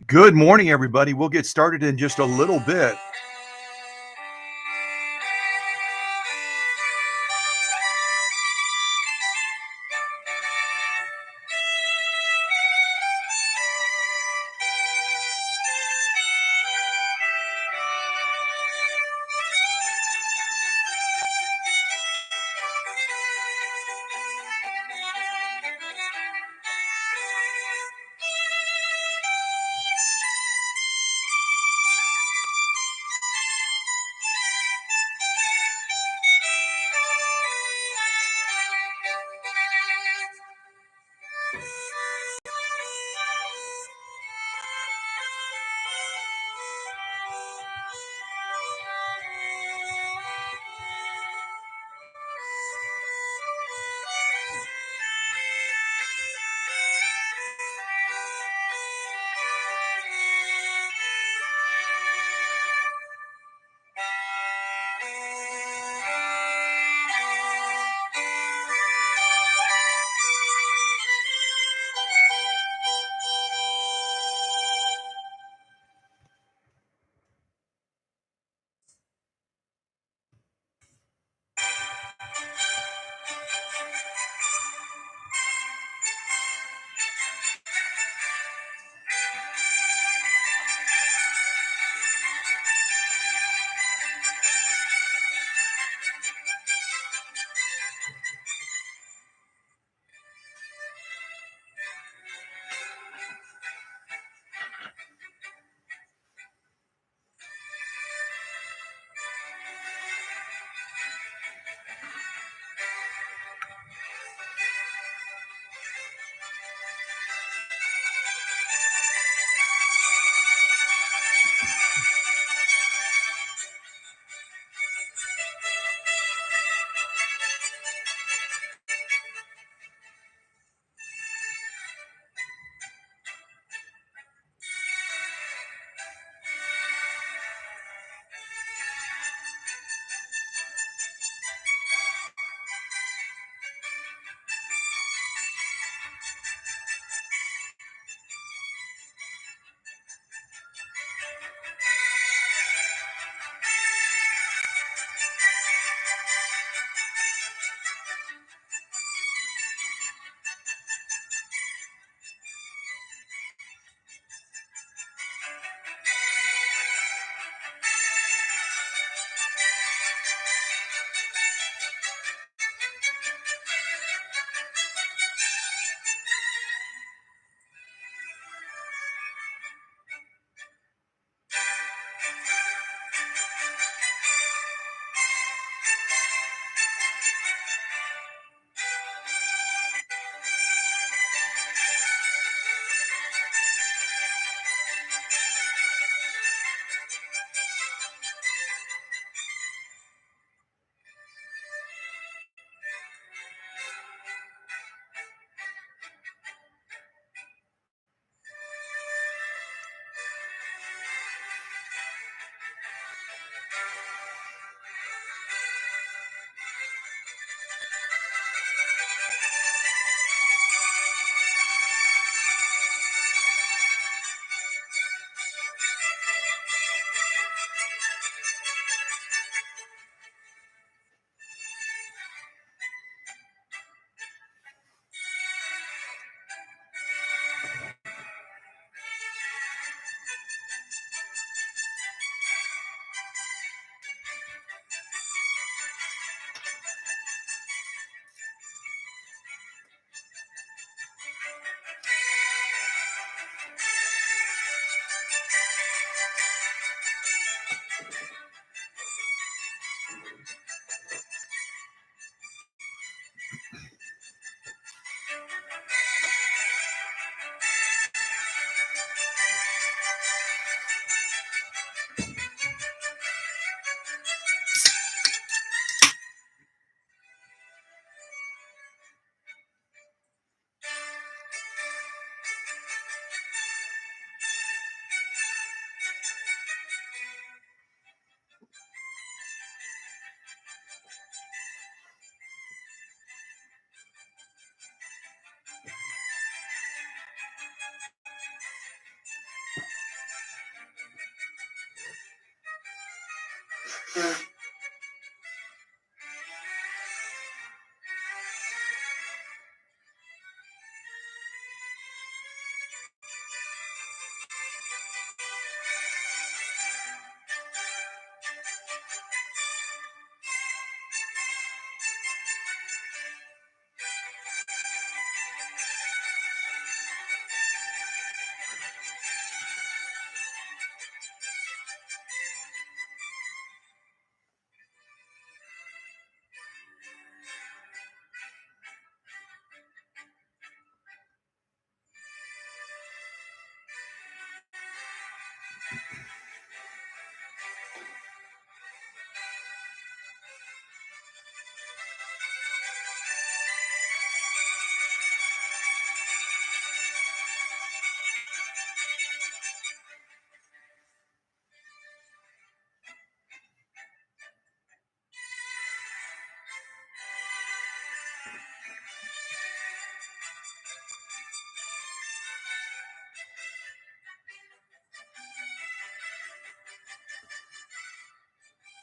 Good morning, everybody. We'll get started in just a little bit.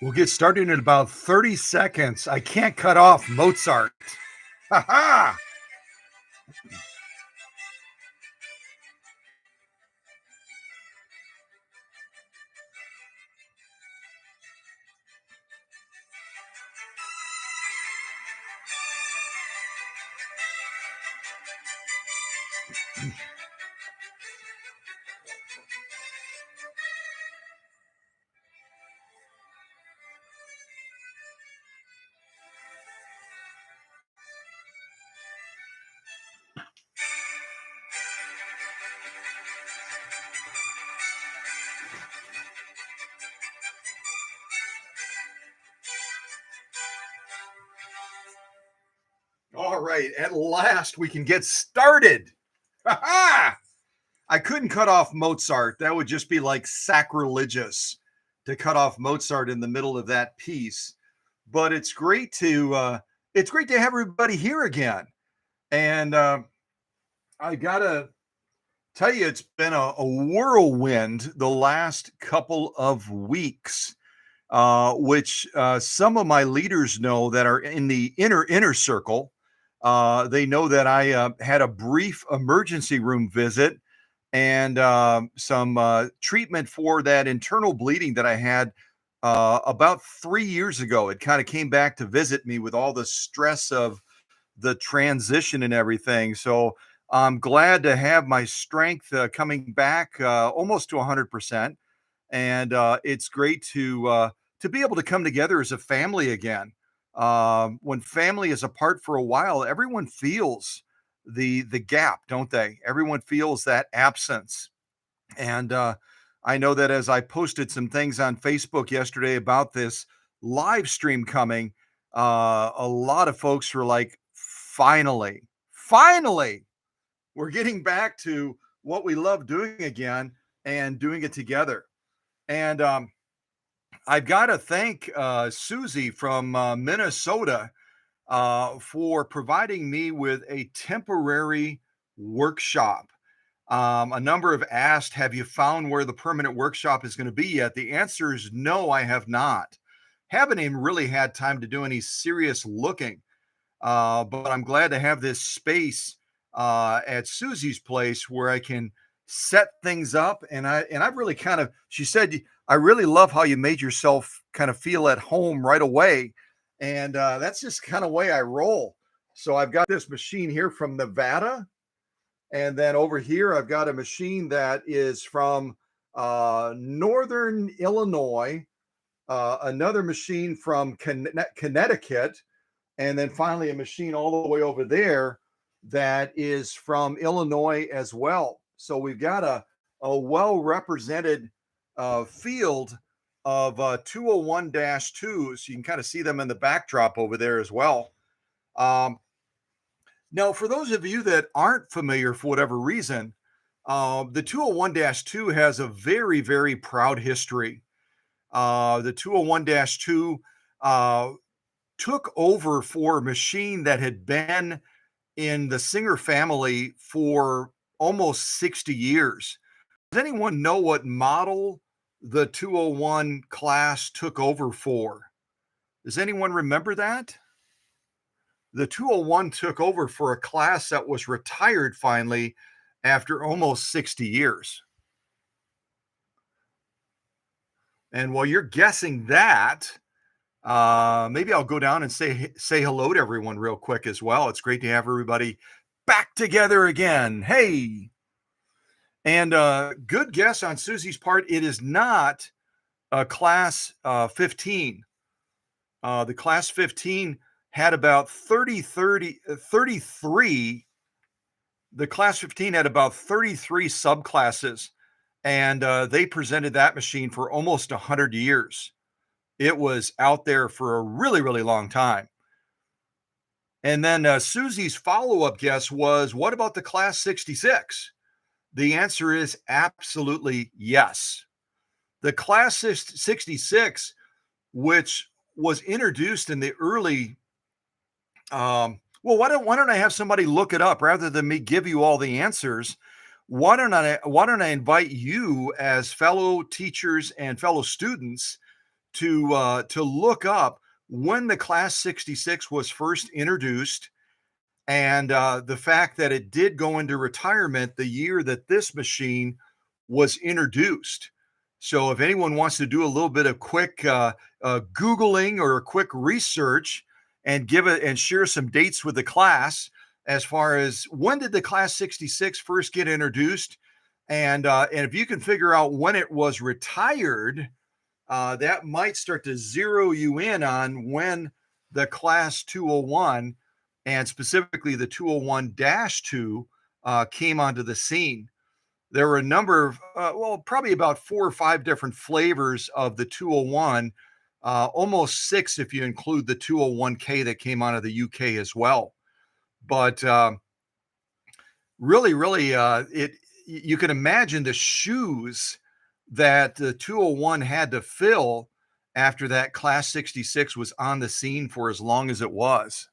We'll get started in about 30 seconds. I can't cut off Mozart. Ha ha! All right, at last we can get started. Ha ha! I couldn't cut off Mozart. That would just be like sacrilegious to cut off Mozart in the middle of that piece. But it's great to have everybody here again. And I gotta tell you, it's been a whirlwind the last couple of weeks, which some of my leaders know that are in the inner circle. They know that I had a brief emergency room visit and some treatment for that internal bleeding that I had about 3 years ago. It kind of came back to visit me with all the stress of the transition and everything. So I'm glad to have my strength coming back almost to 100%, and it's great to be able to come together as a family again. When family is apart for a while, everyone feels the gap, don't they? Everyone feels that absence, and I know that as I posted some things on Facebook yesterday about this live stream coming, a lot of folks were like, finally, we're getting back to what we love doing again and doing it together. And I've got to thank Susie from Minnesota for providing me with a temporary workshop. A number have asked, have you found where the permanent workshop is going to be yet? The answer is no, I have not. Haven't even really had time to do any serious looking. But I'm glad to have this space at Susie's place where I can set things up. And I've really kind of, she said, I really love how you made yourself kind of feel at home right away. And that's just kind of way I roll. So I've got this machine here from Nevada. And then over here, I've got a machine that is from Northern Illinois, another machine from Connecticut, and then finally a machine all the way over there that is from Illinois as well. So we've got a well represented field of 201-2s. You can kind of see them in the backdrop over there as well. Um, Now, for those of you that aren't familiar for whatever reason, the 201-2 has a very, very proud history. The 201-2 uh, took over for a machine that had been in the Singer family for almost 60 years. Does anyone know what model the 201 class took over for? Does anyone remember that? The 201 took over for a class that was retired finally after almost 60 years. And while you're guessing that, maybe I'll go down and say hello to everyone real quick as well. It's great to have everybody back together again. Hey, and good guess on Susie's part. It is not class 15. The class 15 had about 33. The class 15 had about 33 subclasses, and they presented that machine for almost 100 years. It was out there for a really, really long time. And then Susie's follow-up guess was, what about the class 66? The answer is absolutely yes. The class 66, which was introduced in the early, well, why don't I have somebody look it up rather than me give you all the answers? Why don't I invite you as fellow teachers and fellow students to look up when the class 66 was first introduced, and the fact that it did go into retirement the year that this machine was introduced. So if anyone wants to do a little bit of quick Googling or a quick research and give it and share some dates with the class as far as when did the class 66 first get introduced, and if you can figure out when it was retired, that might start to zero you in on when the class 201 and specifically the 201-2 came onto the scene. There were a number of, well, probably about 4 or 5 different flavors of the 201, almost 6 if you include the 201K that came out of the UK as well. But really, really, you can imagine the shoes that the 201 had to fill after that class 66 was on the scene for as long as it was.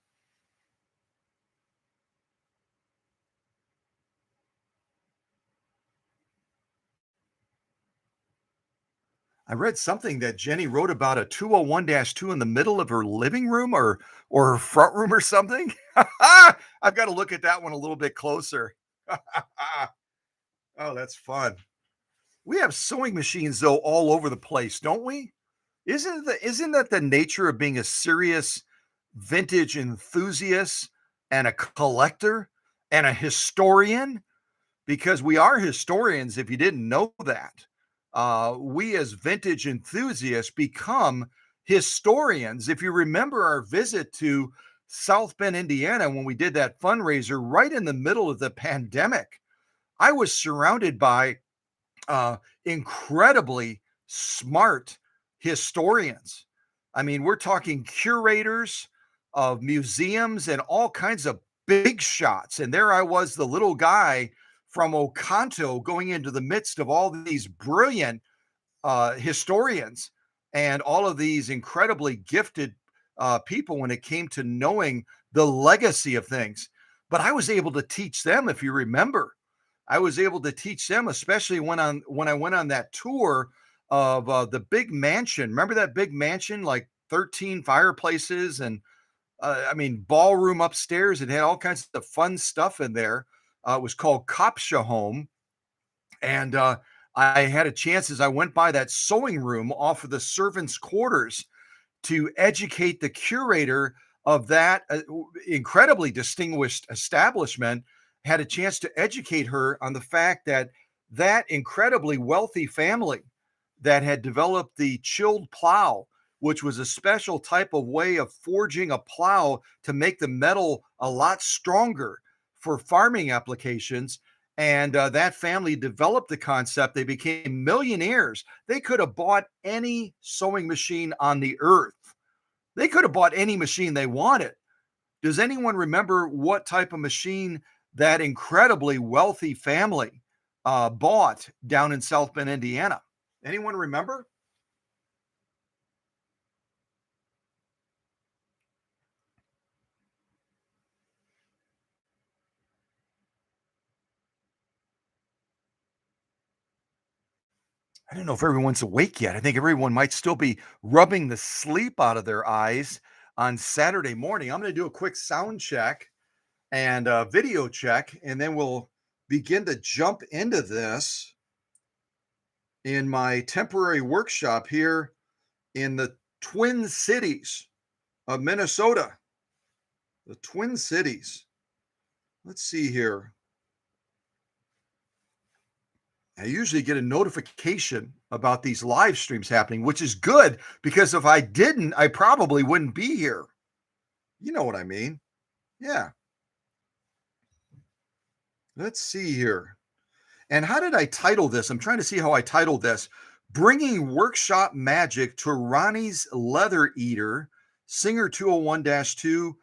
I read something that Jenny wrote about a 201-2 in the middle of her living room or her front room or something. I've got to look at that one a little bit closer. Oh, that's fun. We have sewing machines though all over the place, don't we? Isn't that the nature of being a serious vintage enthusiast and a collector and a historian? Because we are historians if you didn't know that. We as vintage enthusiasts become historians. If you remember our visit to South Bend, Indiana, when we did that fundraiser right in the middle of the pandemic, I was surrounded by incredibly smart historians. I mean, we're talking curators of museums and all kinds of big shots. And there I was, the little guy from Oconto, going into the midst of all these brilliant historians and all of these incredibly gifted people when it came to knowing the legacy of things. But I was able to teach them, if you remember, I was able to teach them, especially when I went on that tour of the big mansion. Remember that big mansion, like 13 fireplaces and I mean ballroom upstairs. It had all kinds of fun stuff in there. It was called Kopsha Home, and I had a chance as I went by that sewing room off of the servants' quarters to educate the curator of that incredibly distinguished establishment. Had a chance to educate her on the fact that that incredibly wealthy family that had developed the chilled plow, which was a special type of way of forging a plow to make the metal a lot stronger for farming applications. And that family developed the concept. They became millionaires. They could have bought any sewing machine on the earth. They could have bought any machine they wanted. Does anyone remember what type of machine that incredibly wealthy family bought down in South Bend, Indiana? Anyone remember? I don't know if everyone's awake yet. I think everyone might still be rubbing the sleep out of their eyes on Saturday morning. I'm going to do a quick sound check and video check, and then we'll begin to jump into this in my temporary workshop here in the Twin Cities of Minnesota. The Twin Cities. Let's see here. I usually get a notification about these live streams happening, which is good because if I didn't, I probably wouldn't be here. You know what I mean? Yeah. Let's see here. And how did I title this? I'm trying to see how I titled this. Bringing Workshop Magic to Roni's Leather Eater, Singer 201-2,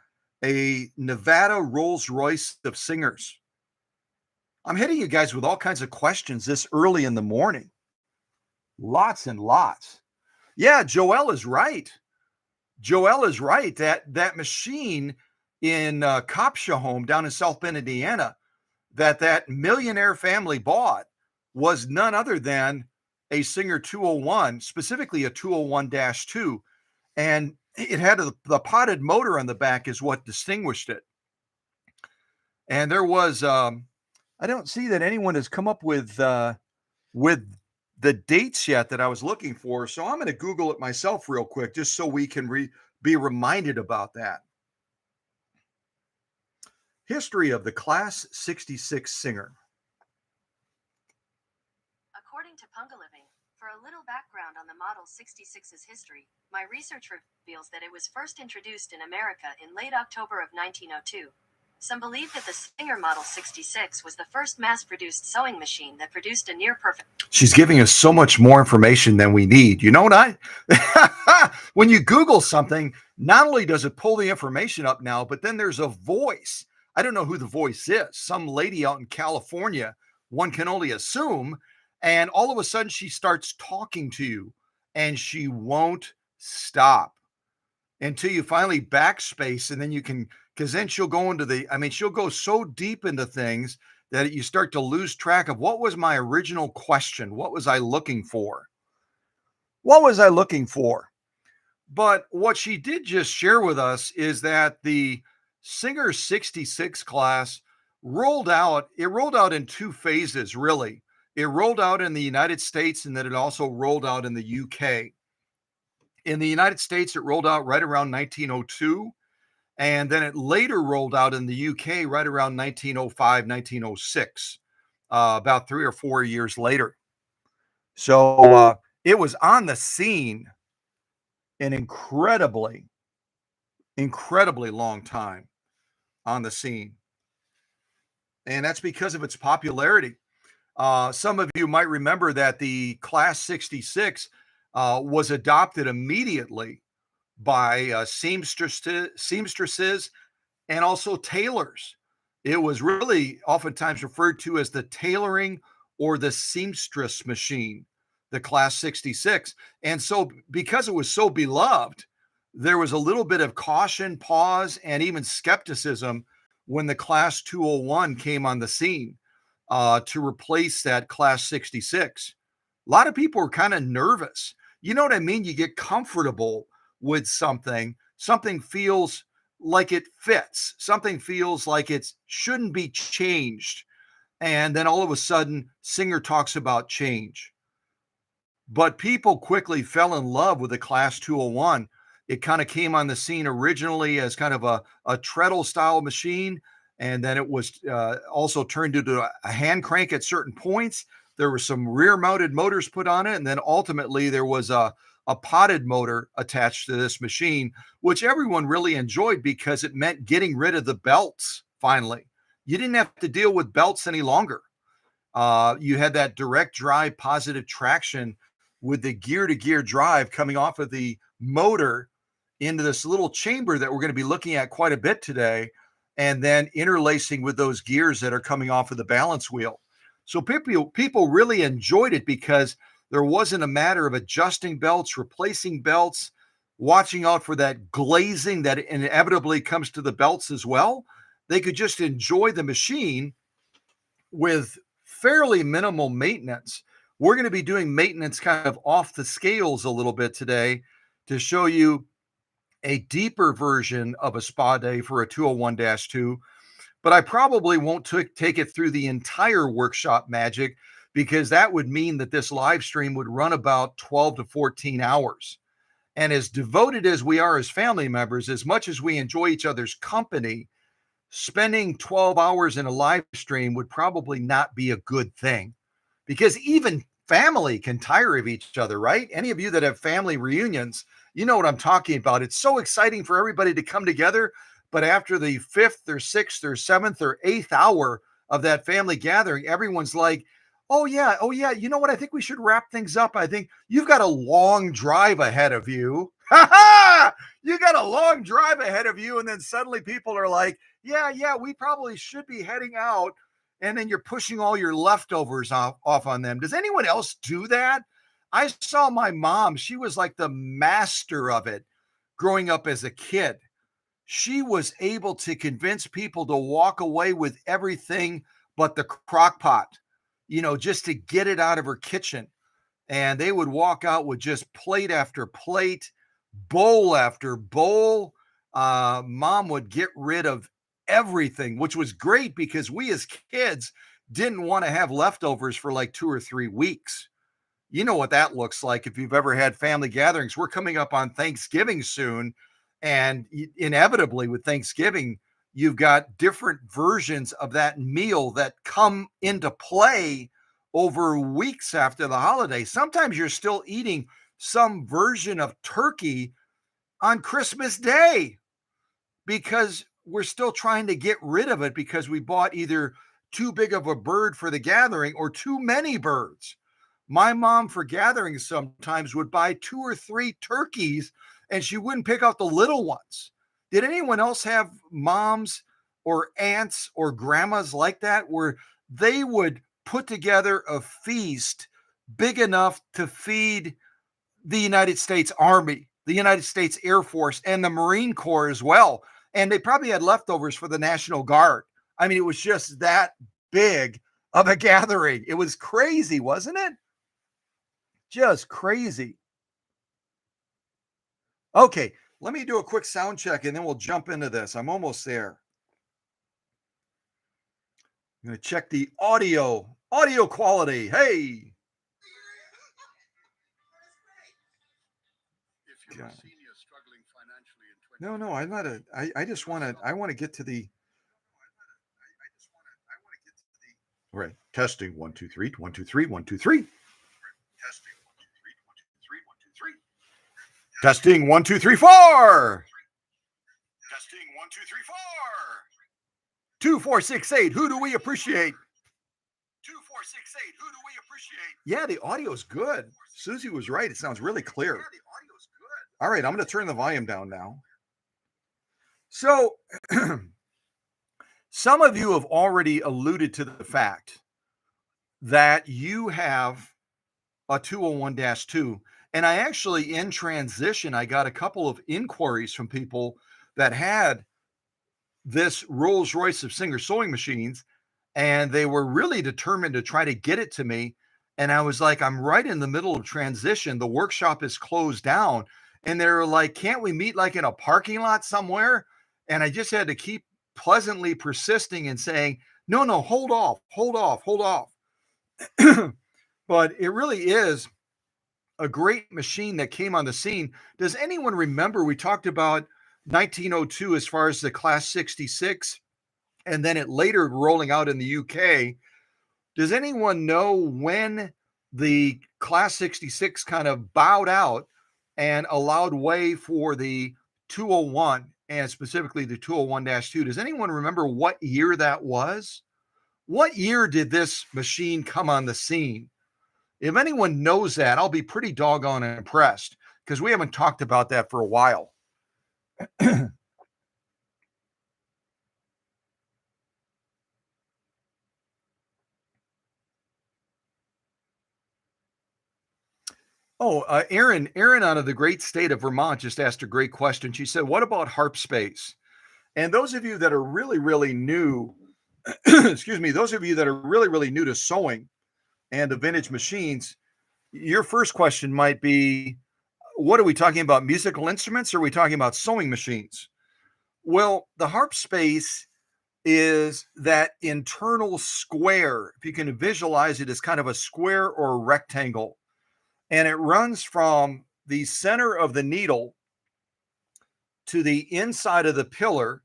a Nevada Rolls-Royce of singers. I'm hitting you guys with all kinds of questions this early in the morning. Lots and lots. Yeah, Joelle is right. Joelle is right. That machine in Copsha Home down in South Bend, Indiana, that millionaire family bought was none other than a Singer 201, specifically a 201-2. And it had the potted motor on the back is what distinguished it. And there was, I don't see that anyone has come up with the dates yet that I was looking for. So I'm going to Google it myself real quick, just so we can be reminded about that. History of the Class 66 Singer. According to Pungaliving, for a little background on the Model 66's history, my research reveals that it was first introduced in America in late October of 1902. Some believe that the Singer Model 66 was the first mass-produced sewing machine that produced a near-perfect... She's giving us so much more information than we need. You know what when you Google something, not only does it pull the information up now, but then there's a voice. I don't know who the voice is. Some lady out in California, one can only assume. And all of a sudden she starts talking to you and she won't stop until you finally backspace. And then you can, because then she'll go into she'll go so deep into things that you start to lose track of what was my original question? What was I looking for? What was I looking for? But what she did just share with us is that the Singer 66 class rolled out in two phases, really. It rolled out in the United States, and then it also rolled out in the UK. In the United States, it rolled out right around 1902, and then it later rolled out in the UK right around 1905, 1906, about 3 or 4 years later. So it was on the scene an incredibly long time on the scene. And that's because of its popularity. Some of you might remember that the Class 66 was adopted immediately by seamstresses and also tailors. It was really oftentimes referred to as the tailoring or the seamstress machine, the Class 66. And so because it was so beloved, there was a little bit of caution, pause, and even skepticism when the Class 201 came on the scene to replace that Class 66. A lot of people were kind of nervous. You know what I mean? You get comfortable with something. Something feels like it fits. Something feels like it shouldn't be changed. And then all of a sudden, Singer talks about change. But people quickly fell in love with the Class 201. It kind of came on the scene originally as kind of a treadle style machine. And then it was also turned into a hand crank at certain points. There were some rear mounted motors put on it. And then ultimately there was a potted motor attached to this machine, which everyone really enjoyed because it meant getting rid of the belts finally. You didn't have to deal with belts any longer. You had that direct drive positive traction with the gear-to-gear drive coming off of the motor into this little chamber that we're going to be looking at quite a bit today, and then interlacing with those gears that are coming off of the balance wheel. So people really enjoyed it because there wasn't a matter of adjusting belts, replacing belts, watching out for that glazing that inevitably comes to the belts as well. They could just enjoy the machine with fairly minimal maintenance we're going to be doing maintenance kind of off the scales a little bit today to show you a deeper version of a spa day for a 201-2. But I probably won't take it through the entire workshop magic, because that would mean that this live stream would run about 12 to 14 hours. And as devoted as we are as family members, as much as we enjoy each other's company, spending 12 hours in a live stream would probably not be a good thing, because even family can tire of each other, right? Any of you that have family reunions, you know what I'm talking about. It's so exciting for everybody to come together, but after the fifth or sixth or seventh or eighth hour of that family gathering, everyone's like, oh yeah, oh yeah, you know what? I think we should wrap things up. I think you've got a long drive ahead of you. Ha ha! You got a long drive ahead of you. And then suddenly people are like, yeah, we probably should be heading out. And then you're pushing all your leftovers off on them. Does anyone else do that? I saw my mom. She was like the master of it growing up as a kid. She was able to convince people to walk away with everything but the crock pot, just to get it out of her kitchen. And they would walk out with just plate after plate, bowl after bowl. Mom would get rid of everything, which was great because we as kids didn't want to have leftovers for like 2 or 3 weeks. You know what that looks like if you've ever had family gatherings. We're coming up on Thanksgiving soon. And inevitably with Thanksgiving, you've got different versions of that meal that come into play over weeks after the holiday. Sometimes you're still eating some version of turkey on Christmas Day because we're still trying to get rid of it because we bought either too big of a bird for the gathering or too many birds. My mom for gatherings sometimes would buy 2 or 3 turkeys, and she wouldn't pick out the little ones. Did anyone else have moms or aunts or grandmas like that, where they would put together a feast big enough to feed the United States Army, the United States Air Force, and the Marine Corps as well? And they probably had leftovers for the National Guard. I mean, it was just that big of a gathering. It was crazy, wasn't it? Just crazy. Okay, let me do a quick sound check and then we'll jump into this. I'm almost there. I'm going to check the audio quality. Hey. If you're a senior struggling financially in No, I'm not I just want to, I want to get to the, all right, testing 1 2 3 1 2 3 1 2 3. Testing 1 2 3 4. Testing 1 2 3 4. 2 4 6 8. Who do we appreciate? 2 4 6 8. Who do we appreciate? Yeah, the audio's good. Susie was right. It sounds really clear. Yeah, the audio's good. All right, I'm going to turn the volume down now. So, some of you have already alluded to the fact that you have a 201-2. And I actually, in transition, I got a couple of inquiries from people that had this Rolls-Royce of Singer sewing machines, and they were really determined to try to get it to me. And I was like, I'm right in the middle of transition. The workshop is closed down. And they were like, can't we meet like in a parking lot somewhere? And I just had to keep pleasantly persisting and saying, no, hold off. But it really is a great machine that came on the scene. Does anyone remember we talked about 1902 as far as the Class 66 and then it later rolling out in the UK? Does anyone know when the Class 66 kind of bowed out and allowed way for the 201 and specifically the 201-2? Does anyone remember what year that was? What year did this machine come on the scene? If anyone knows that, I'll be pretty doggone impressed because we haven't talked about that for a while. Erin out of the great state of Vermont just asked a great question. She said, what about harp space? And those of you that are really, really new, excuse me, those of you that are really, really new to sewing, and the vintage machines, your first question might be, what are we talking about? Musical instruments, or are we talking about sewing machines? Well, the harp space is that internal square. If you can visualize it as kind of a square or a rectangle, and it runs from the center of the needle to the inside of the pillar,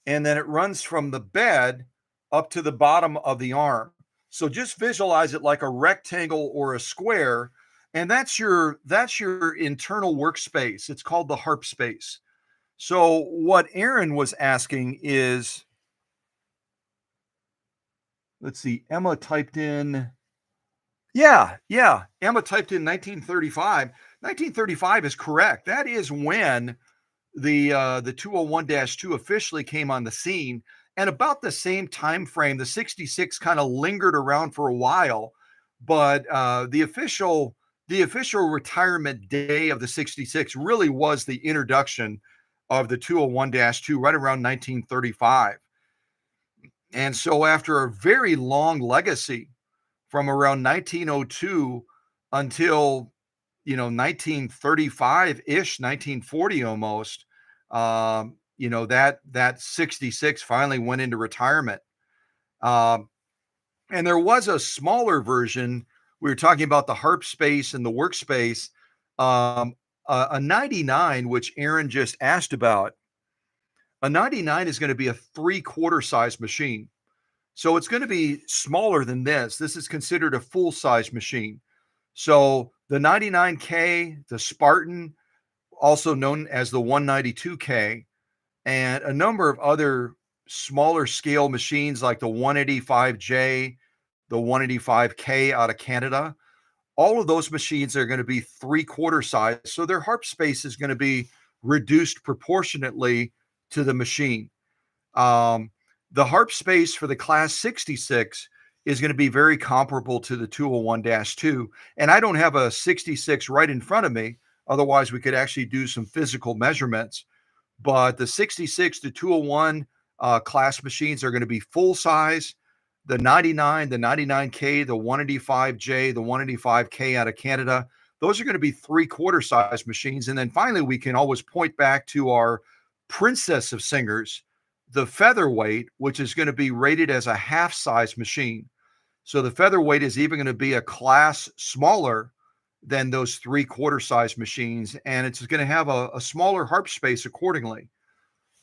and then it runs from the bed up to the bottom of the arm. So just visualize it like a rectangle or a square, and that's your internal workspace. It's called the harp space. So what Aaron was asking is, let's see, Emma typed in, yeah, Emma typed in 1935. 1935 is correct. That is when the 201-2 officially came on the scene, and about the same time frame, the 66 kind of lingered around for a while, but the official retirement day of the 66 really was the introduction of the 201-2 right around 1935. And so after a very long legacy from around 1902 until 1935-ish, 1940 almost, that 66 finally went into retirement. Um, and there was a smaller version. We were talking about the harp space and the workspace. A 99, which Aaron just asked about, a 99 is going to be a 3/4 size machine. So it's going to be smaller than this. This is considered a full size machine. So the 99K, the Spartan, also known as the 192K, and a number of other smaller scale machines like the 185J, the 185K out of Canada. All of those machines are going to be 3/4 size. So their harp space is going to be reduced proportionately to the machine. Um, the harp space for the Class 66 is going to be very comparable to the 201-2. And I don't have a 66 right in front of me. Otherwise, we could actually do some physical measurements. But the 66 to 201 class machines are going to be full size. The 99, the 99K, the 185J, the 185K out of Canada, those are going to be 3/4 size machines. And then finally, we can always point back to our princess of singers, the featherweight, which is going to be rated as a half size machine. So the featherweight is even going to be a class smaller than those 3/4 size machines, and it's going to have a smaller harp space accordingly.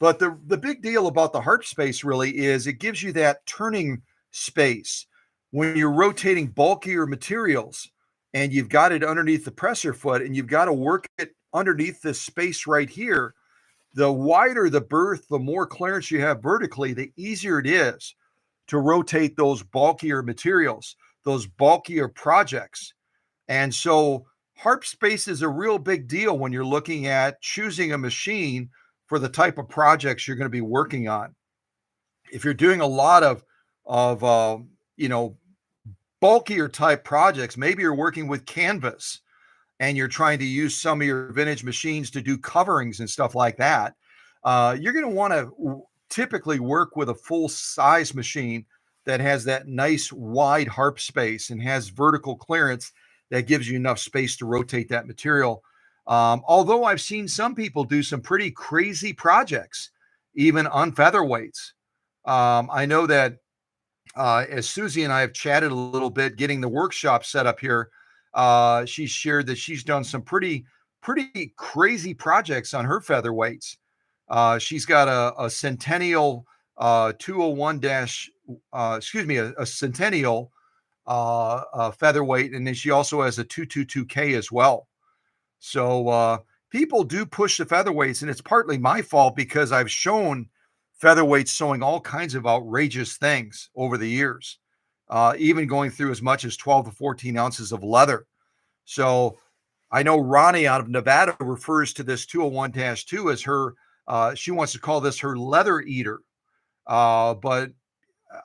But the big deal about the harp space really is it gives you that turning space when you're rotating bulkier materials and you've got it underneath the presser foot and you've got to work it underneath this space right here. The wider the berth, the more clearance you have vertically, the easier it is to rotate those bulkier materials, those bulkier projects. And so harp space is a real big deal when you're looking at choosing a machine for the type of projects you're going to be working on. If you're doing a lot of bulkier type projects, maybe you're working with canvas and you're trying to use some of your vintage machines to do coverings and stuff like that, you're going to want to typically work with a full size machine that has that nice wide harp space and has vertical clearance that gives you enough space to rotate that material. Although I've seen some people do some pretty crazy projects, even on featherweights. I know that as Susie and I have chatted a little bit, getting the workshop set up here, she shared that she's done some pretty crazy projects on her featherweights. She's got a Centennial 201 dash, a Centennial featherweight, and then she also has a 222K as well. So people do push the featherweights, and it's partly my fault because I've shown featherweights sewing all kinds of outrageous things over the years, even going through as much as 12 to 14 ounces of leather. So I know Roni out of Nevada refers to this 201-2 as her, she wants to call this her leather eater. But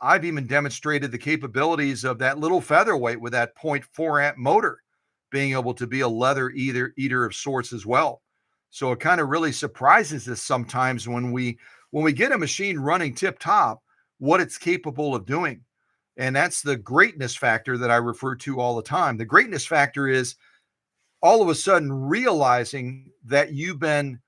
I've even demonstrated the capabilities of that little featherweight with that 0.4 amp motor being able to be a leather eater of sorts as well. So it kind of really surprises us sometimes when we get a machine running tip top, what it's capable of doing. And that's the greatness factor that I refer to all the time. The greatness factor is all of a sudden realizing that you've been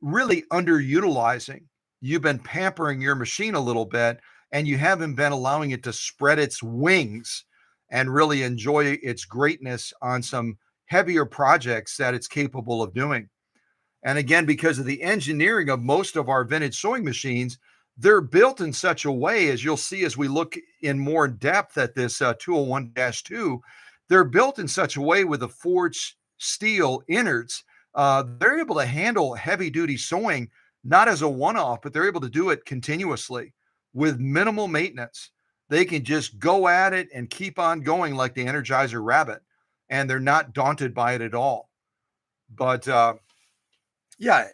really underutilizing. You've been pampering your machine a little bit and you haven't been allowing it to spread its wings and really enjoy its greatness on some heavier projects that it's capable of doing. And again, because of the engineering of most of our vintage sewing machines, they're built in such a way, as you'll see as we look in more depth at this 201-2, they're built in such a way with the forged steel innards. They're able to handle heavy duty sewing, not as a one off, but they're able to do it continuously with minimal maintenance. They can just go at it and keep on going like the Energizer Rabbit, and they're not daunted by it at all. But yeah.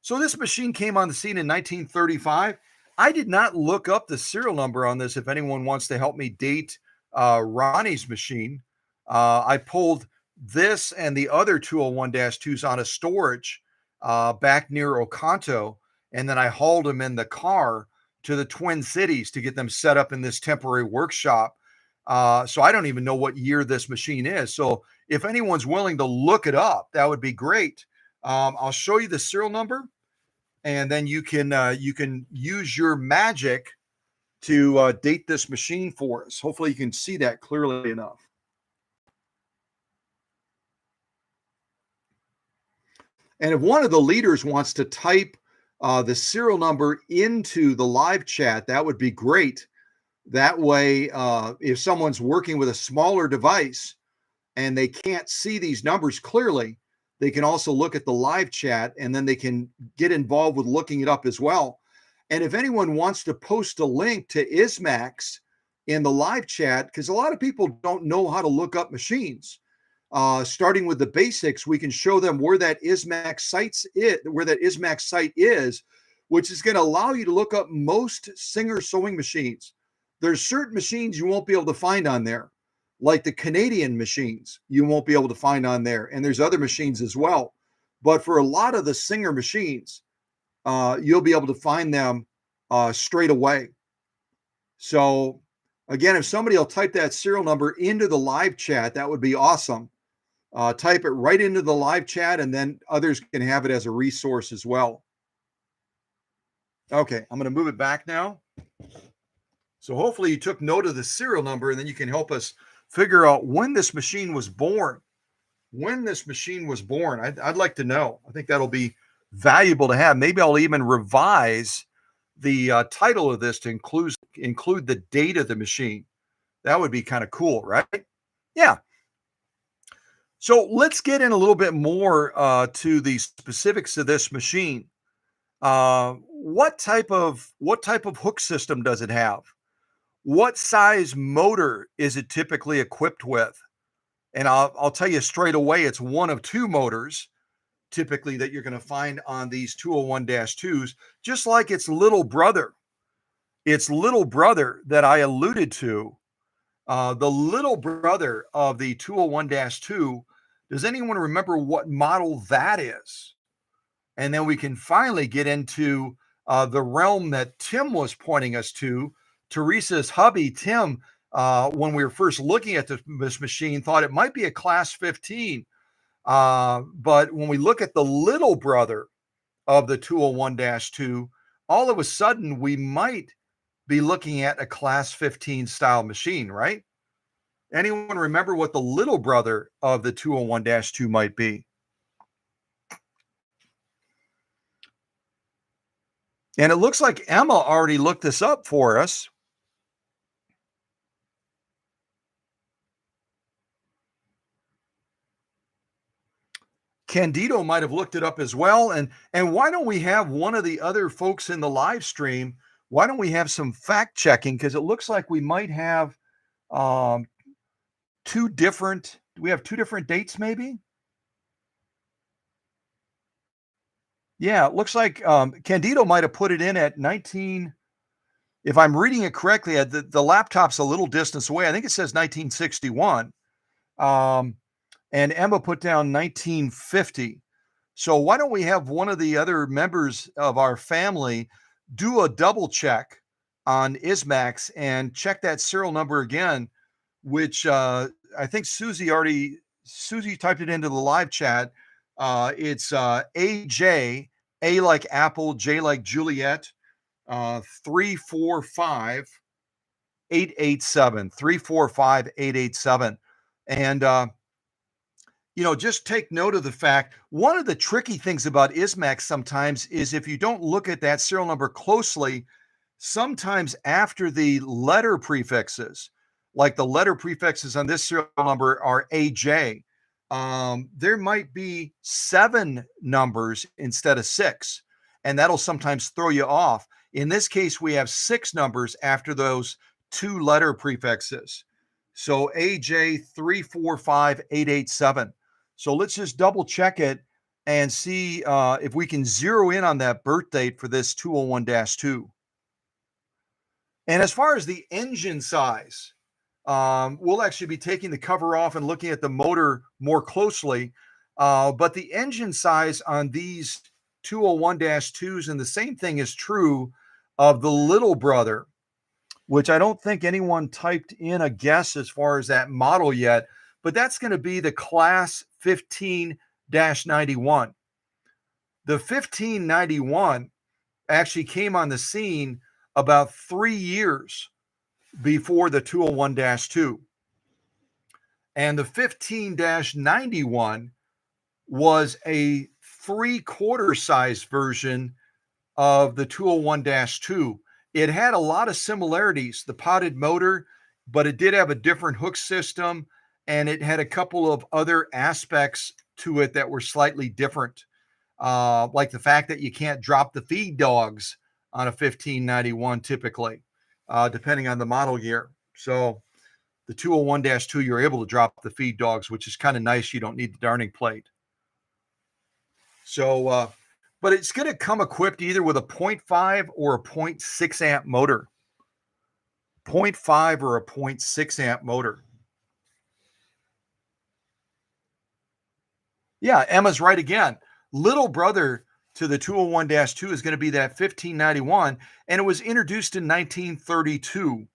So this machine came on the scene in 1935. I did not look up the serial number on this. If anyone wants to help me date Roni's machine, I pulled this and the other 201-2s on a storage back near Oconto, and then I hauled them in the car to the Twin Cities to get them set up in this temporary workshop. So I don't even know what year this machine is. So if anyone's willing to look it up, that would be great. I'll show you the serial number, and then you can use your magic to date this machine for us. Hopefully, you can see that clearly enough. And if one of the leaders wants to type the serial number into the live chat, that would be great. That way, if someone's working with a smaller device and they can't see these numbers clearly, they can also look at the live chat and then they can get involved with looking it up as well. And if anyone wants to post a link to ISMAX in the live chat, because a lot of people don't know how to look up machines, starting with the basics, we can show them where that ISMAX site is, which is going to allow you to look up most Singer sewing machines. There's certain machines you won't be able to find on there, like the Canadian machines, you won't be able to find on there. And there's other machines as well. But for a lot of the Singer machines, you'll be able to find them straight away. So again, if somebody will type that serial number into the live chat, that would be awesome. Type it right into the live chat, and then others can have it as a resource as well. Okay, I'm going to move it back now. So hopefully you took note of the serial number, and then you can help us figure out when this machine was born. When this machine was born, I'd like to know. I think that'll be valuable to have. Maybe I'll even revise the title of this to include the date of the machine. That would be kind of cool, right? Yeah. So let's get in a little bit more to the specifics of this machine. What type of hook system does it have? What size motor is it typically equipped with? And I'll tell you straight away, it's one of two motors typically that you're going to find on these 201-2s, just like its little brother. Its little brother that I alluded to, the little brother of the 201-2, does anyone remember what model that is? And then we can finally get into the realm that Tim was pointing us to. Teresa's hubby, Tim, when we were first looking at this machine, thought it might be a class 15. But when we look at the little brother of the 201-2, all of a sudden we might be looking at a class 15 style machine, right? Anyone remember what the little brother of the 201-2 might be? And it looks like Emma already looked this up for us. Candido might have looked it up as well. And why don't we have one of the other folks in the live stream? Why don't we have some fact checking? Because it looks like we might have two different dates maybe? Yeah, it looks like Candido might have put it in at 19. If I'm reading it correctly, the laptop's a little distance away. I think it says 1961. And Emma put down 1950. So why don't we have one of the other members of our family do a double check on Ismax and check that serial number again, which I think Susie typed it into the live chat. It's AJ, A like Apple, J like Juliet, 345 887, 345 887. And just take note of the fact one of the tricky things about Ismax sometimes is if you don't look at that serial number closely, sometimes after the letter prefixes, like the letter prefixes on this serial number are AJ, there might be 7 numbers instead of 6, and that'll sometimes throw you off. In this case, we have 6 numbers after those 2 letter prefixes. So AJ 345887. So let's just double check it and see if we can zero in on that birth date for this 201-2. And as far as the engine size, we'll actually be taking the cover off and looking at the motor more closely. But the engine size on these 201-2s, and the same thing is true of the little brother, which I don't think anyone typed in a guess as far as that model yet, but that's going to be the Class 15-91. The 1591 actually came on the scene about 3 years before the 201-2. And the 15-91 was a 3/4 size version of the 201-2. It had a lot of similarities, the potted motor, but it did have a different hook system, and it had a couple of other aspects to it that were slightly different, like the fact that you can't drop the feed dogs on a 1591 typically, depending on the model year. So the 201-2, you're able to drop the feed dogs, which is kind of nice. You don't need the darning plate. So, but it's going to come equipped either with a 0.5 or a 0.6 amp motor. 0.5 or a 0.6 amp motor. Yeah, Emma's right again. Little brother to the 201-2 is going to be that 1591, and it was introduced in 1932,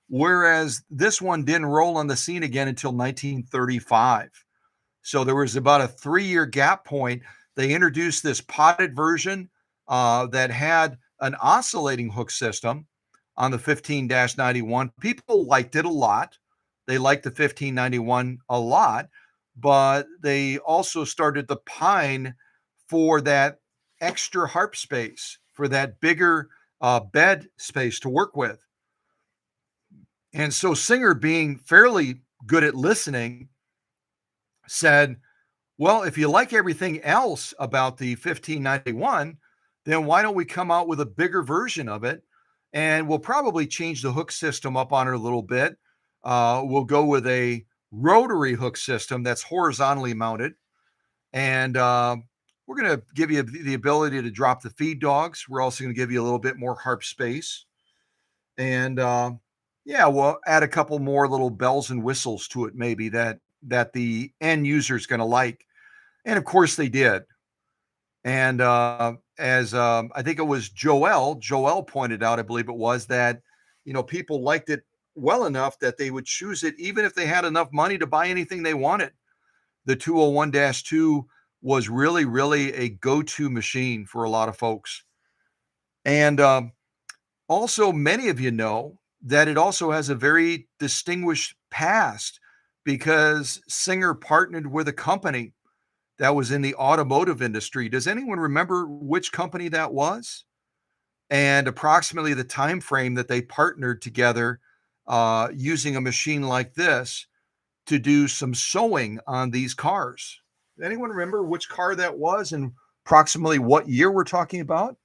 whereas this one didn't roll on the scene again until 1935. So there was about a 3-year gap point. They introduced this potted version that had an oscillating hook system on the 15-91. People liked it a lot. They liked the 1591 a lot, but they also started to pine for that extra harp space, for that bigger bed space to work with. And so Singer, being fairly good at listening, said, well, if you like everything else about the 1591, then why don't we come out with a bigger version of it? And we'll probably change the hook system up on it a little bit. We'll go with a rotary hook system that's horizontally mounted. And we're going to give you the ability to drop the feed dogs. We're also going to give you a little bit more harp space. And yeah, we'll add a couple more little bells and whistles to it, maybe that the end user is going to like. And of course they did. And as I think it was Joel pointed out, I believe it was, that, people liked it well enough that they would choose it even if they had enough money to buy anything they wanted. The 201-2 was really, really a go-to machine for a lot of folks. And also, many of you know that it also has a very distinguished past because Singer partnered with a company that was in the automotive industry. Does anyone remember which company that was? And approximately the time frame that they partnered together using a machine like this to do some sewing on these cars. Anyone remember which car that was and approximately what year we're talking about?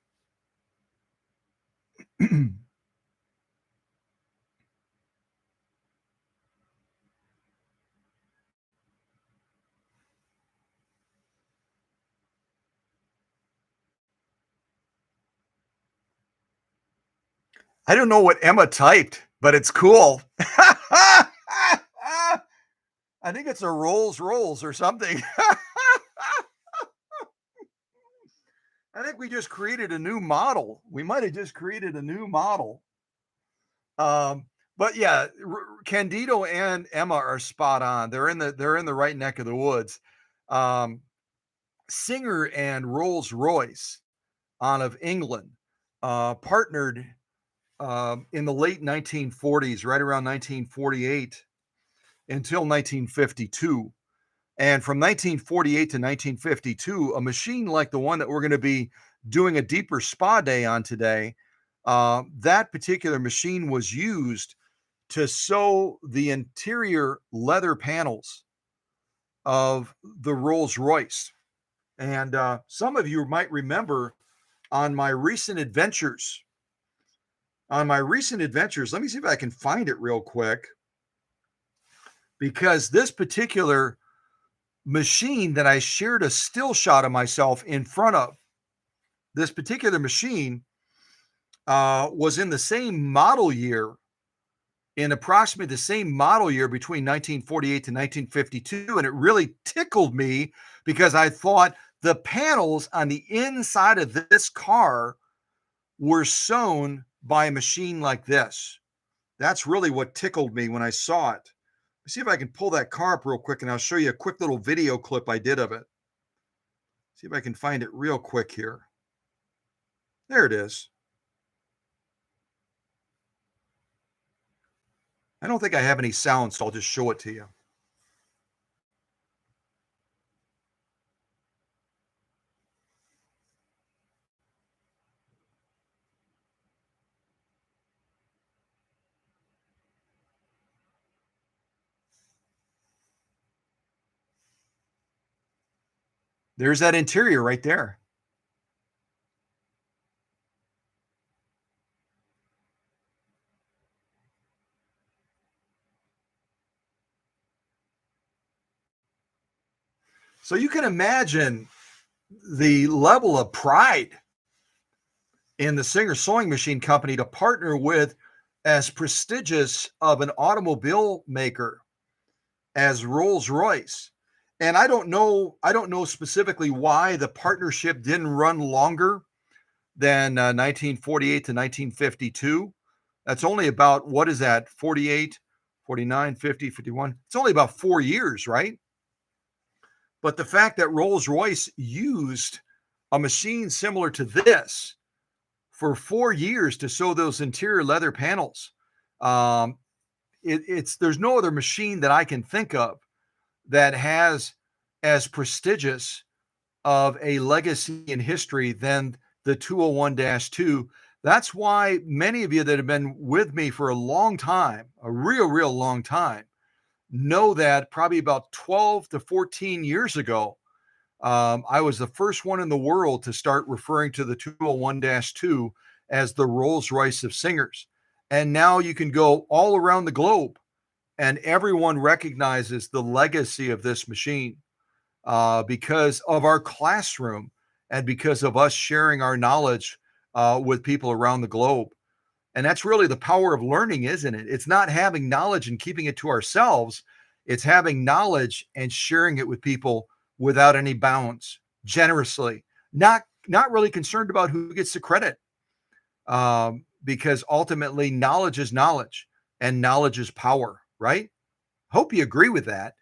I don't know what Emma typed, but it's cool. I think it's a Rolls-Royce or something. I think we just created a new model. We might have just created a new model. Um, but yeah, Candido and Emma are spot on. They're in the right neck of the woods. Um, Singer and Rolls-Royce out of England partnered in the late 1940s, right around 1948 until 1952. And from 1948 to 1952, a machine like the one that we're going to be doing a deeper spa day on today, that particular machine was used to sew the interior leather panels of the Rolls Royce. And some of you might remember on my recent adventures, let me see if I can find it real quick, because this particular machine that I shared a still shot of myself in front of, this particular machine was in the same model year, in approximately the same model year between 1948 to 1952. And it really tickled me because I thought the panels on the inside of this car were sewn by a machine like this. That's really what tickled me when I saw it. Let's see if I can pull that car up real quick and I'll show you a quick little video clip I did of it. See if I can find it real quick here. There it is. I don't think I have any sound, so I'll just show it to you. There's that interior right there. So you can imagine the level of pride in the Singer Sewing Machine Company to partner with as prestigious of an automobile maker as Rolls-Royce. And I don't know specifically why the partnership didn't run longer than 1948 to 1952. That's only about, what is that, 48, 49, 50, 51. It's only about 4 years, right? But the fact that Rolls-Royce used a machine similar to this for 4 years to sew those interior leather panels, um, it's there's no other machine that I can think of that has as prestigious of a legacy in history than the 201-2. That's why many of you that have been with me for a long time, a real long time, know that probably about 12 to 14 years ago, I was the first one in the world to start referring to the 201-2 as the Rolls-Royce of singers. And now you can go all around the globe and everyone recognizes the legacy of this machine because of our classroom and because of us sharing our knowledge with people around the globe. And that's really the power of learning, isn't it? It's not having knowledge and keeping it to ourselves. It's having knowledge and sharing it with people without any bounds, generously, not really concerned about who gets the credit, because ultimately knowledge is knowledge and knowledge is power, right? Hope you agree with that.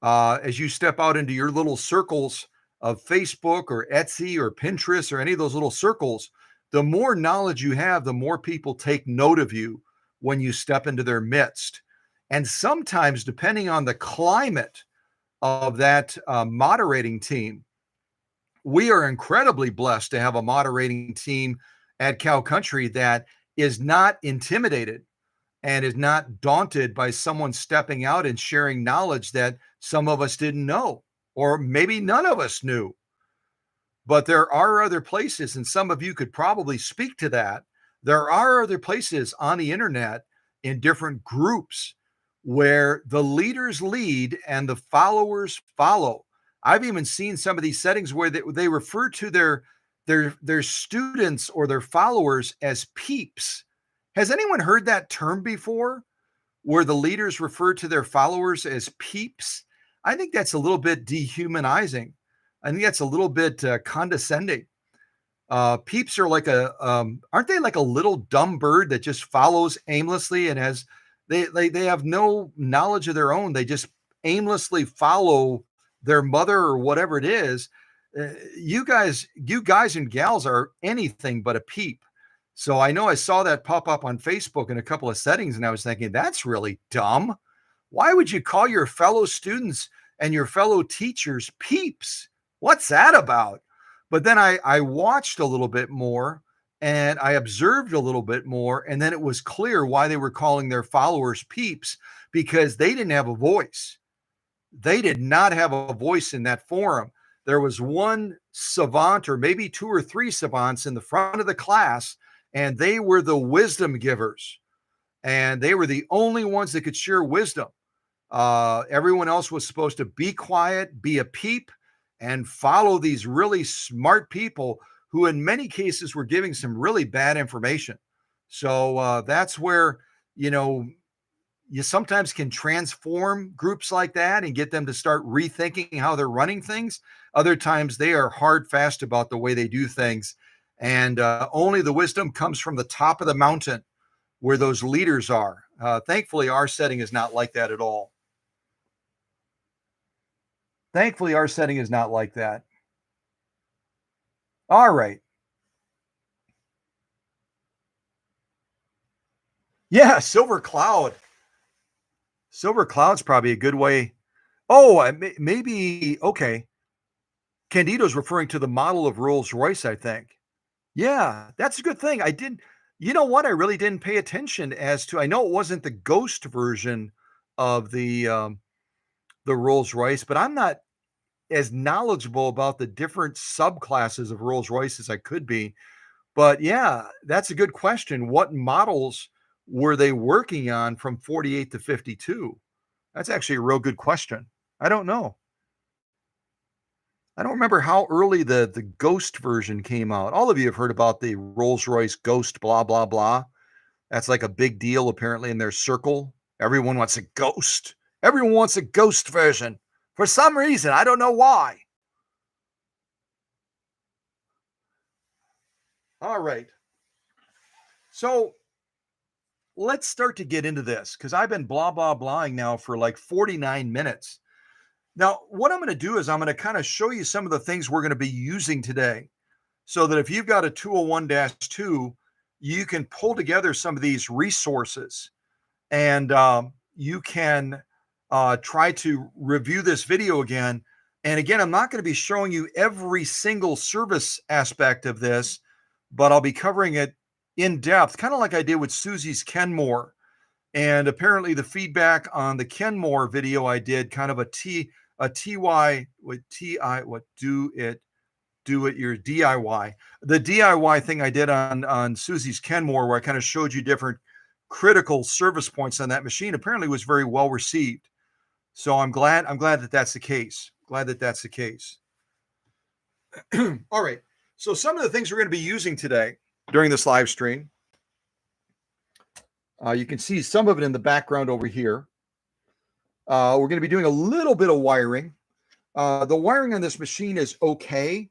As you step out into your little circles of Facebook or Etsy or Pinterest or any of those little circles, the more knowledge you have, the more people take note of you when you step into their midst. And sometimes, depending on the climate of that moderating team, we are incredibly blessed to have a moderating team at Cow Country that is not intimidated and is not daunted by someone stepping out and sharing knowledge that some of us didn't know, or maybe none of us knew. But there are other places, and some of you could probably speak to that. There are other places on the internet in different groups where the leaders lead and the followers follow. I've even seen some of these settings where they refer to their students or their followers as peeps. Has anyone heard that term before, where the leaders refer to their followers as peeps? I think that's a little bit dehumanizing. I think that's a little bit condescending. Peeps are like aren't they like a little dumb bird that just follows aimlessly and has they have no knowledge of their own. They just aimlessly follow their mother or whatever it is. You guys and gals are anything but a peep. So I know I saw that pop up on Facebook in a couple of settings, and I was thinking that's really dumb. Why would you call your fellow students and your fellow teachers peeps? What's that about? But then I watched a little bit more and I observed a little bit more. And then it was clear why they were calling their followers peeps, because they didn't have a voice. They did not have a voice in that forum. There was one savant, or maybe two or three savants in the front of the class, and they were the wisdom givers. And they were the only ones that could share wisdom. Everyone else was supposed to be quiet, be a peep, and follow these really smart people who, in many cases, were giving some really bad information. So that's where, you know, you sometimes can transform groups like that and get them to start rethinking how they're running things. Other times they are hard fast about the way they do things. And only the wisdom comes from the top of the mountain where those leaders are. Thankfully, our setting is not like that at all. Thankfully, our setting is not like that. All right. Yeah, Silver Cloud. Silver Cloud's probably a good way. Oh, maybe, okay. Candido's referring to the model of Rolls-Royce, I think. Yeah, that's a good thing. I didn't, you know what? I really didn't pay attention as to, I know it wasn't the ghost version of the Rolls-Royce, but I'm not as knowledgeable about the different subclasses of Rolls-Royce as I could be. But yeah, that's a good question. What models were they working on from 48 to 52? That's actually a real good question. I don't know. I don't remember how early the Ghost version came out. All of you have heard about the Rolls-Royce Ghost blah blah blah. That's like a big deal apparently in their circle. Everyone wants a Ghost. Everyone wants a Ghost version. For some reason, I don't know why. All right. So let's start to get into this because I've been blah, blah, blahing now for like 49 minutes. Now, what I'm going to do is I'm going to kind of show you some of the things we're going to be using today so that if you've got a 201-2, you can pull together some of these resources and you can try to review this video again. And again, I'm not going to be showing you every single service aspect of this, but I'll be covering it in depth, kind of like I did with Susie's Kenmore. And apparently the feedback on the Kenmore video I did, kind of a TY, what TI, what do it your DIY. The DIY thing I did on Susie's Kenmore, where I kind of showed you different critical service points on that machine, apparently was very well received. So I'm glad that that's the case. Glad that that's the case. All right. So some of the things we're going to be using today during this live stream, you can see some of it in the background over here. We're going to be doing a little bit of wiring. The wiring on this machine is okay.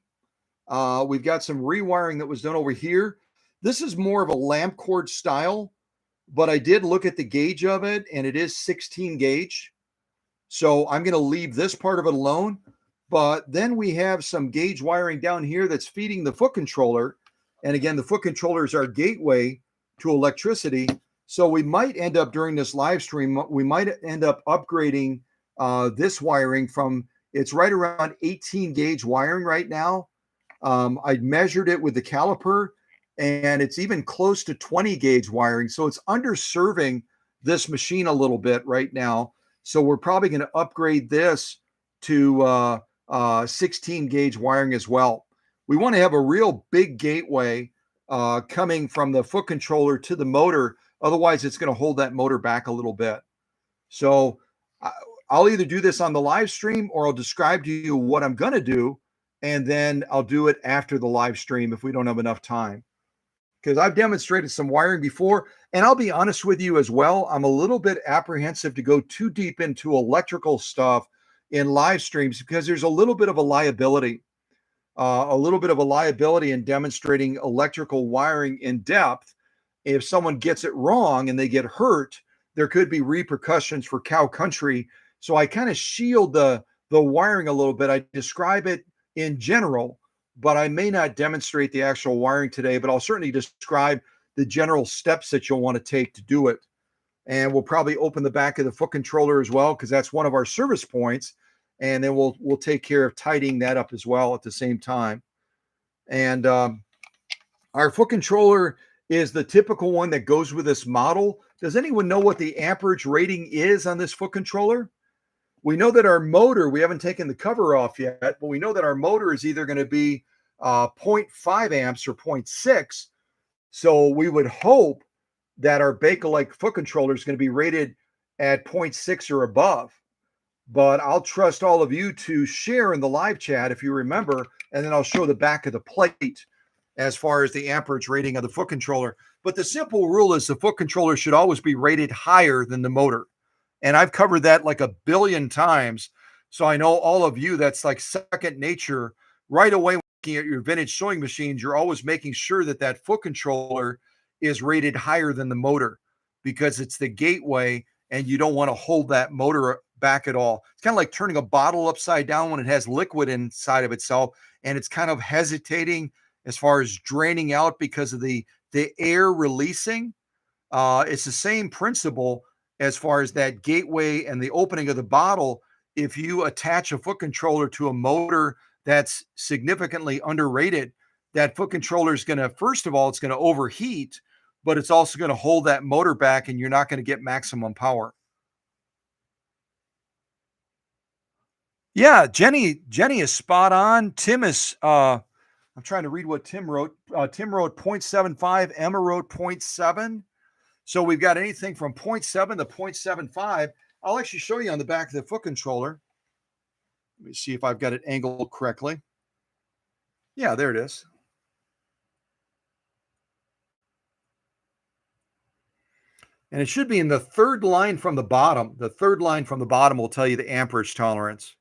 We've got some rewiring that was done over here. This is more of a lamp cord style, but I did look at the gauge of it, and it is 16 gauge. So I'm going to leave this part of it alone. But then we have some gauge wiring down here that's feeding the foot controller. And again, the foot controller is our gateway to electricity. So we might end up during this live stream, we might end up upgrading this wiring from, it's right around 18 gauge wiring right now. I measured it with the caliper and it's even close to 20 gauge wiring. So it's underserving this machine a little bit right now. So we're probably going to upgrade this to 16 gauge wiring as well. We want to have a real big gateway coming from the foot controller to the motor. Otherwise, it's going to hold that motor back a little bit. So I'll either do this on the live stream or I'll describe to you what I'm going to do. And then I'll do it after the live stream if we don't have enough time. Because I've demonstrated some wiring before. And I'll be honest with you as well. I'm a little bit apprehensive to go too deep into electrical stuff in live streams because there's a little bit of a liability. a little bit of a liability in demonstrating electrical wiring in depth. If someone gets it wrong and they get hurt, there could be repercussions for cow country. So I kind of shield the wiring a little bit. I describe it in general, but I may not demonstrate the actual wiring today, but I'll certainly describe the general steps that you'll want to take to do it. And we'll probably open the back of the foot controller as well, because that's one of our service points. And then we'll take care of tidying that up as well at the same time. And our foot controller is the typical one that goes with this model. Does anyone know what the amperage rating is on this foot controller? We know that our motor, we haven't taken the cover off yet, but we know that our motor is either going to be 0.5 amps or 0.6. So we would hope that our Bakelite foot controller is going to be rated at 0.6 or above. But I'll trust all of you to share in the live chat if you remember, and then I'll show the back of the plate as far as the amperage rating of the foot controller. But the simple rule is the foot controller should always be rated higher than the motor. And I've covered that like a billion times. So I know all of you, that's like second nature. Right away, looking at your vintage sewing machines, you're always making sure that that foot controller is rated higher than the motor, because it's the gateway and you don't want to hold that motor back at all. It's kind of like turning a bottle upside down when it has liquid inside of itself and it's kind of hesitating as far as draining out because of the air releasing. It's the same principle as far as that gateway and the opening of the bottle. If you attach a foot controller to a motor that's significantly underrated, that foot controller is going to, first of all, it's going to overheat, but it's also going to hold that motor back and you're not going to get maximum power. Yeah, Jenny is spot on. Tim is, I'm trying to read what Tim wrote. Tim wrote 0.75, Emma wrote 0.7. So we've got anything from 0.7 to 0.75. I'll actually show you on the back of the foot controller. Let me see if I've got it angled correctly. Yeah, there it is. And it should be in the third line from the bottom. The third line from the bottom will tell you the amperage tolerance.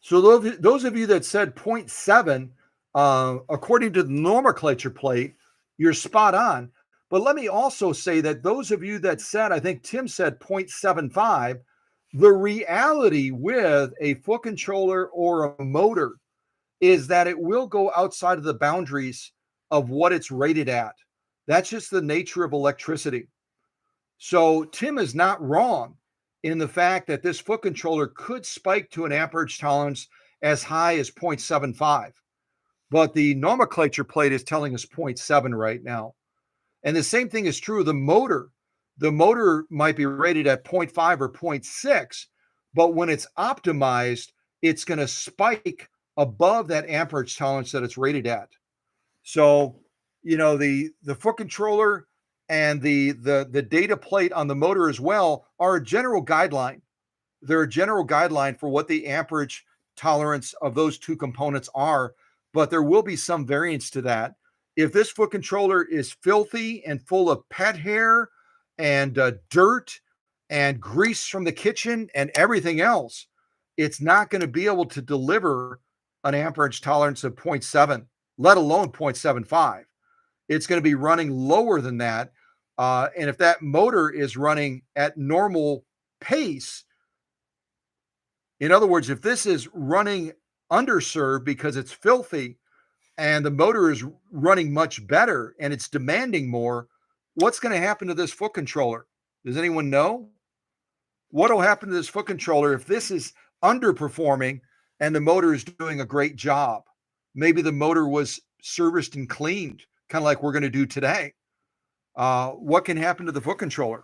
So those of you that said 0.7, according to the nomenclature plate, you're spot on. But let me also say that those of you that said, I think Tim said 0.75, the reality with a foot controller or a motor is that it will go outside of the boundaries of what it's rated at. That's just the nature of electricity. So Tim is not wrong in the fact that this foot controller could spike to an amperage tolerance as high as 0.75. But the nomenclature plate is telling us 0.7 right now. And the same thing is true of the motor. The motor might be rated at 0.5 or 0.6, but when it's optimized, it's going to spike above that amperage tolerance that it's rated at. So, you know, the foot controller and the data plate on the motor as well are a general guideline. They're a general guideline for what the amperage tolerance of those two components are, but there will be some variance to that. If this foot controller is filthy and full of pet hair and dirt and grease from the kitchen and everything else, it's not going to be able to deliver an amperage tolerance of 0.7, let alone 0.75. It's going to be running lower than that. And if that motor is running at normal pace, in other words, if this is running underserved because it's filthy and the motor is running much better and it's demanding more, what's going to happen to this foot controller? Does anyone know? What will happen to this foot controller if this is underperforming and the motor is doing a great job? Maybe the motor was serviced and cleaned, kind of like we're going to do today. What can happen to the foot controller?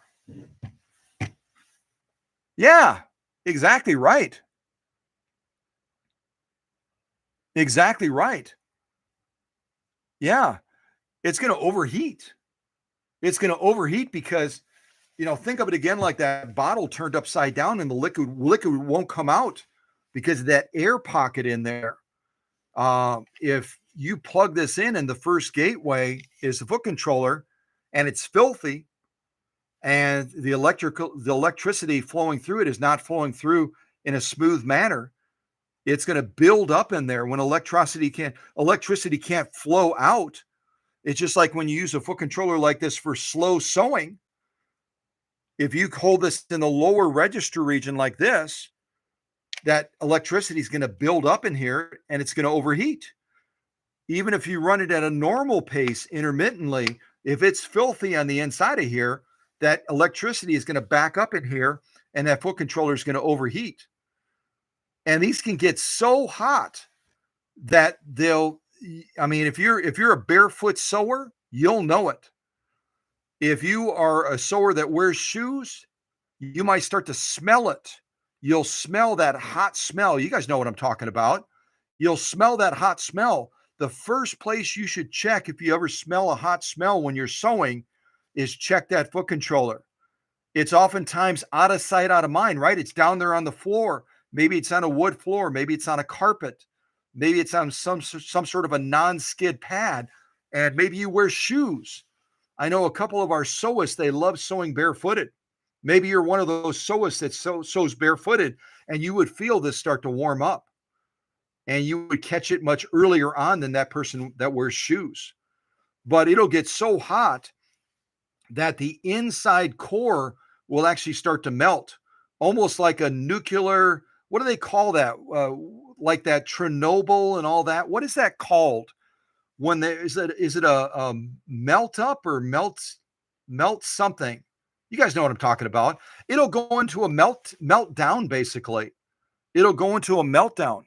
Yeah, exactly right. Exactly right. Yeah, it's going to overheat. It's going to overheat because, you know, think of it again like that bottle turned upside down and the liquid won't come out because of that air pocket in there. If you plug this in and the first gateway is the foot controller and it's filthy and the electricity flowing through it is not flowing through in a smooth manner. It's going to build up in there when electricity can't flow out. It's just like when you use a foot controller like this for slow sewing. If you hold this in the lower register region like this, that electricity is going to build up in here and it's going to overheat. Even if you run it at a normal pace intermittently, if it's filthy on the inside of here, that electricity is going to back up in here and that foot controller is going to overheat. And these can get so hot that if you're a barefoot sewer, you'll know it. If you are a sewer that wears shoes, you might start to smell it. You'll smell that hot smell. You guys know what I'm talking about. You'll smell that hot smell. The first place you should check if you ever smell a hot smell when you're sewing is check that foot controller. It's oftentimes out of sight, out of mind, right? It's down there on the floor. Maybe it's on a wood floor. Maybe it's on a carpet. Maybe it's on some sort of a non-skid pad. And maybe you wear shoes. I know a couple of our sewists, they love sewing barefooted. Maybe you're one of those sewists that sews barefooted, and you would feel this start to warm up. And you would catch it much earlier on than that person that wears shoes. But it'll get so hot that the inside core will actually start to melt, almost like a nuclear, what do they call that? Like that Chernobyl and all that. What is that called? When there is it a melt up or melt something? You guys know what I'm talking about. It'll go into a meltdown, basically. It'll go into a meltdown.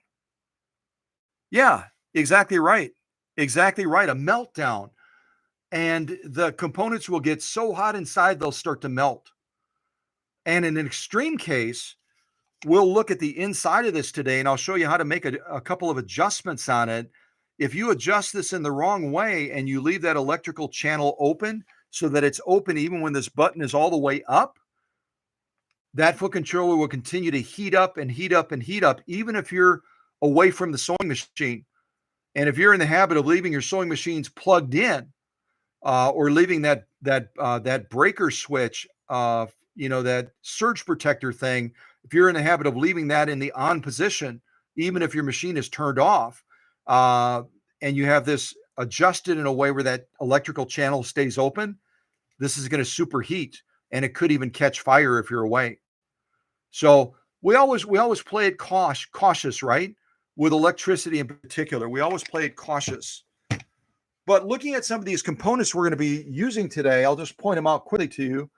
Yeah, exactly right. Exactly right. A meltdown. And the components will get so hot inside, they'll start to melt. And in an extreme case, we'll look at the inside of this today, and I'll show you how to make a couple of adjustments on it. If you adjust this in the wrong way and you leave that electrical channel open so that it's open even when this button is all the way up, that foot controller will continue to heat up and heat up and heat up, even if you're away from the sewing machine. And if you're in the habit of leaving your sewing machines plugged in, or leaving that breaker switch, that surge protector thing, if you're in the habit of leaving that in the on position, even if your machine is turned off, and you have this adjusted in a way where that electrical channel stays open, this is going to superheat, and it could even catch fire if you're away. So we always play it cautious, right? With electricity in particular, we always play it cautious. But looking at some of these components we're going to be using today, I'll just point them out quickly to you.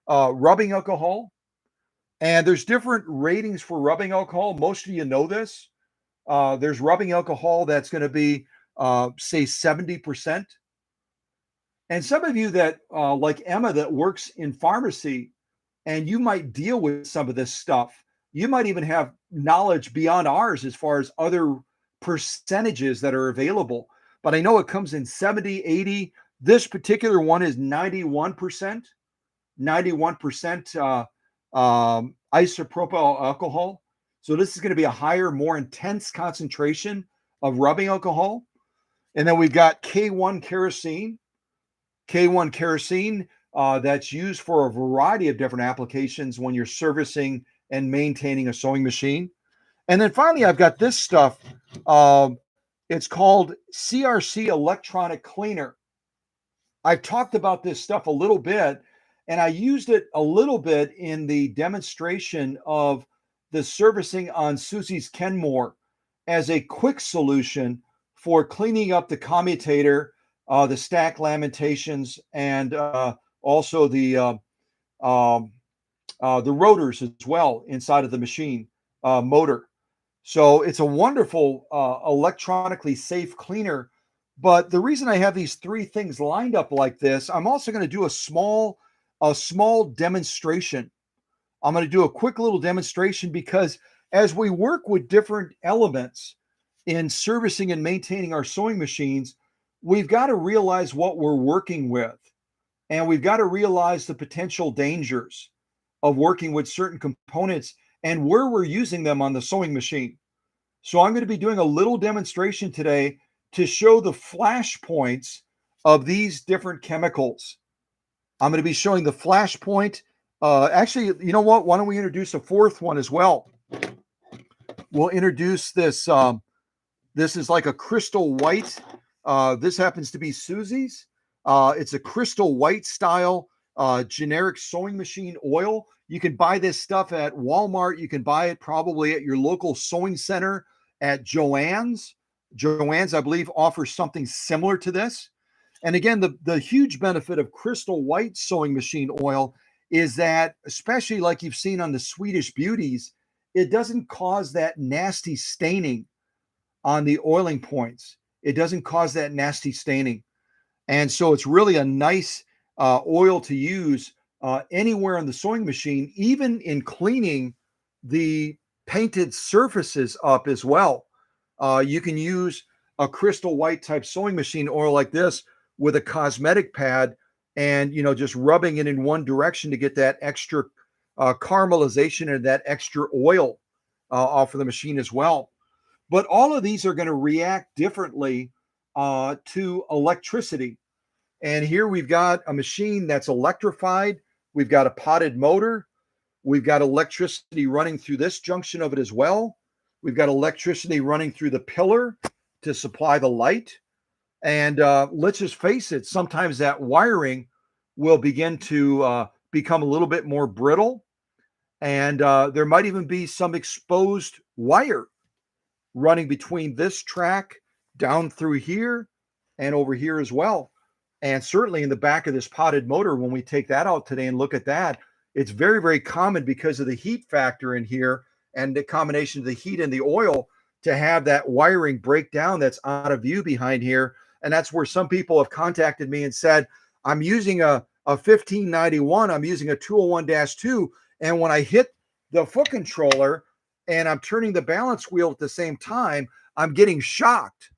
Rubbing alcohol. And there's different ratings for rubbing alcohol. Most of you know this. There's rubbing alcohol that's going to be, say, 70%. And some of you that, like Emma, that works in pharmacy, and you might deal with some of this stuff. You might even have knowledge beyond ours as far as other percentages that are available. But I know it comes in 70, 80. This particular one is 91%, 91% isopropyl alcohol. So this is going to be a higher, more intense concentration of rubbing alcohol. And then we've got K1 kerosene. K1 kerosene, that's used for a variety of different applications when you're servicing and maintaining a sewing machine. And then finally, I've got this stuff. It's called CRC electronic cleaner. I've talked about this stuff a little bit, and I used it a little bit in the demonstration of the servicing on Susie's Kenmore as a quick solution for cleaning up the commutator, the stack lamentations, and also the rotors as well inside of the machine motor. So it's a wonderful electronically safe cleaner. But the reason I have these three things lined up like this, I'm also going to do a small demonstration. I'm going to do a quick little demonstration because as we work with different elements in servicing and maintaining our sewing machines, we've got to realize what we're working with. And we've got to realize the potential dangers of working with certain components and where we're using them on the sewing machine. So I'm going to be doing a little demonstration today to show the flash points of these different chemicals. I'm going to be showing the flash point. Actually, you know what? Why don't we introduce a fourth one as well? We'll introduce this. This is like a crystal white. This happens to be Susie's. It's a crystal white style generic sewing machine oil. You can buy this stuff at Walmart. You can buy it probably at your local sewing center at Joann's. Joann's, I believe, offers something similar to this. And again, the huge benefit of crystal white sewing machine oil is that, especially like you've seen on the Swedish beauties, it doesn't cause that nasty staining on the oiling points. It doesn't cause that nasty staining. And so it's really a nice oil to use anywhere on the sewing machine, even in cleaning the painted surfaces up as well. You can use a crystal white type sewing machine oil like this with a cosmetic pad and, just rubbing it in one direction to get that extra caramelization and that extra oil off of the machine as well. But all of these are going to react differently to electricity. And here we've got a machine that's electrified. We've got a potted motor. We've got electricity running through this junction of it as well. We've got electricity running through the pillar to supply the light. And let's just face it, sometimes that wiring will begin to become a little bit more brittle. And there might even be some exposed wire running between this track down through here and over here as well. And certainly in the back of this potted motor, when we take that out today and look at that, it's very, very common because of the heat factor in here and the combination of the heat and the oil to have that wiring break down that's out of view behind here. And that's where some people have contacted me and said, I'm using a 1591, I'm using a 201-2, and when I hit the foot controller and I'm turning the balance wheel at the same time, I'm getting shocked.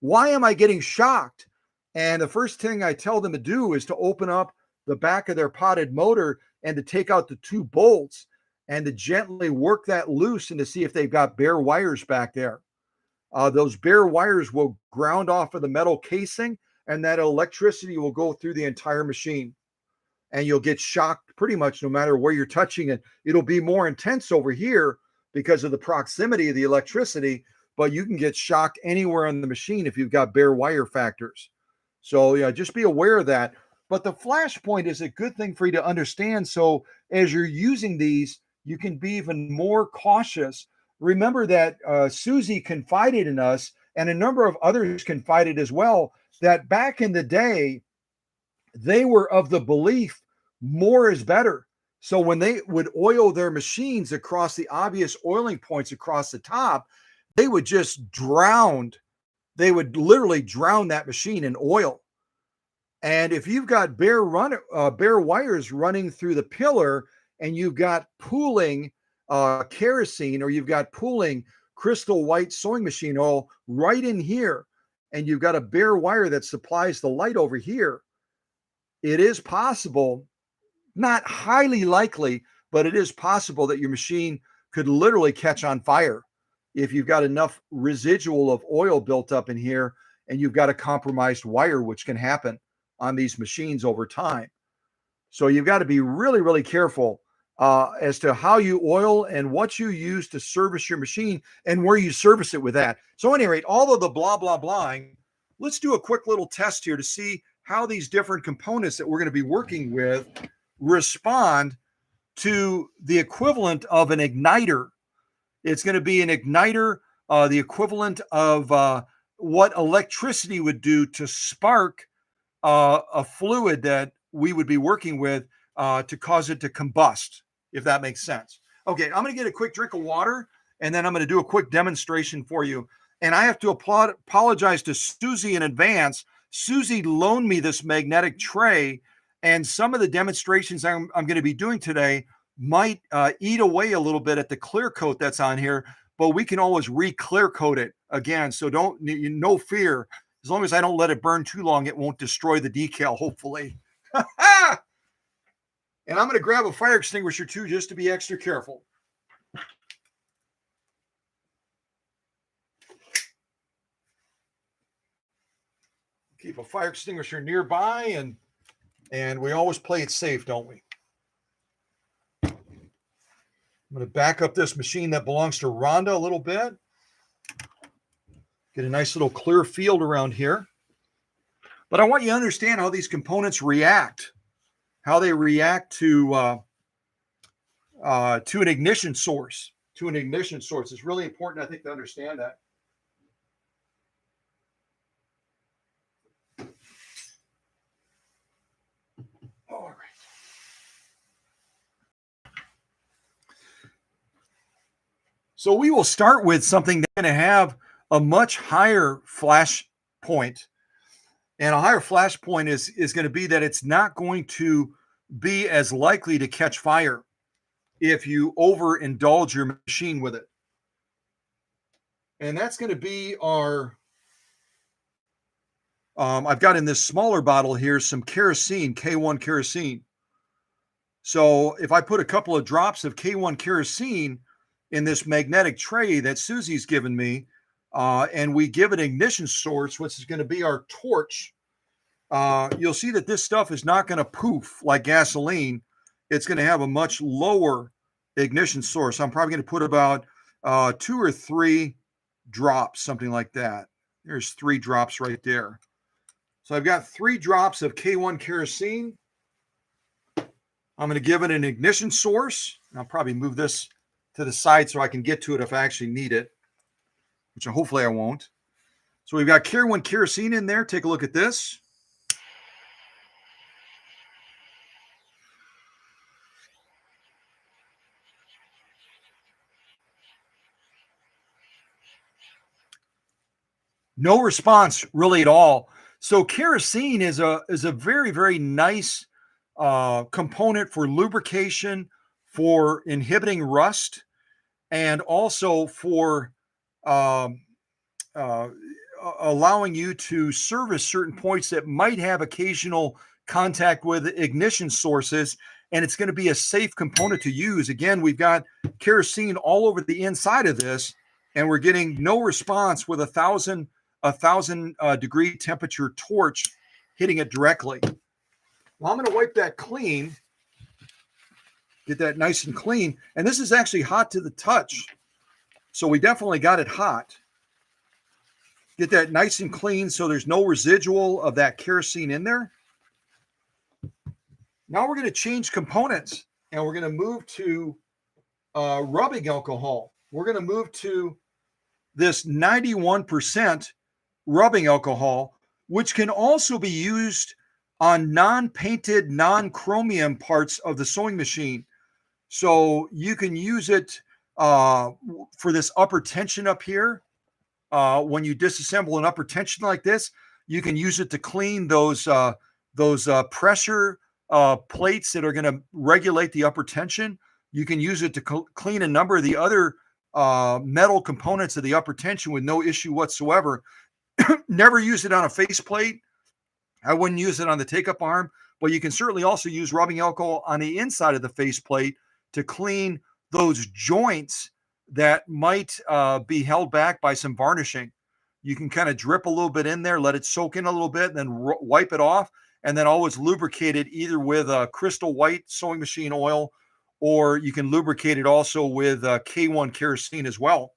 Why am I getting shocked? And the first thing I tell them to do is to open up the back of their potted motor and to take out the two bolts and to gently work that loose and to see if they've got bare wires back there. Those bare wires will ground off of the metal casing, and that electricity will go through the entire machine. And you'll get shocked pretty much no matter where you're touching it. It'll be more intense over here because of the proximity of the electricity, but you can get shocked anywhere on the machine if you've got bare wire factors. So yeah, just be aware of that. But the flash point is a good thing for you to understand. So as you're using these, you can be even more cautious. Remember that Susie confided in us, and a number of others confided as well, that back in the day, they were of the belief more is better. So when they would oil their machines across the obvious oiling points across the top, they would just drown. They would literally drown that machine in oil. And if you've got bare wires running through the pillar, and you've got pooling kerosene, or you've got pooling crystal white sewing machine oil right in here, and you've got a bare wire that supplies the light over here, it is possible, not highly likely, but it is possible that your machine could literally catch on fire if you've got enough residual of oil built up in here and you've got a compromised wire, which can happen on these machines over time. So you've got to be really, really careful as to how you oil and what you use to service your machine and where you service it with that. So at any rate, all of the blah, blah, blahing, let's do a quick little test here to see how these different components that we're going to be working with respond to the equivalent of an igniter. It's going to be an igniter, the equivalent of what electricity would do to spark a fluid that we would be working with to cause it to combust, if that makes sense. Okay, I'm going to get a quick drink of water, and then I'm going to do a quick demonstration for you. And I have to apologize to Susie in advance. Susie loaned me this magnetic tray, and some of the demonstrations I'm going to be doing today might eat away a little bit at the clear coat that's on here, but we can always re-clear coat it again. So no fear. As long as I don't let it burn too long, it won't destroy the decal, hopefully. And I'm going to grab a fire extinguisher too, just to be extra careful. Keep a fire extinguisher nearby, and And we always play it safe, don't we? I'm going to back up this machine that belongs to Rhonda a little bit. Get a nice little clear field around here. But I want you to understand how these components react, how they react to an ignition source. To an ignition source. It's really important, I think, to understand that. All right. So we will start with something that's going to have a much higher flash point. And a higher flash point is going to be that it's not going to be as likely to catch fire if you overindulge your machine with it. And that's going to be our, I've got in this smaller bottle here some kerosene, K1 kerosene. So if I put a couple of drops of K1 kerosene in this magnetic tray that Susie's given me, and we give an ignition source, which is going to be our torch, you'll see that this stuff is not going to poof like gasoline. It's going to have a much lower ignition source. I'm probably going to put about 2 or 3 drops, something like that. There's 3 drops right there. So I've got 3 drops of K1 kerosene. I'm going to give it an ignition source. I'll probably move this to the side so I can get to it if I actually need it, which hopefully I won't. So we've got K1 kerosene in there. Take a look at this. No response really at all. So kerosene is a very, very nice component for lubrication, for inhibiting rust, and also for allowing you to service certain points that might have occasional contact with ignition sources. And it's going to be a safe component to use. Again, we've got kerosene all over the inside of this, and we're getting no response with a thousand degree temperature torch hitting it directly. Well, I'm going to wipe that clean, get that nice and clean. And this is actually hot to the touch. So we definitely got it hot. Get that nice and clean so there's no residual of that kerosene in there. Now we're going to change components, and we're going to move to rubbing alcohol. We're going to move to this 91% rubbing alcohol, which can also be used on non-painted, non-chromium parts of the sewing machine. So you can use it for this upper tension up here. When you disassemble an upper tension like this, you can use it to clean those pressure plates that are going to regulate the upper tension. You can use it to clean a number of the other metal components of the upper tension with no issue whatsoever. Never use it on a faceplate. I wouldn't use it on the take-up arm, but you can certainly also use rubbing alcohol on the inside of the faceplate to clean those joints that might be held back by some varnishing. You can kind of drip a little bit in there, let it soak in a little bit, and then wipe it off, and then always lubricate it either with crystal white sewing machine oil, or you can lubricate it also with K1 kerosene as well.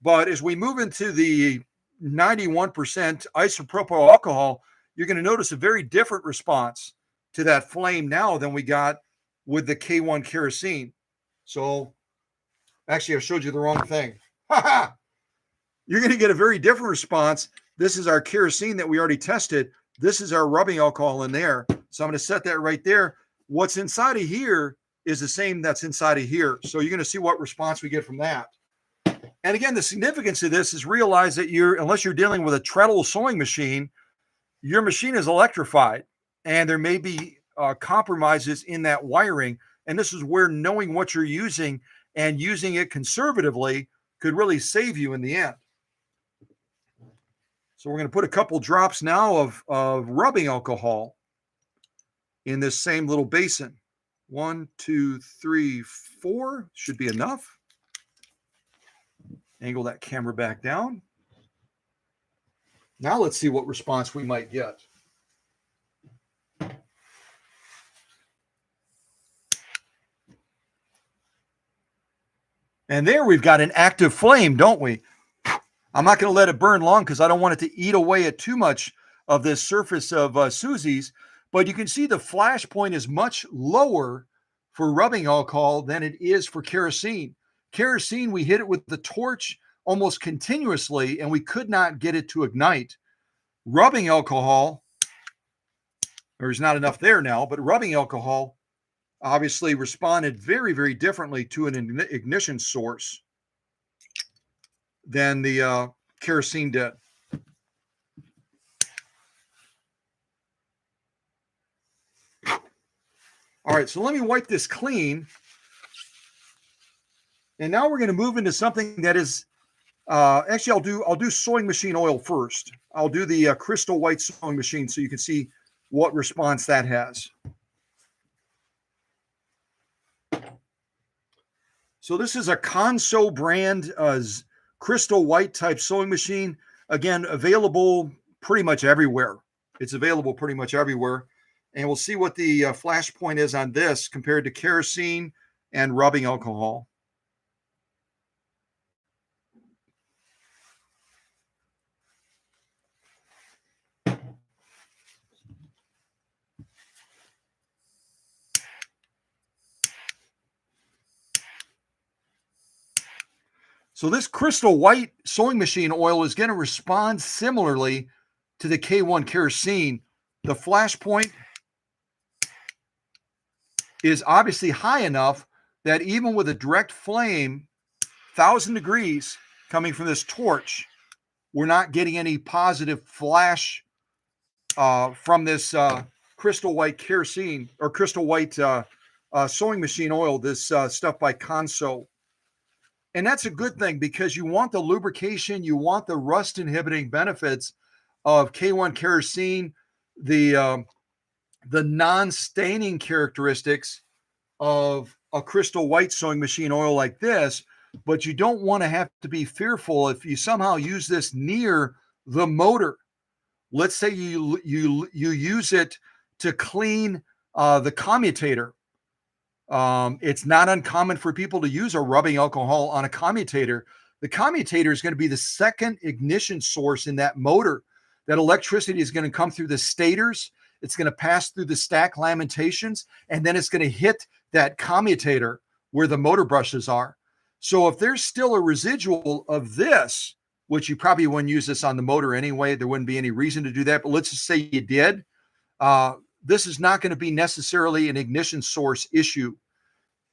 But as we move into the 91% isopropyl alcohol, you're going to notice a very different response to that flame now than we got with the K1 kerosene. So actually, I showed you the wrong thing. You're going to get a very different response. This is our kerosene that we already tested. This is our rubbing alcohol in there. So I'm going to set that right there. What's inside of here is the same that's inside of here. So you're going to see what response we get from that. And again, the significance of this is realize that unless you're dealing with a treadle sewing machine, your machine is electrified, and there may be compromises in that wiring. And this is where knowing what you're using and using it conservatively could really save you in the end. So we're going to put a couple drops now of rubbing alcohol in this same little basin. 1, 2, 3, 4 should be enough. Angle that camera back down. Now let's see what response we might get. And there we've got an active flame, don't we? I'm not going to let it burn long because I don't want it to eat away at too much of this surface of Susie's. But you can see the flash point is much lower for rubbing alcohol than it is for kerosene. Kerosene, we hit it with the torch almost continuously, and we could not get it to ignite. Rubbing alcohol, there's not enough there now, but rubbing alcohol obviously responded very, very differently to an ignition source than the kerosene did. All right, so let me wipe this clean. And now we're going to move into something that is actually I'll do sewing machine oil first. I'll do the crystal white sewing machine so you can see what response that has. So this is a Conso brand crystal white type sewing machine. Again, available pretty much everywhere. It's available pretty much everywhere. And we'll see what the flash point is on this compared to kerosene and rubbing alcohol. So this crystal white sewing machine oil is going to respond similarly to the K1 kerosene. The flash point is obviously high enough that even with a direct flame, 1,000 degrees coming from this torch, we're not getting any positive flash from this crystal white kerosene or crystal white sewing machine oil, this stuff by Conso. And that's a good thing because you want the lubrication, you want the rust inhibiting benefits of K1 kerosene, the non-staining characteristics of a crystal white sewing machine oil like this, but you don't want to have to be fearful if you somehow use this near the motor. Let's say you use it to clean the commutator. It's not uncommon for people to use a rubbing alcohol on a commutator. The commutator is going to be the second ignition source in that motor. That electricity is going to come through the stators. It's going to pass through the stack lamentations, and then it's going to hit that commutator where the motor brushes are. So if there's still a residual of this, which you probably wouldn't use this on the motor anyway, there wouldn't be any reason to do that. But let's just say you did. This is not going to be necessarily an ignition source issue,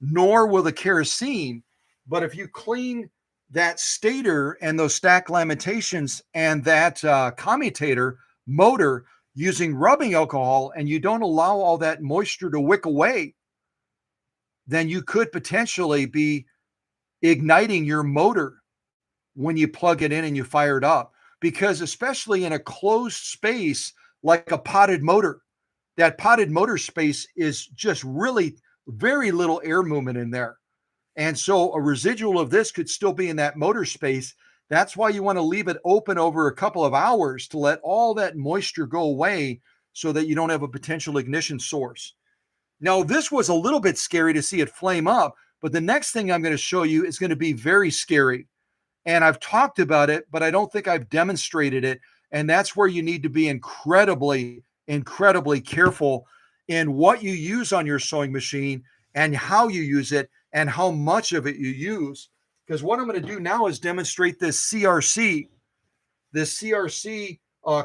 nor will the kerosene. But if you clean that stator and those stack lamentations and that commutator motor using rubbing alcohol, and you don't allow all that moisture to wick away, then you could potentially be igniting your motor when you plug it in and you fire it up. Because especially in a closed space like a potted motor, that potted motor space is just really very little air movement in there. And so a residual of this could still be in that motor space. That's why you want to leave it open over a couple of hours to let all that moisture go away so that you don't have a potential ignition source. Now, this was a little bit scary to see it flame up, but the next thing I'm going to show you is going to be very scary. And I've talked about it, but I don't think I've demonstrated it. And that's where you need to be incredibly, incredibly careful in what you use on your sewing machine and how you use it and how much of it you use. Because what I'm going to do now is demonstrate this CRC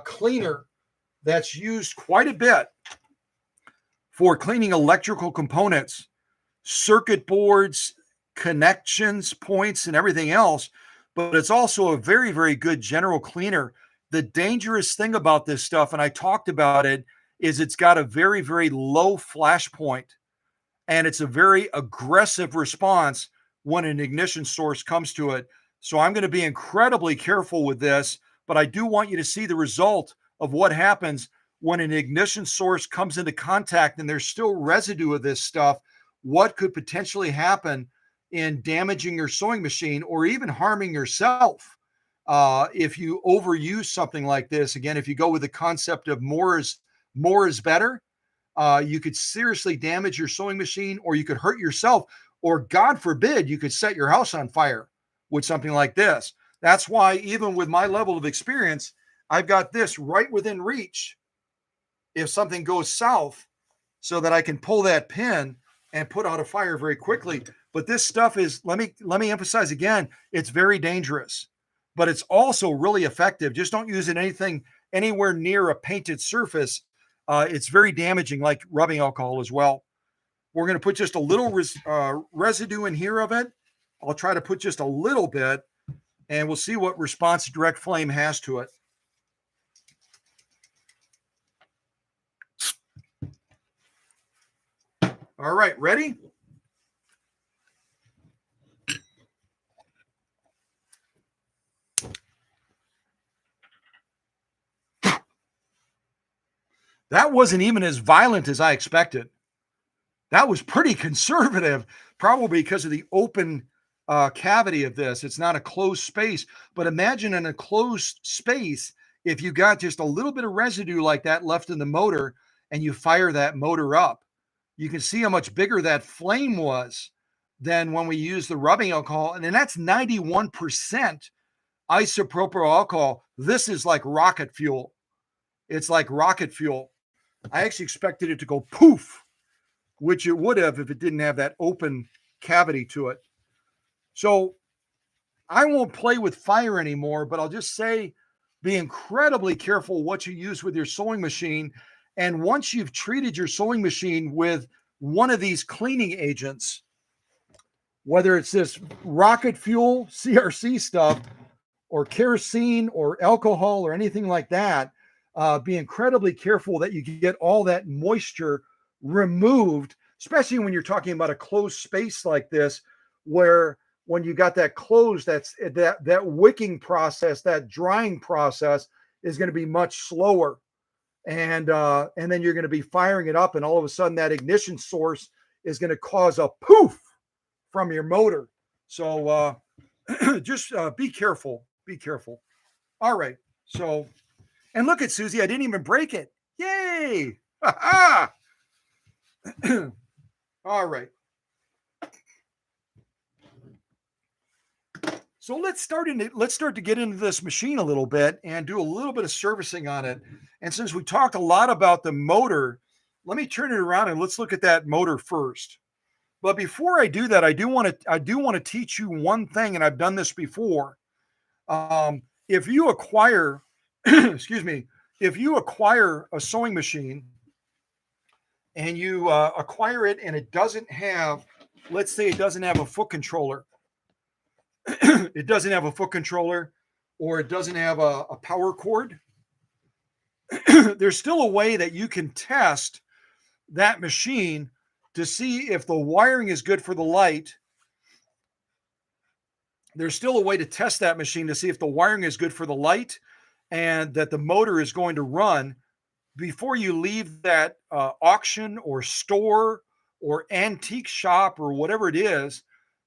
cleaner that's used quite a bit for cleaning electrical components, circuit boards, connections, points, and everything else. But it's also a very, very good general cleaner. The dangerous thing about this stuff, and I talked about it, is it's got a very, very low flash point, and it's a very aggressive response when an ignition source comes to it. So I'm going to be incredibly careful with this, but I do want you to see the result of what happens when an ignition source comes into contact and there's still residue of this stuff. What could potentially happen in damaging your sewing machine or even harming yourself if you overuse something like this. Again, if you go with the concept of more is better, you could seriously damage your sewing machine, or you could hurt yourself, or God forbid, you could set your house on fire with something like this. That's why, even with my level of experience, I've got this right within reach if something goes south, so that I can pull that pin and put out a fire very quickly. But this stuff is, let me emphasize again, it's very dangerous, but it's also really effective. Just don't use it anywhere near a painted surface. It's very damaging, like rubbing alcohol as well. We're going to put just a little residue in here of it. I'll try to put just a little bit, and we'll see what response direct flame has to it. All right, ready? That wasn't even as violent as I expected. That was pretty conservative, probably because of the open cavity of this. It's not a closed space, but imagine in a closed space, if you got just a little bit of residue like that left in the motor and you fire that motor up, you can see how much bigger that flame was than when we use the rubbing alcohol. And then that's 91% isopropyl alcohol. This is like rocket fuel. It's like rocket fuel. I actually expected it to go poof, which it would have if it didn't have that open cavity to it. So I won't play with fire anymore, but I'll just say be incredibly careful what you use with your sewing machine. And once you've treated your sewing machine with one of these cleaning agents, whether it's this rocket fuel, CRC stuff, or kerosene or alcohol or anything like that, be incredibly careful that you get all that moisture removed, especially when you're talking about a closed space like this, where when you got that closed, that wicking process, that drying process is going to be much slower. And then you're going to be firing it up, and all of a sudden that ignition source is going to cause a poof from your motor. So just be careful. Be careful. All right. So, and look at Susie. I didn't even break it. Yay. All right. So let's start to get into this machine a little bit and do a little bit of servicing on it. And since we talked a lot about the motor, let me turn it around and let's look at that motor first. But before I do that, I do want to teach you one thing, and I've done this before. If you acquire, excuse me, if you acquire a sewing machine and you acquire it and it doesn't have, let's say it doesn't have a foot controller, it doesn't have a foot controller, or it doesn't have a power cord, there's still a way that you can test that machine to see if the wiring is good for the light. There's still a way to test that machine to see if the wiring is good for the light and that the motor is going to run before you leave that auction or store or antique shop or whatever it is,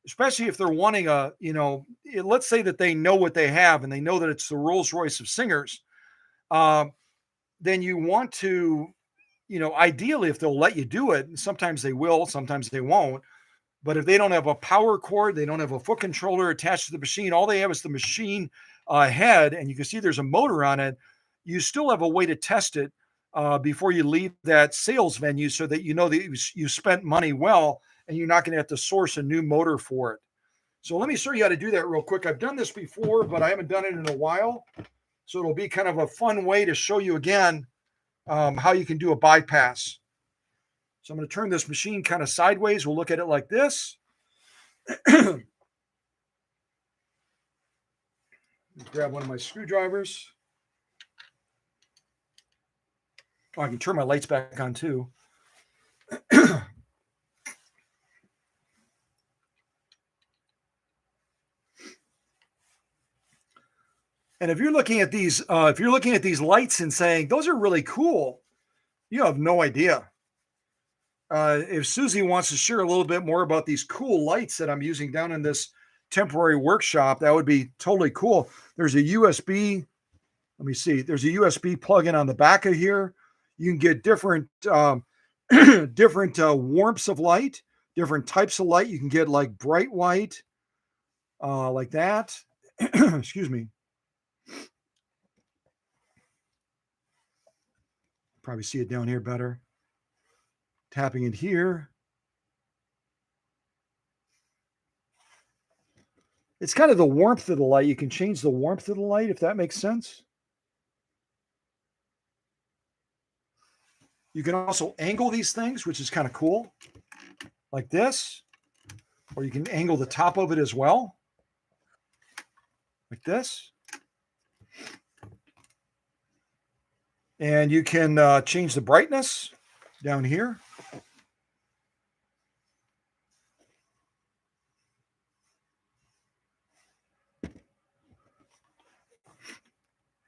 especially if they're wanting let's say that they know what they have and they know that it's the Rolls-Royce of singers. Then you want to, ideally, if they'll let you do it, sometimes they will, sometimes they won't. But if they don't have a power cord, they don't have a foot controller attached to the machine, all they have is the machine head, and you can see there's a motor on it, you still have a way to test it before you leave that sales venue so that you know that you spent money well and you're not going to have to source a new motor for it. So let me show you how to do that real quick. I've done this before, but I haven't done it in a while. So it'll be kind of a fun way to show you again how you can do a bypass. So I'm going to turn this machine kind of sideways. We'll look at it like this. Grab one of my screwdrivers. Oh, I can turn my lights back on too. And if you're looking at these lights and saying those are really cool, you have no idea. If Susie wants to share a little bit more about these cool lights that I'm using down in this temporary workshop, that would be totally cool. There's a USB. Let me see. There's a USB plug-in on the back of here. You can get different different warmths of light, different types of light. You can get like bright white, like that. Excuse me. Probably see it down here better. Tapping it here. It's kind of the warmth of the light. You can change the warmth of the light, if that makes sense. You can also angle these things, which is kind of cool, like this. Or you can angle the top of it as well, like this. And you can change the brightness down here.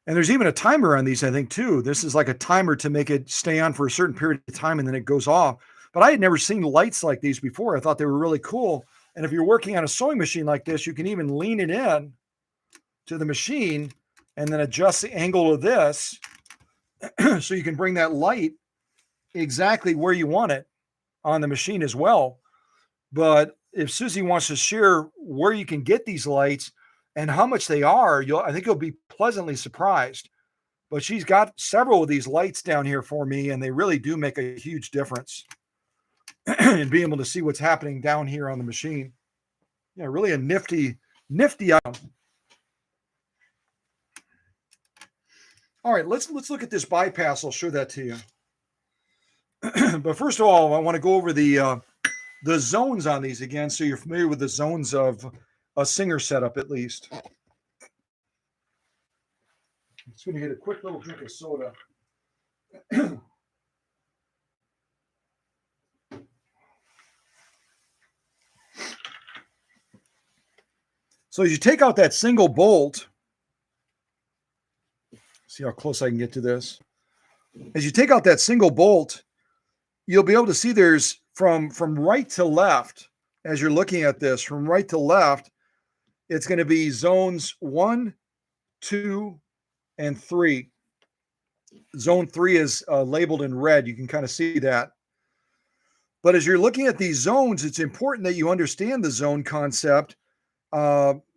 And there's even a timer on these, I think, too. This is like a timer to make it stay on for a certain period of time and then it goes off. But I had never seen lights like these before. I thought they were really cool. And if you're working on a sewing machine like this, you can even lean it in to the machine and then adjust the angle of this so you can bring that light exactly where you want it on the machine as well. But if Susie wants to share where you can get these lights and how much they are, I think you'll be pleasantly surprised. But she's got several of these lights down here for me, and they really do make a huge difference in being able to see what's happening down here on the machine. Yeah, really a nifty item. All right, let's look at this bypass. I'll show that to you. But first of all, I want to go over the zones on these again, so you're familiar with the zones of a Singer setup at least. I'm just going to get a quick little drink of soda. So as you take out that single bolt, see how close I can get to this. As you take out that single bolt, you'll be able to see there's from right to left, as you're looking at this, from right to left, it's going to be zones 1, 2, and 3. Zone 3 is labeled in red. You can kind of see that. But as you're looking at these zones, it's important that you understand the zone concept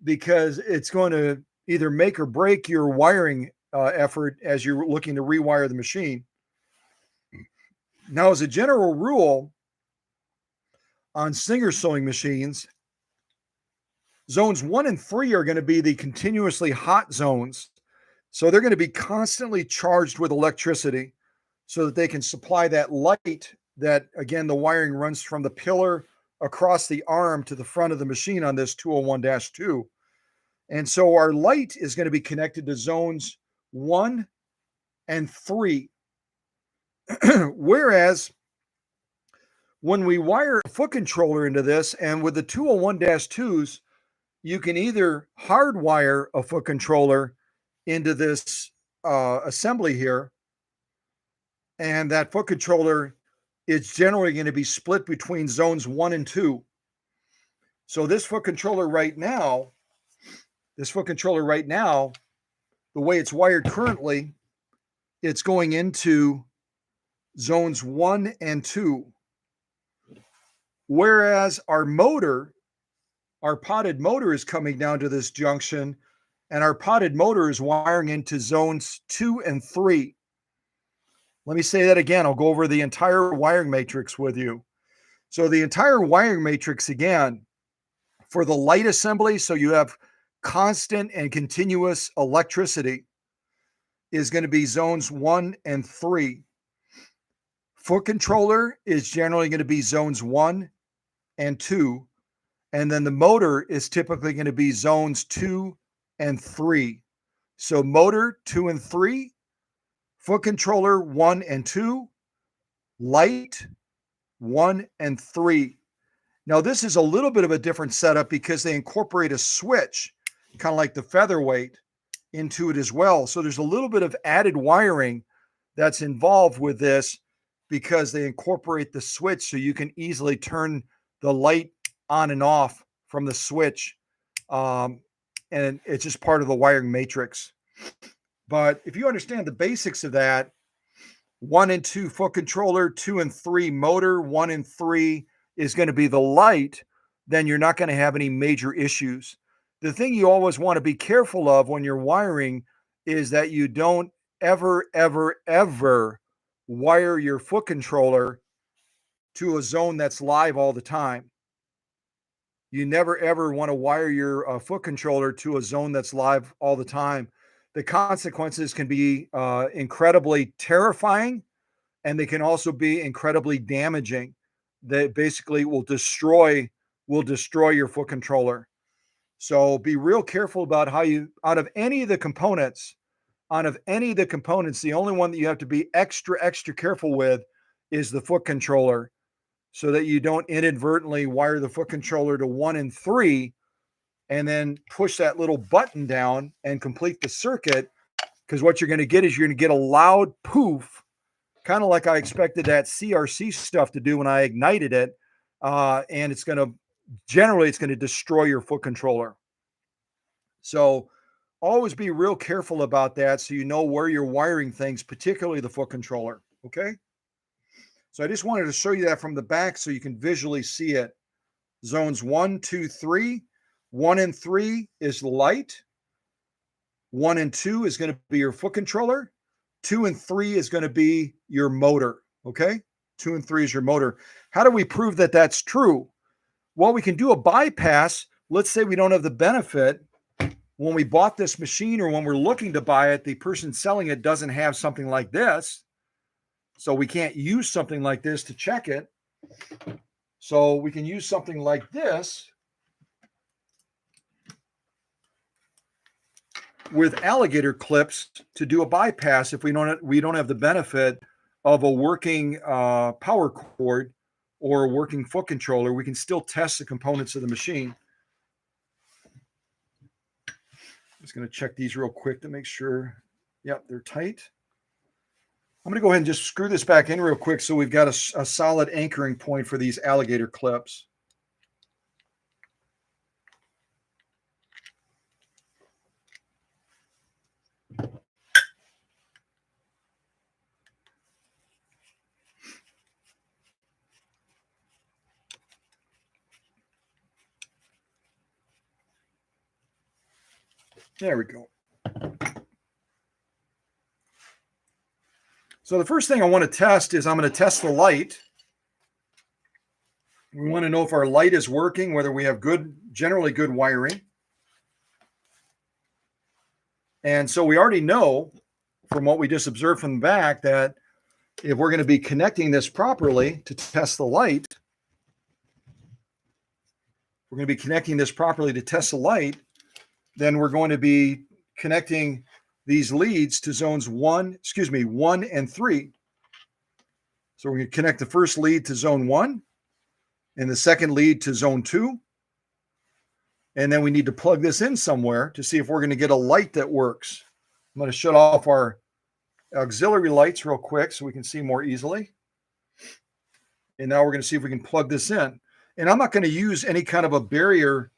because it's going to either make or break your wiring effort as you're looking to rewire the machine. Now, as a general rule, on Singer sewing machines, zones 1 and 3 are going to be the continuously hot zones. So they're going to be constantly charged with electricity so that they can supply that light that, again, the wiring runs from the pillar across the arm to the front of the machine on this 201-2. And so our light is going to be connected to zones 1 and 3. Whereas when we wire a foot controller into this, and with the 201-2s, you can either hardwire a foot controller into this assembly here, and that foot controller is generally going to be split between zones 1 and 2. So this foot controller right now, the way it's wired currently, it's going into zones 1 and 2. Whereas our potted motor is coming down to this junction, and our potted motor is wiring into zones 2 and 3. Let me say that again. I'll go over the entire wiring matrix with you. So the entire wiring matrix, again, for the light assembly, so you have constant and continuous electricity, is going to be zones 1 and 3. Foot controller is generally going to be zones 1 and 2. And then the motor is typically going to be zones 2 and 3. So motor 2 and 3, foot controller 1 and 2, light 1 and 3. Now this is a little bit of a different setup because they incorporate a switch, kind of like the featherweight, into it as well. So there's a little bit of added wiring that's involved with this because they incorporate the switch so you can easily turn the light on and off from the switch. And it's just part of the wiring matrix. But if you understand the basics of that, 1 and 2 foot controller, 2 and 3 motor, 1 and 3 is going to be the light, then you're not going to have any major issues. The thing you always want to be careful of when you're wiring is that you don't ever, ever, ever wire your foot controller to a zone that's live all the time. You never ever want to wire your foot controller to a zone that's live all the time. The consequences can be incredibly terrifying, and they can also be incredibly damaging. They basically will destroy your foot controller. So be real careful about how you, out of any of the components, the only one that you have to be extra careful with is the foot controller, so that you don't inadvertently wire the foot controller to 1 and 3 and then push that little button down and complete the circuit. Because what you're going to get is you're going to get a loud poof, kind of like I expected that CRC stuff to do when I ignited it. And it's going to destroy your foot controller. So always be real careful about that, so you know where you're wiring things, particularly the foot controller. Okay. So I just wanted to show you that from the back so you can visually see it. Zones 1, 2, 3. 1 and 3 is the light. 1 and 2 is going to be your foot controller. 2 and 3 is going to be your motor. Okay. 2 and 3 is your motor. How do we prove that that's true? Well, we can do a bypass. Let's say we don't have the benefit. When we bought this machine, or when we're looking to buy it, the person selling it doesn't have something like this. So we can't use something like this to check it. So we can use something like this with alligator clips to do a bypass if we don't have the benefit of a working power cord or a working foot controller. We can still test the components of the machine. Just going to check these real quick to make sure. Yep, they're tight. I'm going to go ahead and just screw this back in real quick so we've got a solid anchoring point for these alligator clips. There we go. So the first thing I want to test is I'm going to test the light. We want to know if our light is working, whether we have generally good wiring. And so we already know from what we just observed from the back that if we're going to be connecting this properly to test the light, then we're going to be connecting these leads to zones 1 and 3. So we're going to connect the first lead to zone 1 and the second lead to zone 2. And then we need to plug this in somewhere to see if we're going to get a light that works. I'm going to shut off our auxiliary lights real quick so we can see more easily. And now we're going to see if we can plug this in. And I'm not going to use any kind of a barrier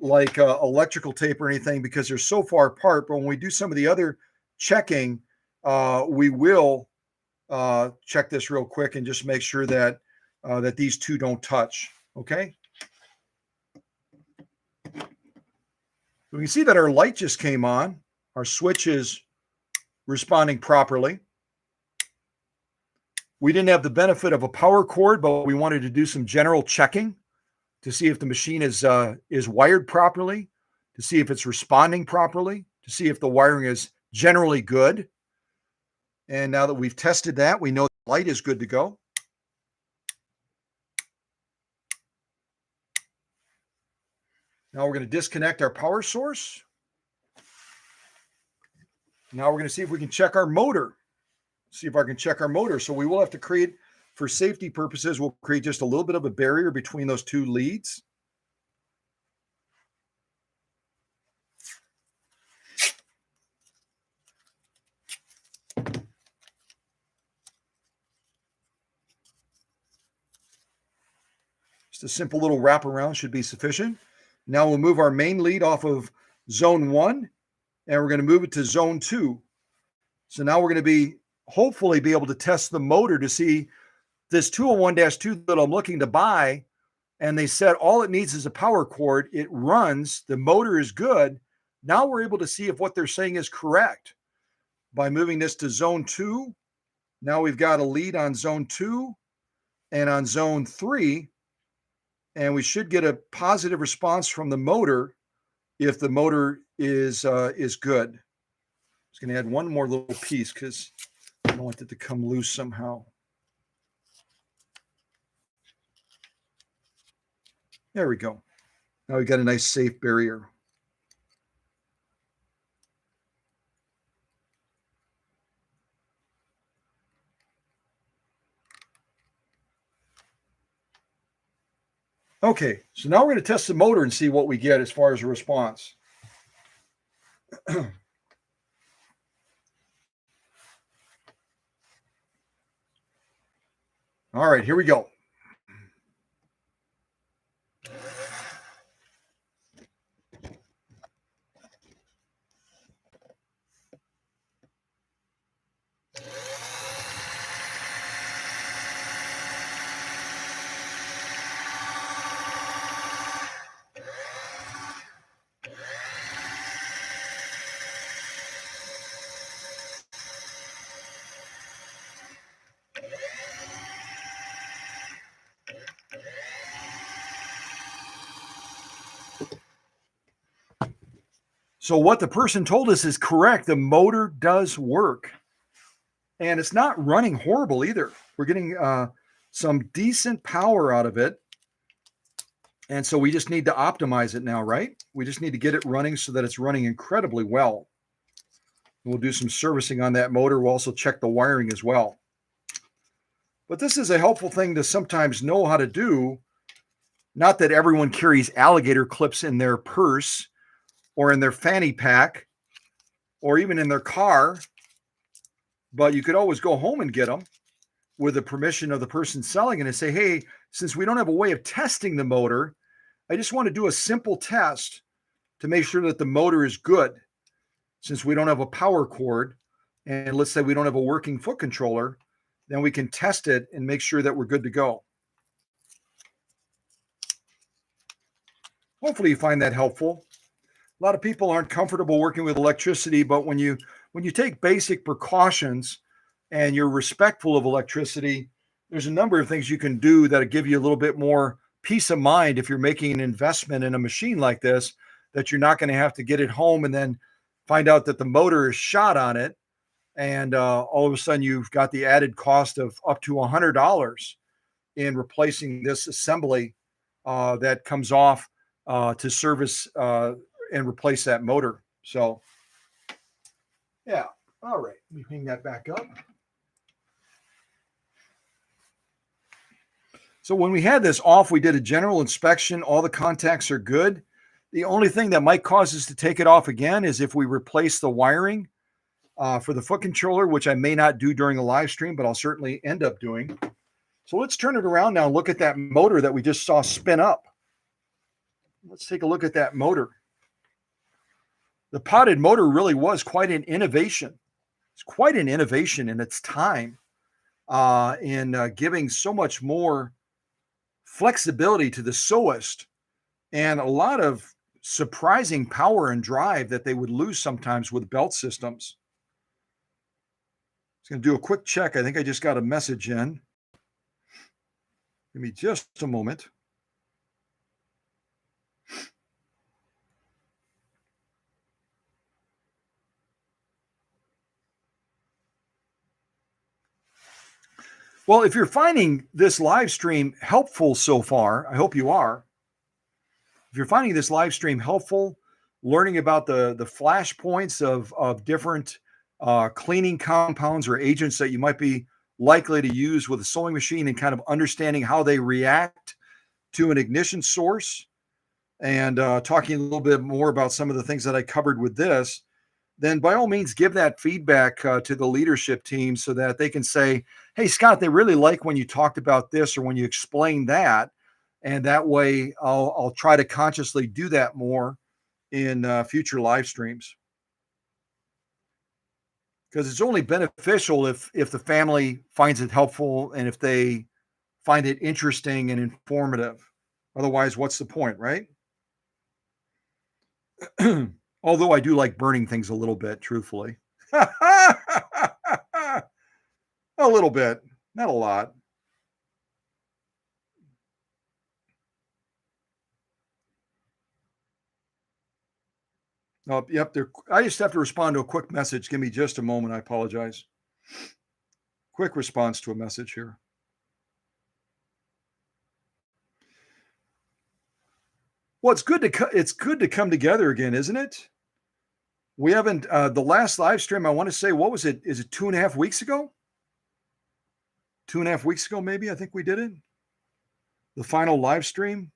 like electrical tape or anything because they're so far apart. But when we do some of the other checking, we will check this real quick and just make sure that that these two don't touch. Okay. We can see that our light just came on. Our switch is responding properly. We didn't have the benefit of a power cord, but we wanted to do some general checking to see if the machine is wired properly, to see if it's responding properly, to see if the wiring is generally good. And now that we've tested that, we know the light is good to go. Now we're going to disconnect our power source. Now we're going to see if we can check our motor. See if I can check our motor. So we will have to create, for safety purposes, we'll create just a little bit of a barrier between those two leads. Just a simple little wraparound should be sufficient. Now we'll move our main lead off of zone 1 and we're going to move it to zone 2. So now we're going to hopefully be able to test the motor to see this 201-2 that I'm looking to buy. and they said all it needs is a power cord. It runs, the motor is good. Now we're able to see if what they're saying is correct by moving this to zone 2. Now we've got a lead on zone 2 and on zone 3, and we should get a positive response from the motor if the motor is good. I'm just going to add one more little piece because I don't want it to come loose somehow. There we go. Now we've got a nice safe barrier. Okay, so now we're going to test the motor and see what we get as far as a response. All right, here we go. So what the person told us is correct. The motor does work. And it's not running horrible either. We're getting some decent power out of it. And so we just need to optimize it now, right? We just need to get it running so that it's running incredibly well. We'll do some servicing on that motor. We'll also check the wiring as well. But this is a helpful thing to sometimes know how to do. Not that everyone carries alligator clips in their purse or in their fanny pack or even in their car, but you could always go home and get them with the permission of the person selling it and say, hey, since we don't have a way of testing the motor, I just want to do a simple test to make sure that the motor is good. Since we don't have a power cord, and let's say we don't have a working foot controller, then we can test it and make sure that we're good to go. Hopefully you find that helpful. A lot of people aren't comfortable working with electricity, but when you take basic precautions and you're respectful of electricity, there's a number of things you can do that'll give you a little bit more peace of mind if you're making an investment in a machine like this, that you're not going to have to get it home and then find out that the motor is shot on it. And all of a sudden you've got the added cost of up to $100 in replacing this assembly that comes off to service and replace that motor. So, yeah. All right. Let me hang that back up. So when we had this off, we did a general inspection. All the contacts are good. The only thing that might cause us to take it off again is if we replace the wiring for the foot controller, which I may not do during a live stream, but I'll certainly end up doing. So let's turn it around now and look at that motor that we just saw spin up. Let's take a look at that motor. The potted motor really was quite an innovation. It's quite an innovation in its time in giving so much more flexibility to the sewist and a lot of surprising power and drive that they would lose sometimes with belt systems. Just going to do a quick check. I think I just got a message in. Give me just a moment. Well, if you're finding this live stream helpful so far, I hope you are. If you're finding this live stream helpful, learning about the flashpoints of different cleaning compounds or agents that you might be likely to use with a sewing machine and kind of understanding how they react to an ignition source and talking a little bit more about some of the things that I covered with this, then by all means, give that feedback to the leadership team so that they can say, hey, Scott, they really like when you talked about this or when you explained that. And that way I'll try to consciously do that more in future live streams. Because it's only beneficial if the family finds it helpful and if they find it interesting and informative. Otherwise, what's the point, right? Although I do like burning things a little bit, truthfully. A little bit, not a lot. Oh, yep. There. I just have to respond to a quick message. Give me just a moment. I apologize. Quick response to a message here. Well, it's good to come together again, isn't it? We haven't the last live stream. I want to say, what was it? Is it 2.5 weeks ago? 2.5 weeks ago, maybe. I think we did it. The final live stream,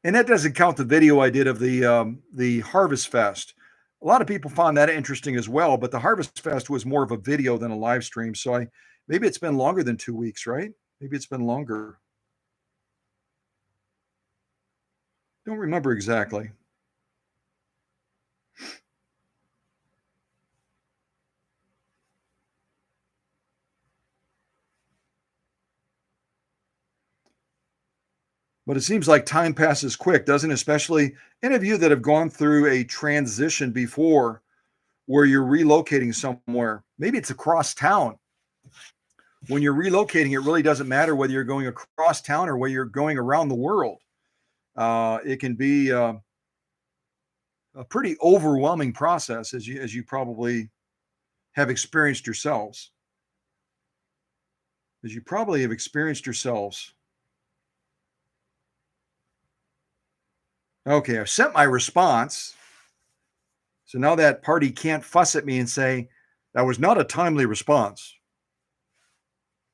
and that doesn't count the video I did of the Harvest Fest. A lot of people found that interesting as well, but the Harvest Fest was more of a video than a live stream. So maybe it's been longer than 2 weeks, right? Maybe it's been longer. Don't remember exactly. But it seems like time passes quick, doesn't it? Especially any of you that have gone through a transition before where you're relocating somewhere. Maybe it's across town. When you're relocating, it really doesn't matter whether you're going across town or whether you're going around the world. It can be a pretty overwhelming process, as you probably have experienced yourselves. As you probably have experienced yourselves. Okay, I've sent my response. So now that party can't fuss at me and say, that was not a timely response.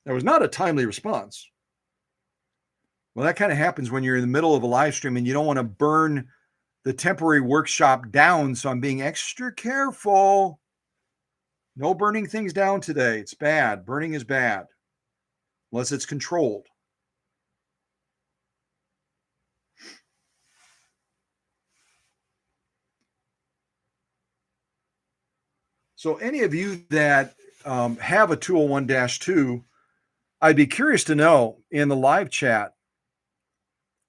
That was not a timely response. Well, that kind of happens when you're in the middle of a live stream and you don't want to burn the temporary workshop down. So I'm being extra careful. No burning things down today. It's bad. Burning is bad, unless it's controlled. So any of you that have a 201-2, I'd be curious to know in the live chat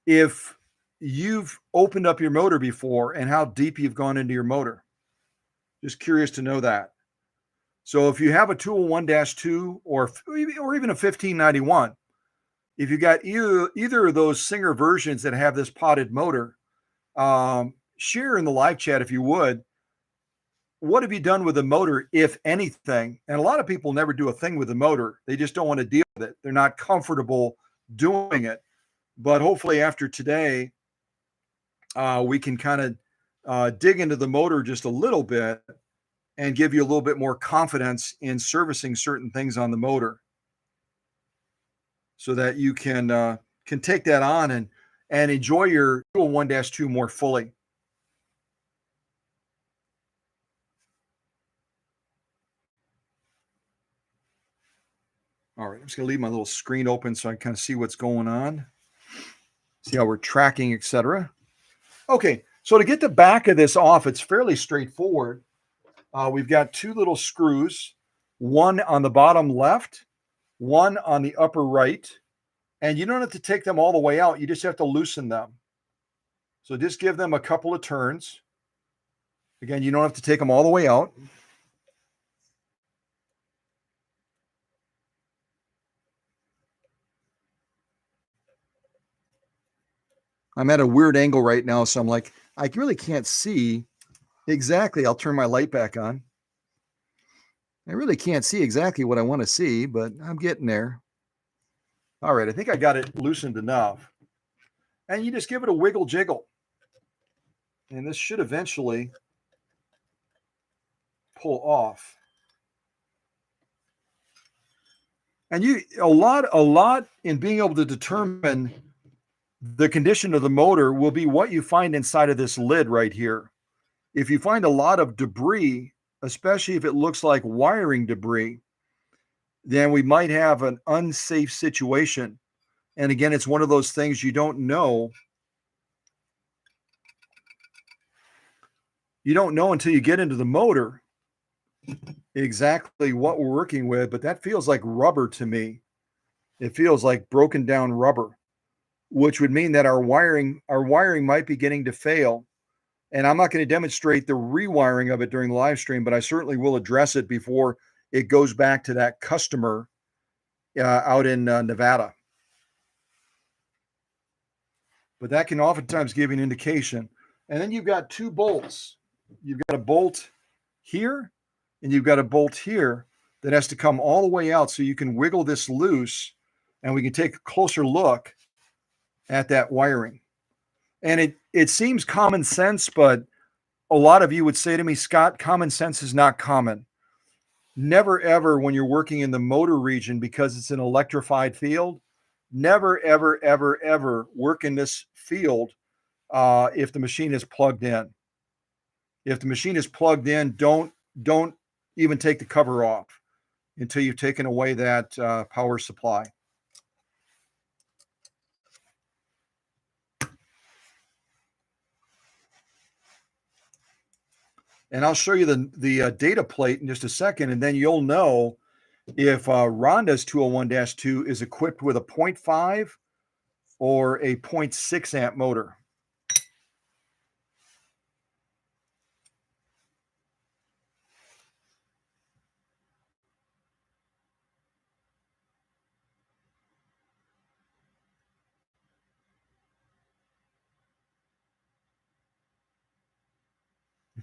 if you've opened up your motor before and how deep you've gone into your motor. Just curious to know that. So if you have a 201-2 or even a 1591, if you got either of those Singer versions that have this potted motor, share in the live chat if you would. What have you done with the motor, if anything? And a lot of people never do a thing with the motor. They just don't want to deal with it. They're not comfortable doing it. But hopefully after today, we can kind of dig into the motor just a little bit and give you a little bit more confidence in servicing certain things on the motor so that you can take that on and enjoy your 201-2 more fully. All right, I'm just going to leave my little screen open so I kind of see what's going on, see how we're tracking, etc. Okay, so to get the back of this off, it's fairly straightforward. We've got two little screws, one on the bottom left, one on the upper right, and you don't have to take them all the way out. You just have to loosen them. So just give them a couple of turns. Again, you don't have to take them all the way out. I'm at a weird angle right now, so I'm like, I really can't see exactly. I'll turn my light back on. I really can't see exactly what I want to see, but I'm getting there. All right, I think I got it loosened enough. And you just give it a wiggle jiggle. And this should eventually pull off. And a lot in being able to determine the condition of the motor will be what you find inside of this lid right here. If you find a lot of debris, especially if it looks like wiring debris, then we might have an unsafe situation. And again, it's one of those things you don't know. You don't know until you get into the motor exactly what we're working with, but that feels like rubber to me. It feels like broken down rubber. which would mean that our wiring might be getting to fail. And I'm not going to demonstrate the rewiring of it during the live stream, but I certainly will address it before it goes back to that customer out in Nevada. But that can oftentimes give you an indication. And then you've got two bolts. You've got a bolt here, and you've got a bolt here that has to come all the way out so you can wiggle this loose, and we can take a closer look at that wiring. And it seems common sense, but a lot of you would say to me, Scott, common sense is not common. Never, ever, when you're working in the motor region, because it's an electrified field, never, ever, ever, ever work in this field if the machine is plugged in. If the machine is plugged in, don't even take the cover off until you've taken away that power supply. And I'll show you the data plate in just a second, and then you'll know if Rhonda's 201-2 is equipped with a 0.5 or a 0.6 amp motor.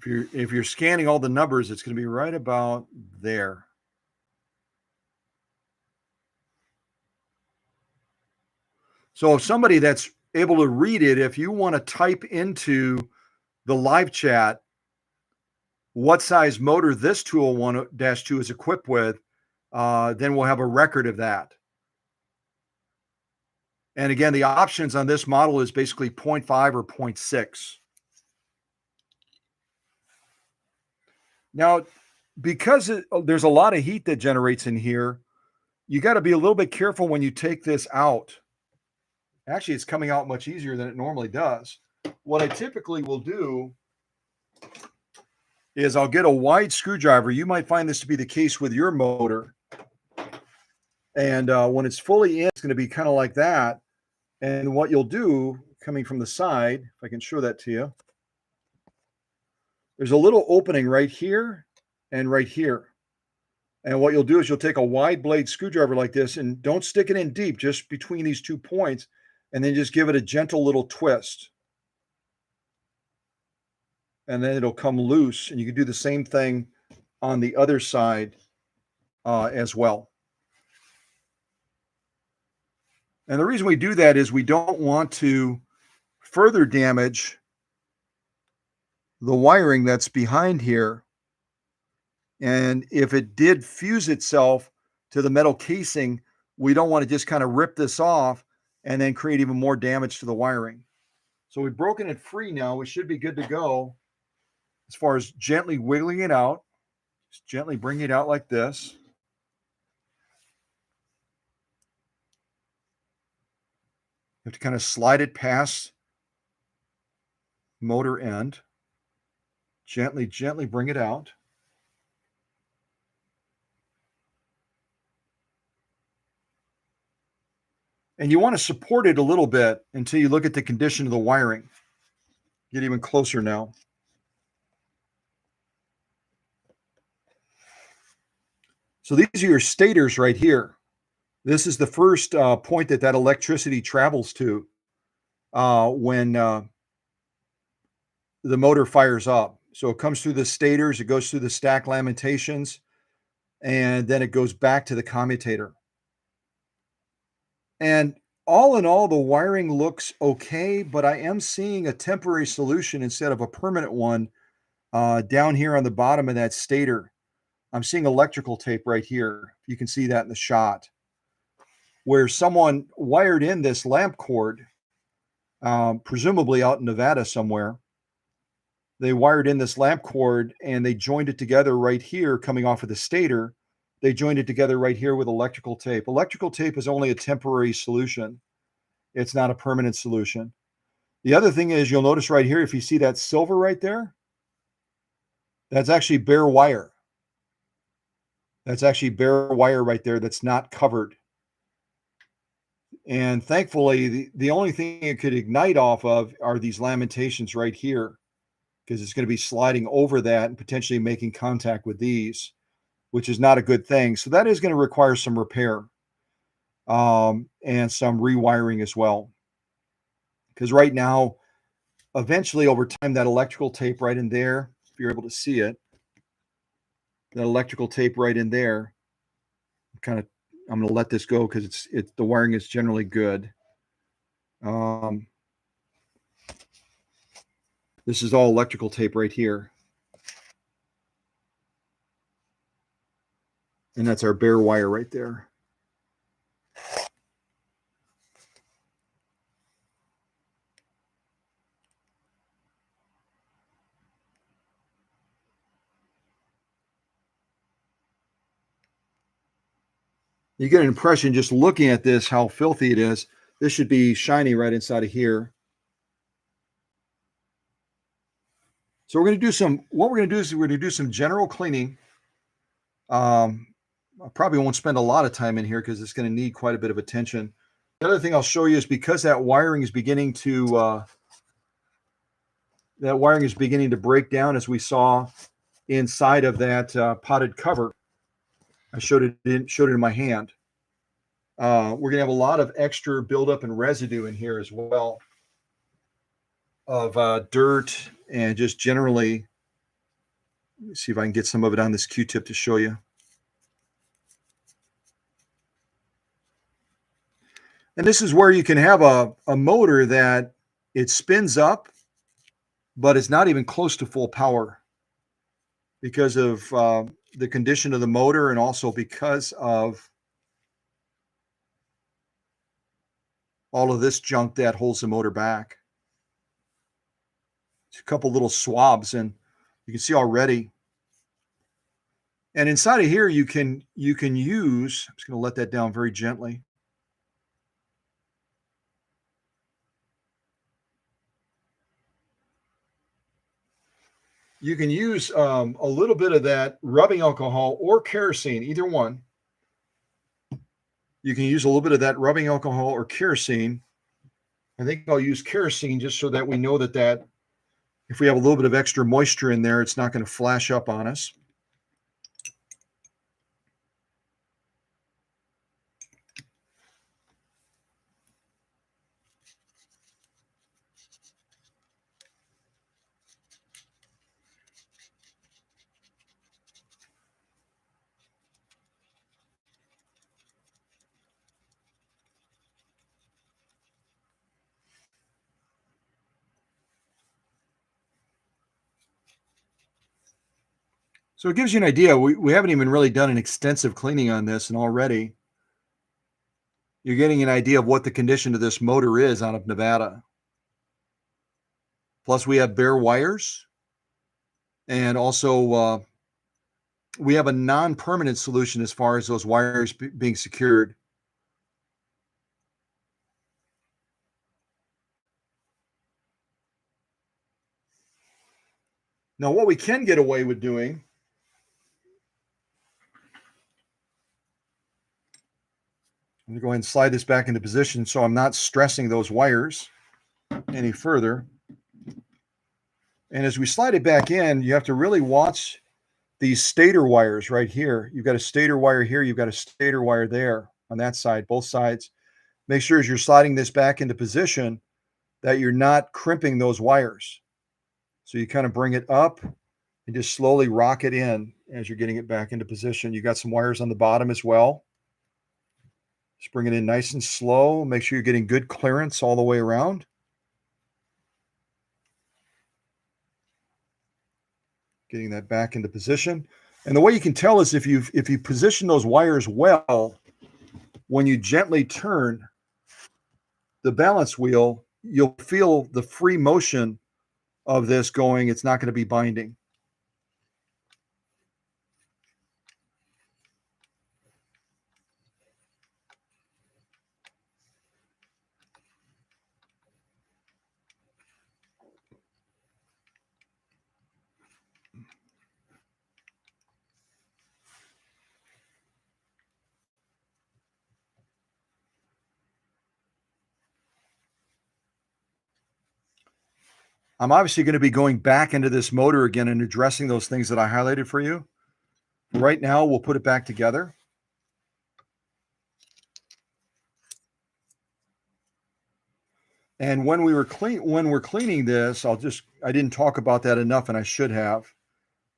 If you're scanning all the numbers, it's going to be right about there. So if somebody that's able to read it, if you want to type into the live chat what size motor this 201-2 is equipped with, then we'll have a record of that. And again, the options on this model is basically 0.5 or 0.6. Now, because there's a lot of heat that generates in here, you got to be a little bit careful when you take this out. Actually, it's coming out much easier than it normally does. What I typically will do is I'll get a wide screwdriver. You might find this to be the case with your motor. And when it's fully in, it's going to be kind of like that. And what you'll do, coming from the side, if I can show that to you, there's a little opening right here and right here. And what you'll do is you'll take a wide blade screwdriver like this, and don't stick it in deep, just between these 2 points, and then just give it a gentle little twist. And then it'll come loose, and you can do the same thing on the other side as well. And the reason we do that is we don't want to further damage the wiring that's behind here. And if it did fuse itself to the metal casing, we don't want to just kind of rip this off and then create even more damage to the wiring. So we've broken it free now. We should be good to go as far as gently wiggling it out. Just gently bring it out like this. You have to kind of slide it past motor end. Gently, gently bring it out. And you want to support it a little bit until you look at the condition of the wiring. Get even closer now. So these are your stators right here. This is the first point that electricity travels to when the motor fires up. So it comes through the stators, it goes through the stack lamentations, and then it goes back to the commutator. And all in all, the wiring looks okay, but I am seeing a temporary solution instead of a permanent one down here on the bottom of that stator. I'm seeing electrical tape right here. You can see that in the shot, where someone wired in this lamp cord, presumably out in Nevada somewhere. They wired in this lamp cord and they joined it together right here coming off of the stator. They joined it together right here with electrical tape. Electrical tape is only a temporary solution. It's not a permanent solution. The other thing is, you'll notice right here, if you see that silver right there, that's actually bare wire. That's actually bare wire right there that's not covered. And thankfully, the only thing it could ignite off of are these lamentations right here, because it's going to be sliding over that and potentially making contact with these, which is not a good thing. So that is going to require some repair and some rewiring as well. Because right now, eventually over time, that electrical tape right in there, if you're able to see it, that electrical tape right in there, I'm going to let this go because the wiring is generally good. This is all electrical tape right here. And that's our bare wire right there. You get an impression just looking at this how filthy it is. This should be shiny right inside of here. So we're going to do some general cleaning. I probably won't spend a lot of time in here because it's going to need quite a bit of attention. The other thing I'll show you is because that wiring is beginning to break down, as we saw inside of that potted cover. I showed it in my hand. We're going to have a lot of extra buildup and residue in here as well of dirt and just generally. Let me see if I can get some of it on this Q-tip to show you. And this is where you can have a motor that it spins up, but it's not even close to full power because of the condition of the motor and also because of all of this junk that holds the motor back. It's a couple little swabs, and you can see already. And inside of here, you can use, I'm just going to let that down very gently. You can use a little bit of that rubbing alcohol or kerosene, either one. You can use a little bit of that rubbing alcohol or kerosene. I think I'll use kerosene just so that we know that if we have a little bit of extra moisture in there, it's not going to flash up on us. So it gives you an idea. We haven't even really done an extensive cleaning on this, and already you're getting an idea of what the condition of this motor is out of Nevada. Plus, we have bare wires, and also we have a non-permanent solution as far as those wires being secured. Now, what we can get away with doing, I'm going to go ahead and slide this back into position so I'm not stressing those wires any further. And as we slide it back in, you have to really watch these stator wires right here. You've got a stator wire here. You've got a stator wire there on that side, both sides. Make sure as you're sliding this back into position that you're not crimping those wires. So you kind of bring it up and just slowly rock it in as you're getting it back into position. You got some wires on the bottom as well. Just bring it in nice and slow. Make sure you're getting good clearance all the way around. Getting that back into position. And the way you can tell is if you position those wires well, when you gently turn the balance wheel, you'll feel the free motion of this going. It's not going to be binding. I'm obviously going to be going back into this motor again and addressing those things that I highlighted for you. Right now, we'll put it back together. And when we're cleaning this, I didn't talk about that enough, and I should have.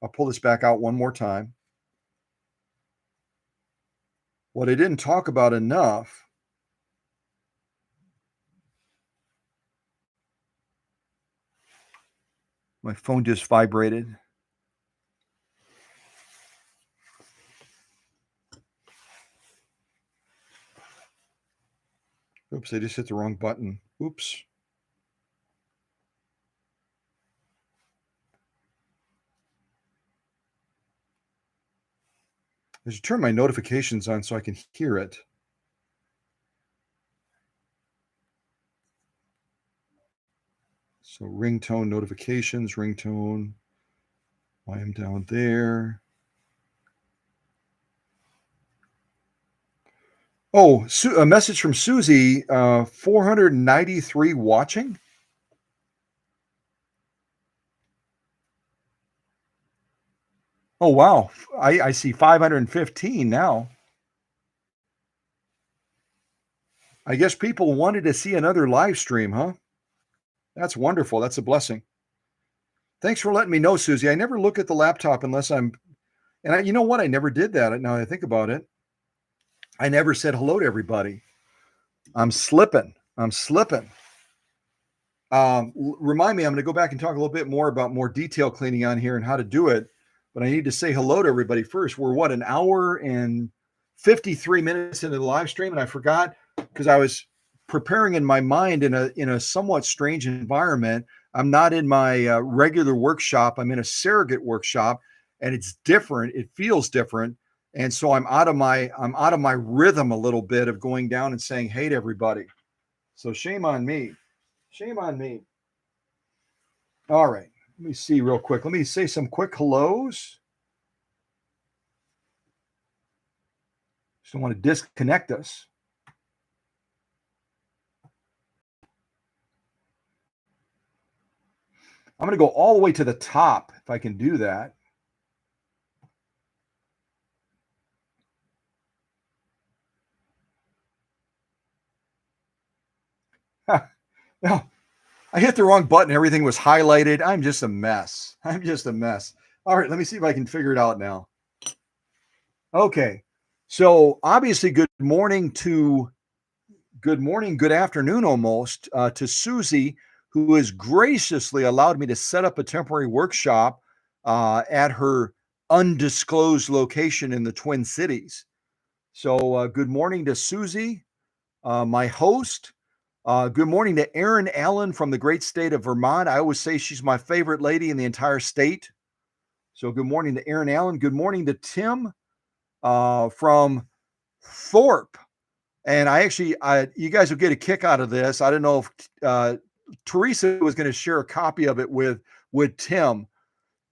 I'll pull this back out one more time. What I didn't talk about enough, my phone just vibrated. Oops, I just hit the wrong button. Oops. I should turn my notifications on so I can hear it. So ringtone notifications, ringtone. I am down there. Oh, a message from Susie, 493 watching. Oh, wow. I see 515 now. I guess people wanted to see another live stream, huh? That's wonderful. That's a blessing. Thanks for letting me know, Susie. I never look at the laptop unless you know what? I never did that. Now that I think about it, I never said hello to everybody. I'm slipping. Remind me, I'm going to go back and talk a little bit more about more detail cleaning on here and how to do it. But I need to say hello to everybody first. We're what, an hour and 53 minutes into the live stream, and I forgot because I was preparing in my mind in a somewhat strange environment. I'm not in my regular workshop. I'm in a surrogate workshop, and it's different. It feels different, and so I'm out of my rhythm a little bit of going down and saying hey to everybody. So shame on me. Shame on me. All right. Let me see real quick. Let me say some quick hellos. Just don't want to disconnect us. I'm going to go all the way to the top if I can do that. No, I hit the wrong button. Everything was highlighted. I'm just a mess. All right, let me see if I can figure it out now. Okay. So obviously, good morning, good afternoon almost to Susie, who has graciously allowed me to set up a temporary workshop at her undisclosed location in the Twin Cities. So good morning to Susie, my host. Good morning to Erin Allen from the great state of Vermont. I always say she's my favorite lady in the entire state. So good morning to Erin Allen. Good morning to Tim from Thorpe. And you guys will get a kick out of this. I don't know if Teresa was going to share a copy of it with Tim.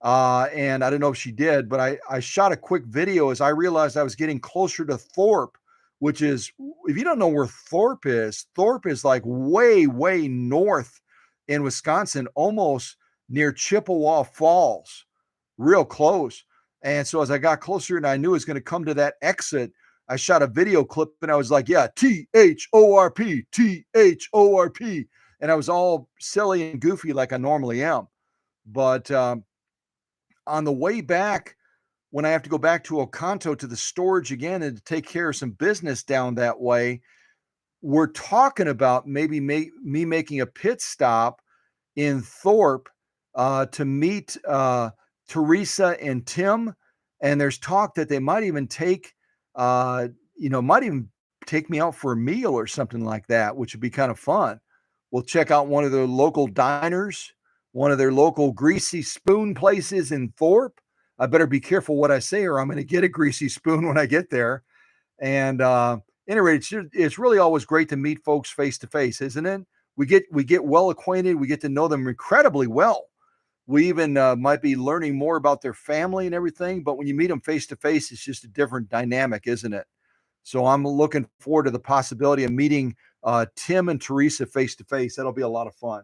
And I don't know if she did, but I shot a quick video as I realized I was getting closer to Thorpe, which is, if you don't know where Thorpe is like way, way north in Wisconsin, almost near Chippewa Falls, real close. And so as I got closer and I knew it was going to come to that exit, I shot a video clip and I was like, yeah, THORP, THORP. And I was all silly and goofy like I normally am. But on the way back, when I have to go back to Oconto to the storage again and to take care of some business down that way, we're talking about maybe me making a pit stop in Thorpe to meet Teresa and Tim. And there's talk that they might even take me out for a meal or something like that, which would be kind of fun. We'll check out one of their local diners, one of their local greasy spoon places in Thorpe. I better be careful what I say, or I'm going to get a greasy spoon when I get there. And anyway, it's really always great to meet folks face to face, isn't it? We get well acquainted. We get to know them incredibly well. We even might be learning more about their family and everything. But when you meet them face to face, it's just a different dynamic, isn't it? So I'm looking forward to the possibility of meeting Tim and Teresa face to face. That'll be a lot of fun.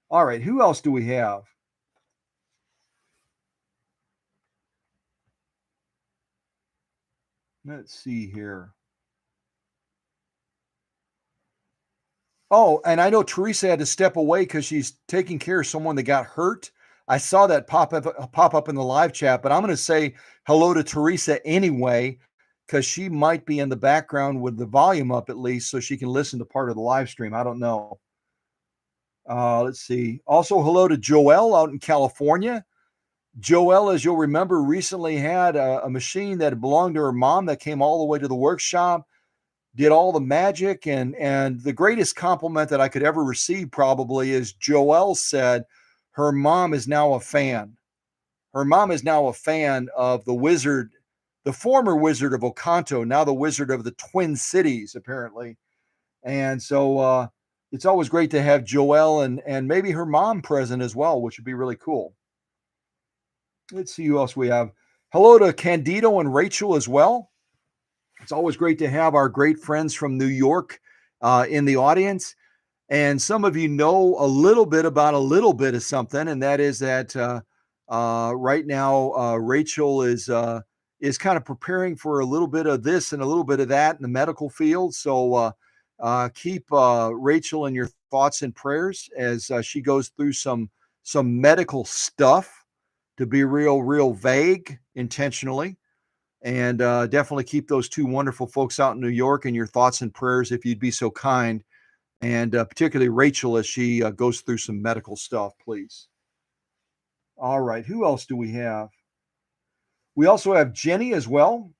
All right, who else do we have? Let's see here. Oh, and I know Teresa had to step away because she's taking care of someone that got hurt. I saw that pop up in the live chat, but I'm going to say hello to Teresa anyway because she might be in the background with the volume up at least, so she can listen to part of the live stream. I don't know. Let's see. Also, hello to Joelle out in California. Joelle, as you'll remember, recently had a machine that belonged to her mom that came all the way to the workshop, did all the magic, and the greatest compliment that I could ever receive probably is Joelle said her mom is now a fan. Her mom is now a fan of the wizard, the former Wizard of Ocanto, now the Wizard of the Twin Cities, apparently. And so it's always great to have Joelle and maybe her mom present as well, which would be really cool. Let's see who else we have. Hello to Candido and Rachel as well. It's always great to have our great friends from New York in the audience. And some of you know a little bit about a little bit of something, and that is that right now Rachel is kind of preparing for a little bit of this and a little bit of that in the medical field. So keep Rachel in your thoughts and prayers as she goes through some medical stuff, to be real vague intentionally. And definitely keep those two wonderful folks out in New York in your thoughts and prayers if you'd be so kind. And particularly Rachel as she goes through some medical stuff, please. All right. Who else do we have? We also have Jenny as well.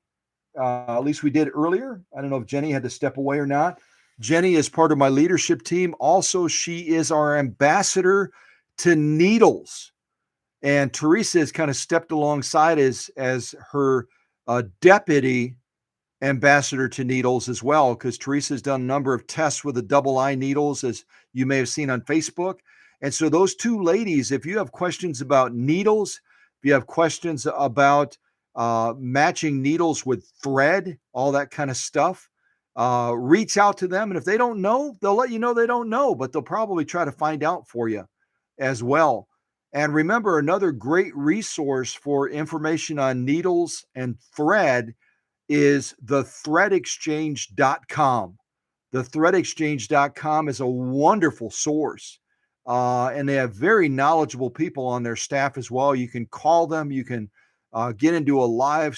At least we did earlier. I don't know if Jenny had to step away or not. Jenny is part of my leadership team. Also, she is our ambassador to Needles. And Teresa has kind of stepped alongside as her deputy ambassador to needles as well, because Teresa's done a number of tests with the double eye needles, as you may have seen on Facebook. And so those two ladies, if you have questions about needles, if you have questions about matching needles with thread, all that kind of stuff, reach out to them. And if they don't know, they'll let you know they don't know, but they'll probably try to find out for you as well. And remember, another great resource for information on needles and thread is the threadexchange.com. The threadexchange.com is a wonderful source. And they have very knowledgeable people on their staff as well. You can call them, you can get into a live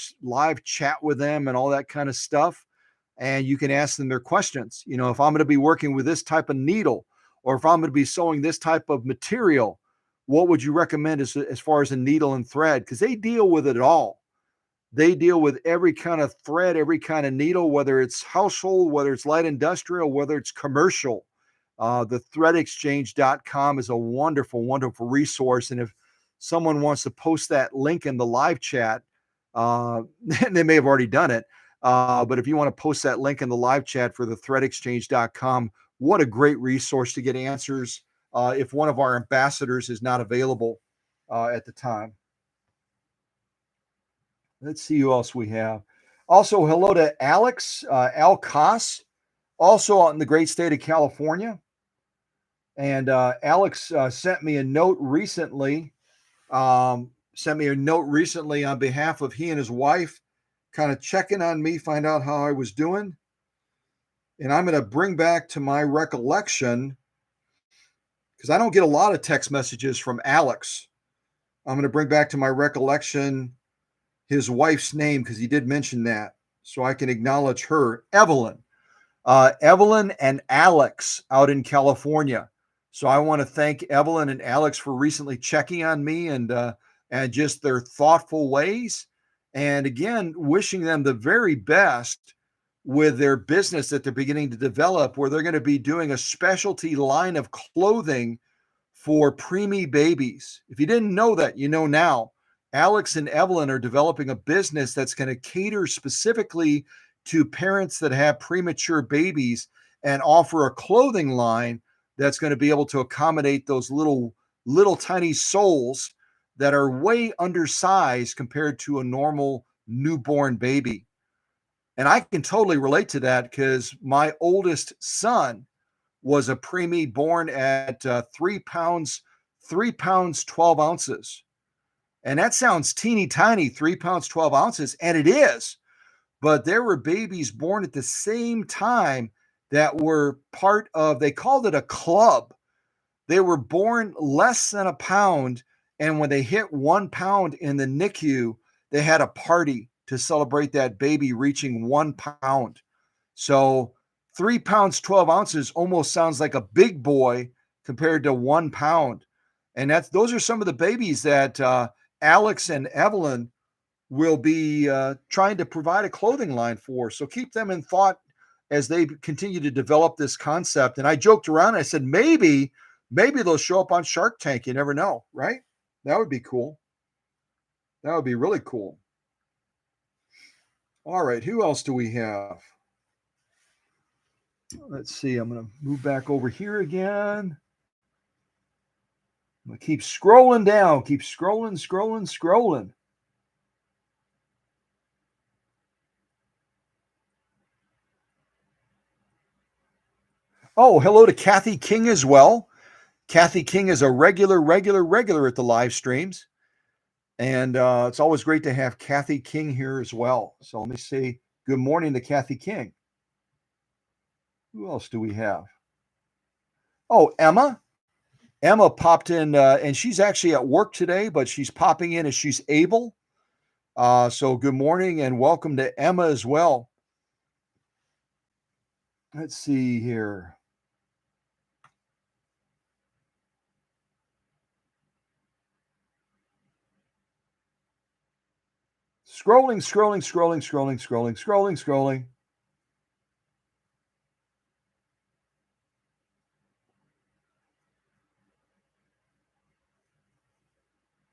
chat with them and all that kind of stuff. And you can ask them their questions. You know, if I'm going to be working with this type of needle, or if I'm going to be sewing this type of material, what would you recommend as far as a needle and thread? Because they deal with it all. They deal with every kind of thread, every kind of needle, whether it's household, whether it's light industrial, whether it's commercial. The threadexchange.com is a wonderful resource. And if someone wants to post that link in the live chat, they may have already done it. But if you want to post that link in the live chat for the threadexchange.com, what a great resource to get answers if one of our ambassadors is not available at the time. Let's see who else we have. Also, hello to Alex Alcas, also out in the great state of California. And Alex sent me a note recently. On behalf of he and his wife, kind of checking on me, find out how I was doing. And I'm going to bring back to my recollection, because I don't get a lot of text messages from Alex. I'm going to bring back to my recollection his wife's name, because he did mention that, so I can acknowledge her. Evelyn and Alex out in California. So I want to thank Evelyn and Alex for recently checking on me and just their thoughtful ways. And again, wishing them the very best with their business that they're beginning to develop, where they're going to be doing a specialty line of clothing for preemie babies. If you didn't know that, you know now. Alex and Evelyn are developing a business that's going to cater specifically to parents that have premature babies and offer a clothing line that's going to be able to accommodate those little tiny souls that are way undersized compared to a normal newborn baby. And I can totally relate to that, because my oldest son was a preemie born at 3 pounds, 3 pounds, 12 ounces. And that sounds teeny tiny, 3 pounds, 12 ounces. And it is. But there were babies born at the same time that were part of, they called it a club. They were born less than a pound. And when they hit 1 pound in the NICU, they had a party to celebrate that baby reaching 1 pound. So 3 pounds, 12 ounces almost sounds like a big boy compared to 1 pound. And those are some of the babies that Alex and Evelyn will be trying to provide a clothing line for. So keep them in thought as they continue to develop this concept. And I joked around. I said, maybe they'll show up on Shark Tank. You never know, right? That would be cool. That would be really cool. All right. Who else do we have? Let's see. I'm going to move back over here again. I'm going to keep scrolling down. Keep scrolling. Oh, hello to Kathy King as well. Kathy King is a regular at the live streams. And it's always great to have Kathy King here as well. So let me say good morning to Kathy King. Who else do we have? Oh, Emma. Emma popped in, and she's actually at work today, but she's popping in as she's able. So good morning and welcome to Emma as well. Let's see here. Scrolling.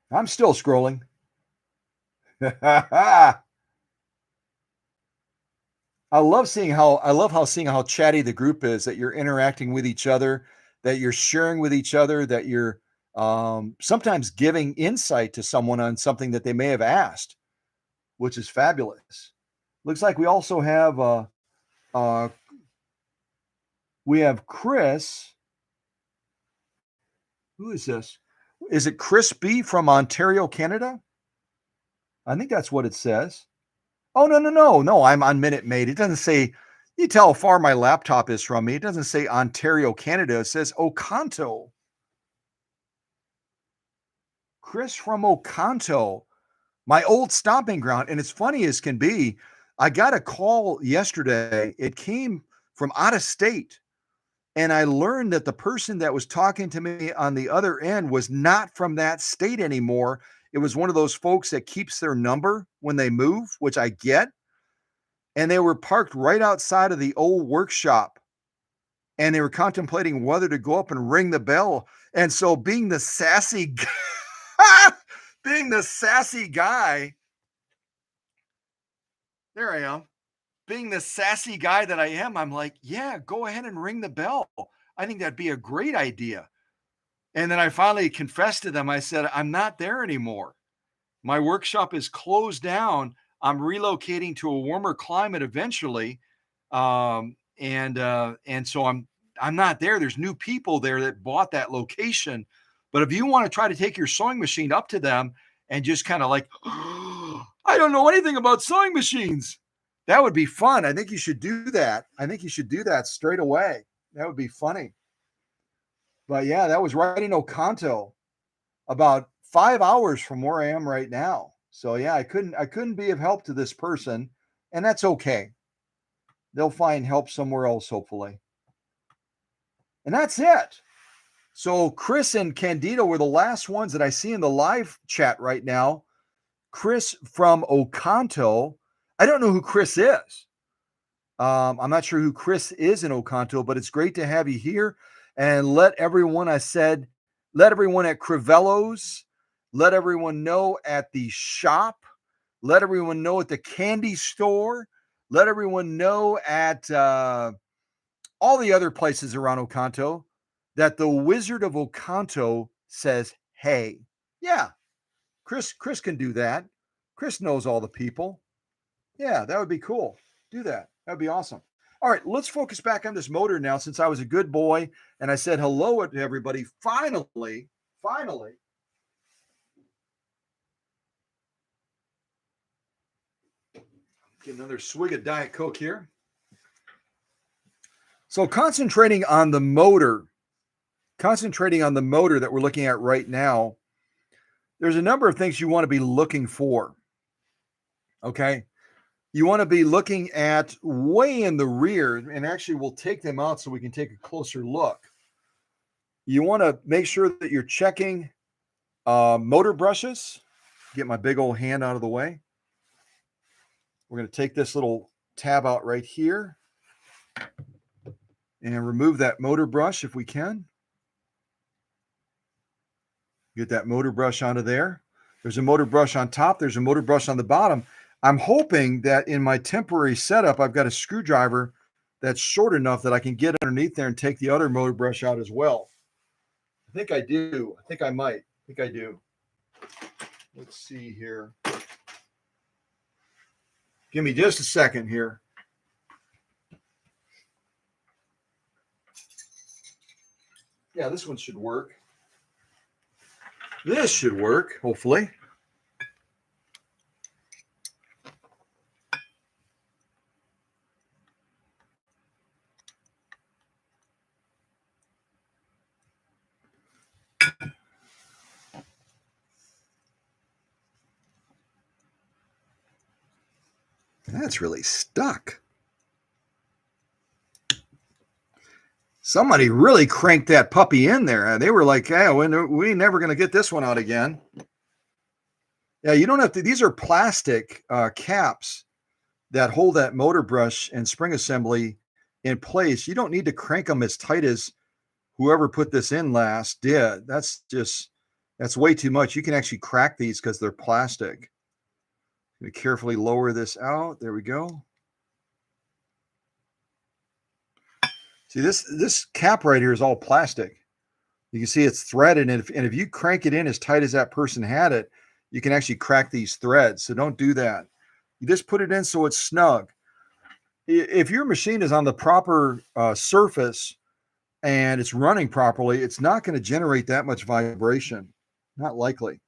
I'm still scrolling. I love seeing how chatty the group is, that you're interacting with each other, that you're sharing with each other, that you're sometimes giving insight to someone on something that they may have asked, which is fabulous. Looks like we also have Chris. Who is this? Is it Chris B from Ontario, Canada? I think that's what it says. Oh, no. I'm on Minute Maid. It doesn't say, you tell how far my laptop is from me. It doesn't say Ontario, Canada. It says Oconto. Chris from Oconto, my old stomping ground. And it's funny as can be. I got a call yesterday. It came from out of state. And I learned that the person that was talking to me on the other end was not from that state anymore. It was one of those folks that keeps their number when they move, which I get. And they were parked right outside of the old workshop. And they were contemplating whether to go up and ring the bell. And so being the sassy guy, there I am. Being the sassy guy that I am, I'm like, yeah, go ahead and ring the bell. I think that'd be a great idea. And then I finally confessed to them. I said, I'm not there anymore. My workshop is closed down. I'm relocating to a warmer climate eventually. And so I'm not there. There's new people there that bought that location. But if you want to try to take your sewing machine up to them and just kind of like, I don't know anything about sewing machines, that would be fun. I think you should do that. I think you should do that straight away. That would be funny. But yeah, that was right in Oconto, about 5 hours from where I am right now. So yeah, I couldn't be of help to this person, and that's okay. They'll find help somewhere else, hopefully. And that's it. So Chris and Candido were the last ones that I see in the live chat right now. Chris from Oconto. I don't know who Chris is. I'm not sure who Chris is in Oconto, but it's great to have you here. And let everyone at Crivello's, let everyone know at the shop, let everyone know at the candy store, let everyone know at all the other places around Oconto that the Wizard of Oconto says, hey. Yeah, Chris can do that. Chris knows all the people. Yeah, that would be cool. Do that. That would be awesome. All right, let's focus back on this motor now since I was a good boy and I said hello to everybody. Finally, get another swig of Diet Coke here. So concentrating on the motor that we're looking at right now, there's a number of things you want to be looking for. Okay. You want to be looking at way in the rear, and actually we'll take them out so we can take a closer look. You want to make sure that you're checking motor brushes. Get my big old hand out of the way. We're going to take this little tab out right here and remove that motor brush if we can. Get that motor brush onto there. There's a motor brush on top. There's a motor brush on the bottom. I'm hoping that in my temporary setup, I've got a screwdriver that's short enough that I can get underneath there and take the other motor brush out as well. I think I do. I think I might. I think I do. Let's see here. Give me just a second here. Yeah, this one should work. This should work, hopefully. That's really stuck. Somebody really cranked that puppy in there. They were like, "Hey, we never going to get this one out again." Yeah, you don't have to. These are plastic caps that hold that motor brush and spring assembly in place. You don't need to crank them as tight as whoever put this in last did. That's way too much. You can actually crack these because they're plastic. I'm going to carefully lower this out. There we go. See, this cap right here is all plastic. You can see it's threaded, and if you crank it in as tight as that person had it, you can actually crack these threads. So don't do that. You just put it in so it's snug. If your machine is on the proper surface and it's running properly, it's not going to generate that much vibration. Not likely.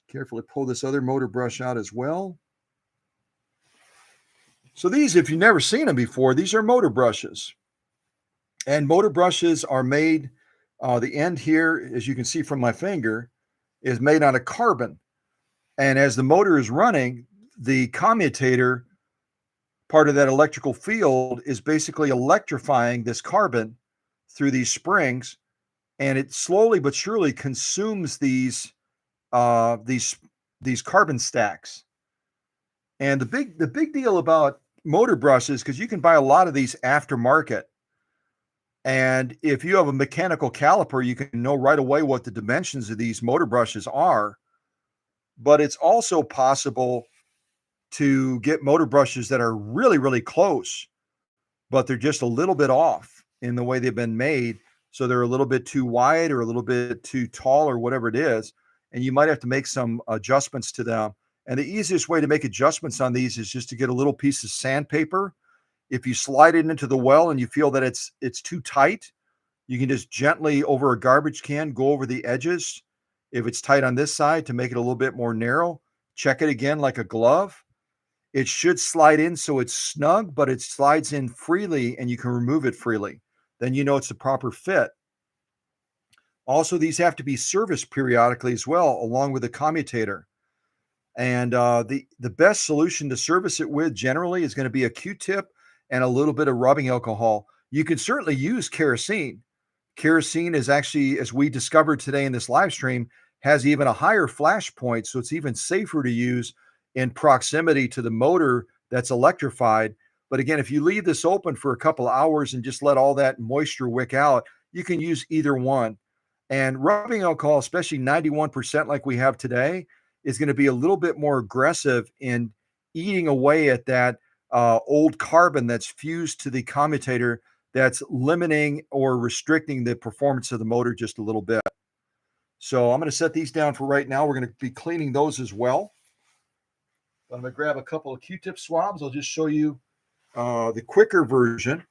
Carefully pull this other motor brush out as well. So these, if you've never seen them before, these are motor brushes. And motor brushes are made, the end here, as you can see from my finger, is made out of carbon. And as the motor is running, the commutator, part of that electrical field, is basically electrifying this carbon through these springs, and it slowly but surely consumes these carbon stacks. And the big deal about motor brushes, because you can buy a lot of these aftermarket, and if you have a mechanical caliper, you can know right away what the dimensions of these motor brushes are. But it's also possible to get motor brushes that are really, really close, but they're just a little bit off in the way they've been made. So they're a little bit too wide or a little bit too tall or whatever it is. And you might have to make some adjustments to them. And the easiest way to make adjustments on these is just to get a little piece of sandpaper. If you slide it into the well and you feel that it's too tight, you can just gently, over a garbage can, go over the edges. If it's tight on this side, to make it a little bit more narrow, check it again like a glove. It should slide in so it's snug, but it slides in freely and you can remove it freely. Then you know it's the proper fit. Also, these have to be serviced periodically as well, along with the commutator. And the best solution to service it with generally is going to be a Q-tip and a little bit of rubbing alcohol. You can certainly use kerosene. Kerosene is actually, as we discovered today in this live stream, has even a higher flash point, so it's even safer to use in proximity to the motor that's electrified. But again, if you leave this open for a couple of hours and just let all that moisture wick out, you can use either one. And rubbing alcohol, especially 91% like we have today, is going to be a little bit more aggressive in eating away at that old carbon that's fused to the commutator, that's limiting or restricting the performance of the motor just a little bit. So I'm going to set these down for right now. We're going to be cleaning those as well. I'm going to grab a couple of Q-tip swabs. I'll just show you the quicker version.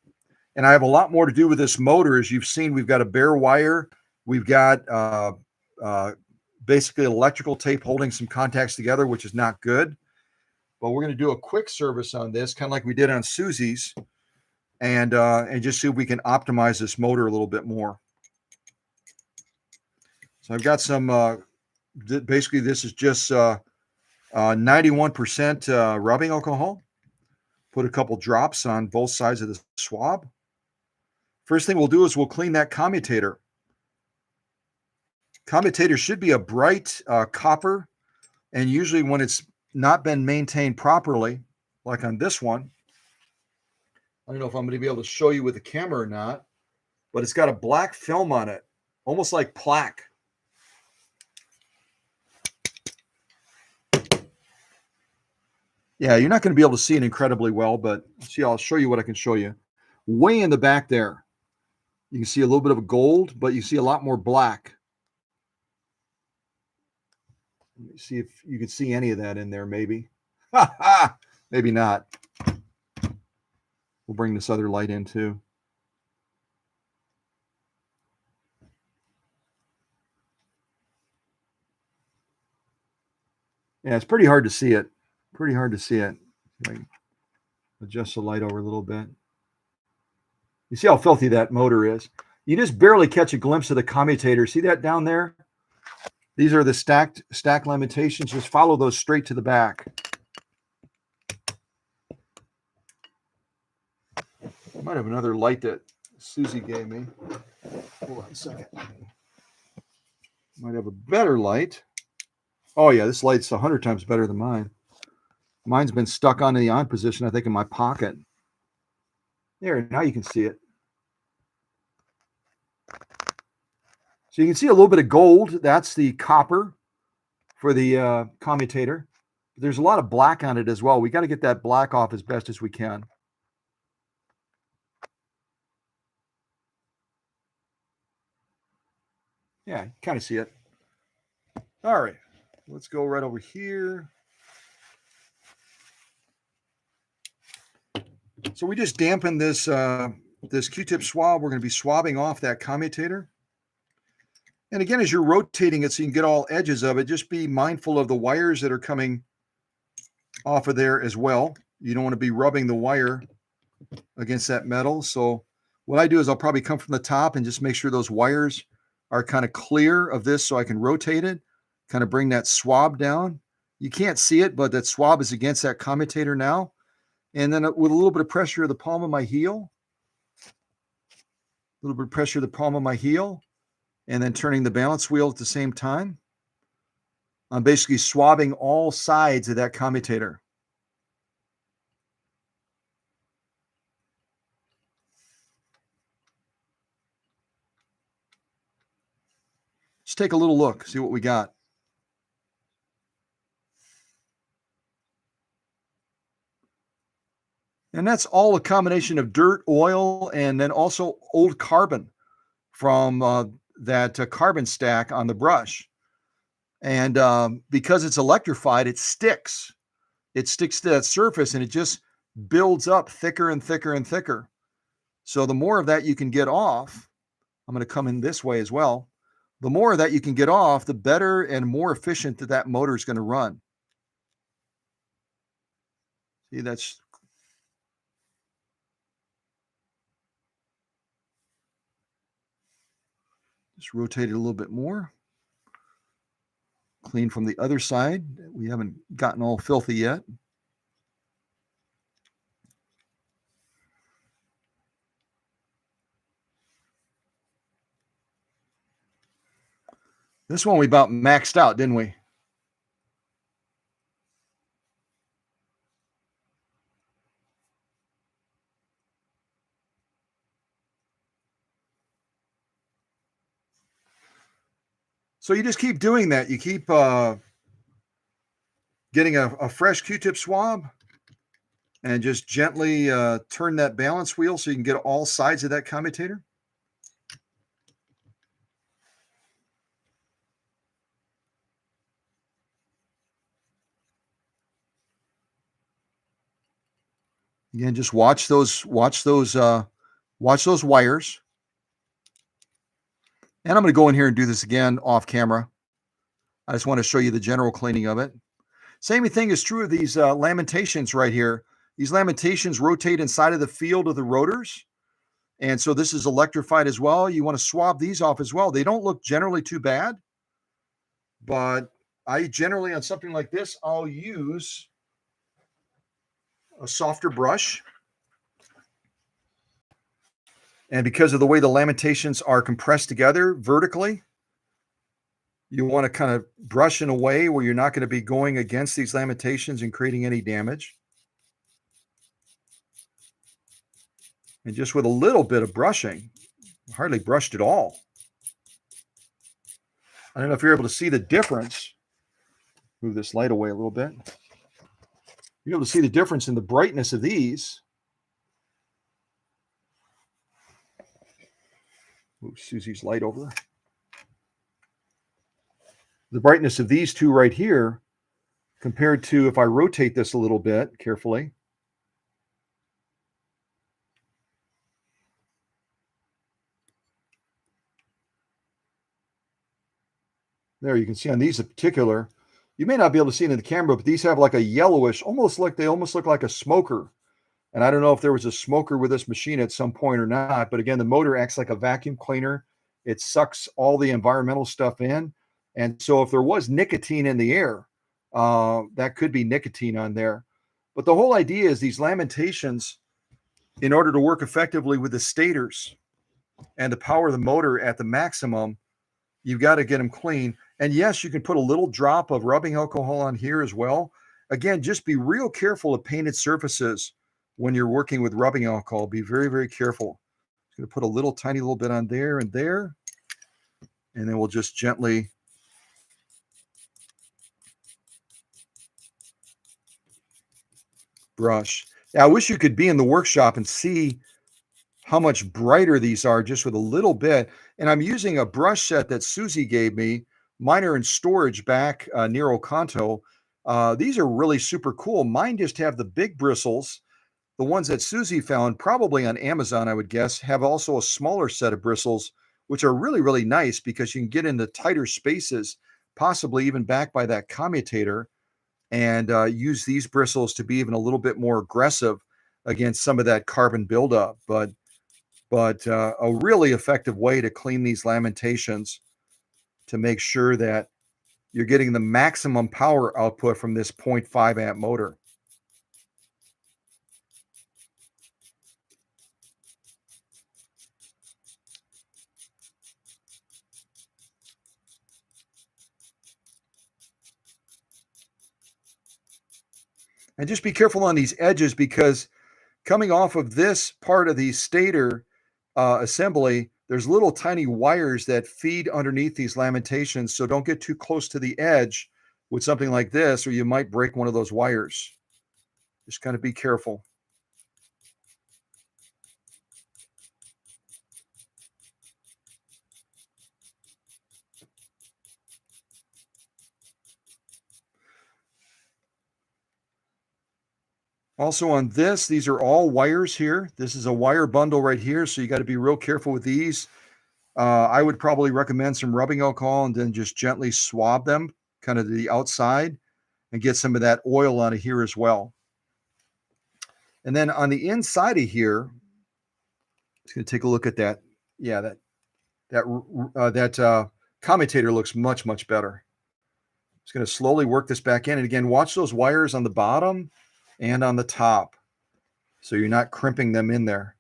And I have a lot more to do with this motor. As you've seen, we've got a bare wire. We've got basically electrical tape holding some contacts together, which is not good. But we're going to do a quick service on this, kind of like we did on Susie's, and just see if we can optimize this motor a little bit more. So I've got some, basically this is just 91% rubbing alcohol. Put a couple drops on both sides of the swab. First thing we'll do is we'll clean that commutator. Commutator should be a bright copper, and usually when it's not been maintained properly, like on this one, I don't know if I'm going to be able to show you with the camera or not, but it's got a black film on it, almost like plaque. Yeah, you're not going to be able to see it incredibly well, but see, I'll show you what I can show you. Way in the back there, you can see a little bit of a gold, but you see a lot more black. Let me see if you can see any of that in there, maybe. Maybe not. We'll bring this other light in too. Yeah, it's pretty hard to see it. Pretty hard to see it. Adjust the light over a little bit. You see how filthy that motor is. You just barely catch a glimpse of the commutator. See that down there? These are the stack limitations. Just follow those straight to the back. I might have another light that Susie gave me. Hold on a second. Might have a better light. Oh yeah, this light's 100 times better than mine. Mine's been stuck on the on position, I think, in my pocket. There, now you can see it. So you can see a little bit of gold. That's the copper for the commutator. There's a lot of black on it as well. We got to get that black off as best as we can. Yeah, you kind of see it. All right, let's go right over here. So we just dampened this this Q-tip swab. We're going to be swabbing off that commutator. And again, as you're rotating it so you can get all edges of it, just be mindful of the wires that are coming off of there as well. You don't want to be rubbing the wire against that metal. So what I do is I'll probably come from the top and just make sure those wires are kind of clear of this so I can rotate it, kind of bring that swab down. You can't see it, but that swab is against that commutator now. And then with a little bit of pressure of the palm of my heel, a little bit of pressure of the palm of my heel, and then turning the balance wheel at the same time, I'm basically swabbing all sides of that commutator. Let's take a little look, see what we got. And that's all a combination of dirt, oil, and then also old carbon from that carbon stack on the brush. And because it's electrified, it sticks. It sticks to that surface and it just builds up thicker and thicker and thicker. So the more of that you can get off, I'm going to come in this way as well. The more of that you can get off, the better and more efficient that motor is going to run. See, that's just rotate it a little bit more. Clean from the other side. We haven't gotten all filthy yet. This one we about maxed out, didn't we? So you just keep doing that. You keep getting a fresh Q-tip swab and just gently turn that balance wheel so you can get all sides of that commutator. Again, just watch those wires. And I'm going to go in here and do this again off camera. I just want to show you the general cleaning of it. Same thing is true of these lamentations right here. These lamentations rotate inside of the field of the rotors. And so this is electrified as well. You want to swab these off as well. They don't look generally too bad, but I generally, on something like this, I'll use a softer brush. And because of the way the lamentations are compressed together vertically, you want to kind of brush in a way where you're not going to be going against these lamentations and creating any damage. And just with a little bit of brushing, hardly brushed at all. I don't know if you're able to see the difference. Move this light away a little bit. You're able to see the difference in the brightness of these. Move Susie's light over. The brightness of these two right here compared to if I rotate this a little bit carefully. There, you can see on these in particular, you may not be able to see it in the camera, but these have like a yellowish, they almost look like a smoker. And I don't know if there was a smoker with this machine at some point or not, but again, the motor acts like a vacuum cleaner. It sucks all the environmental stuff in. And so if there was nicotine in the air, that could be nicotine on there. But the whole idea is these lamentations, in order to work effectively with the stators and to power the motor at the maximum, you've got to get them clean. And yes, you can put a little drop of rubbing alcohol on here as well. Again, just be real careful of painted surfaces when you're working with rubbing alcohol. Be very, very careful. I'm going to put a little tiny little bit on there and there. And then we'll just gently brush. Now, I wish you could be in the workshop and see how much brighter these are just with a little bit. And I'm using a brush set that Susie gave me. Mine are in storage back near Oconto. These are really super cool. Mine just have the big bristles. The ones that Susie found, probably on Amazon, I would guess, have also a smaller set of bristles, which are really, really nice because you can get into tighter spaces, possibly even back by that commutator, and use these bristles to be even a little bit more aggressive against some of that carbon buildup. But a really effective way to clean these lamentations to make sure that you're getting the maximum power output from this 0.5 amp motor. And just be careful on these edges because coming off of this part of the stator assembly, there's little tiny wires that feed underneath these lamentations. So don't get too close to the edge with something like this, or you might break one of those wires. Just kind of be careful. Also on this, these are all wires here. This is a wire bundle right here. So you got to be real careful with these. I would probably recommend some rubbing alcohol and then just gently swab them kind of to the outside and get some of that oil out of here as well. And then on the inside of here, just going to take a look at that. Yeah, that commutator looks much, much better. Just going to slowly work this back in. And again, watch those wires on the bottom and on the top, so you're not crimping them in there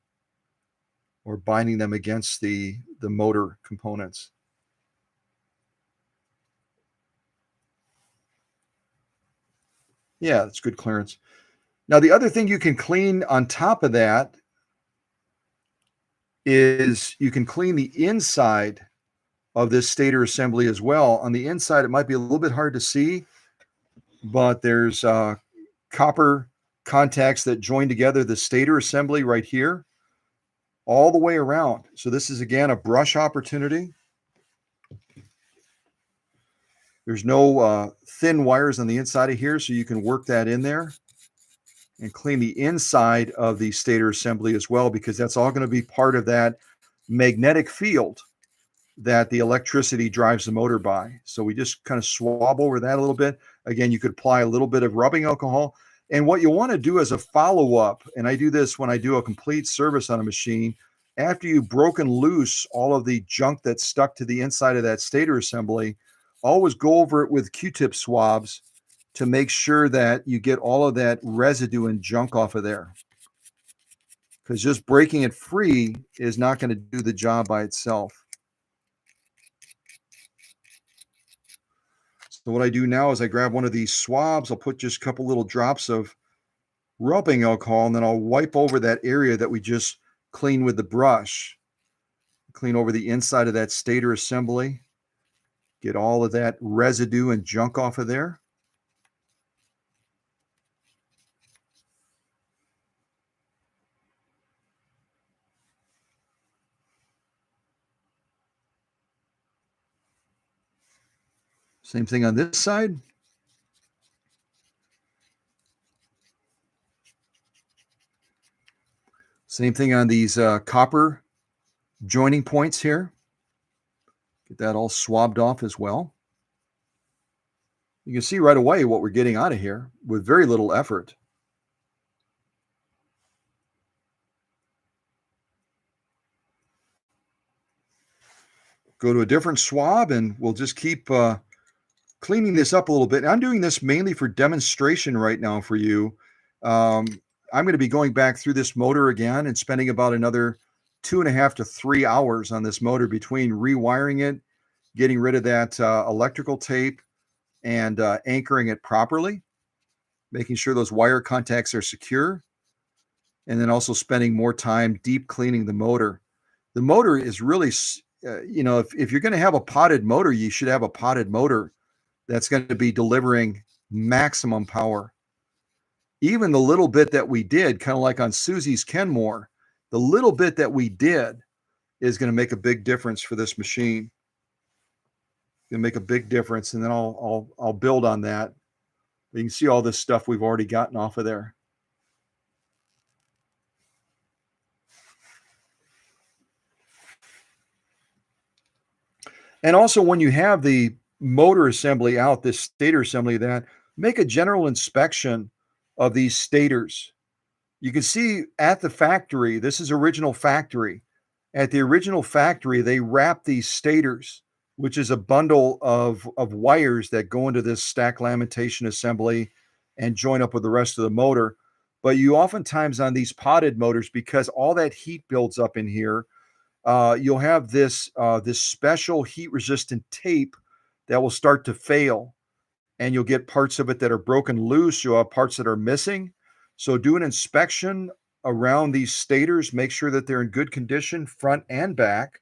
or binding them against the motor components. Yeah, that's good clearance. Now, the other thing you can clean on top of that is you can clean the inside of this stator assembly as well. On the inside, it might be a little bit hard to see, but there's copper contacts that join together the stator assembly right here all the way around. So this is, again, a brush opportunity. There's no thin wires on the inside of here, so you can work that in there. and clean the inside of the stator assembly as well, because that's all going to be part of that magnetic field that the electricity drives the motor by. So we just kind of swab over that a little bit. Again, you could apply a little bit of rubbing alcohol. And what you want to do as a follow-up, and I do this when I do a complete service on a machine, after you've broken loose all of the junk that's stuck to the inside of that stator assembly, always go over it with Q-tip swabs to make sure that you get all of that residue and junk off of there. Because just breaking it free is not going to do the job by itself. So what I do now is I grab one of these swabs, I'll put just a couple little drops of rubbing alcohol, and then I'll wipe over that area that we just cleaned with the brush. Clean over the inside of that stator assembly. Get all of that residue and junk off of there. Same thing on this side. Same thing on these copper joining points here. Get that all swabbed off as well. You can see right away what we're getting out of here with very little effort. Go to a different swab and we'll just keep cleaning this up a little bit. I'm doing this mainly for demonstration right now for you. I'm going to be going back through this motor again and spending about another 2.5 to 3 hours on this motor between rewiring it, getting rid of that electrical tape, and anchoring it properly, making sure those wire contacts are secure, and then also spending more time deep cleaning the motor. The motor is really, if you're going to have a potted motor, you should have a potted motor that's going to be delivering maximum power. Even the little bit that we did, kind of like on Susie's Kenmore, the little bit that we did is going to make a big difference for this machine. Going to make a big difference, and then I'll build on that. You can see all this stuff we've already gotten off of there. And also, when you have the motor assembly out, this stator assembly, that make a general inspection of these stators. You can see at the factory, this is original factory. At the original factory, they wrap these stators, which is a bundle of wires that go into this stack lamentation assembly and join up with the rest of the motor. But you oftentimes on these potted motors, because all that heat builds up in here, you'll have this special heat resistant tape that will start to fail, and you'll get parts of it that are broken loose. You'll have parts that are missing. So do an inspection around these stators. Make sure that they're in good condition, front and back,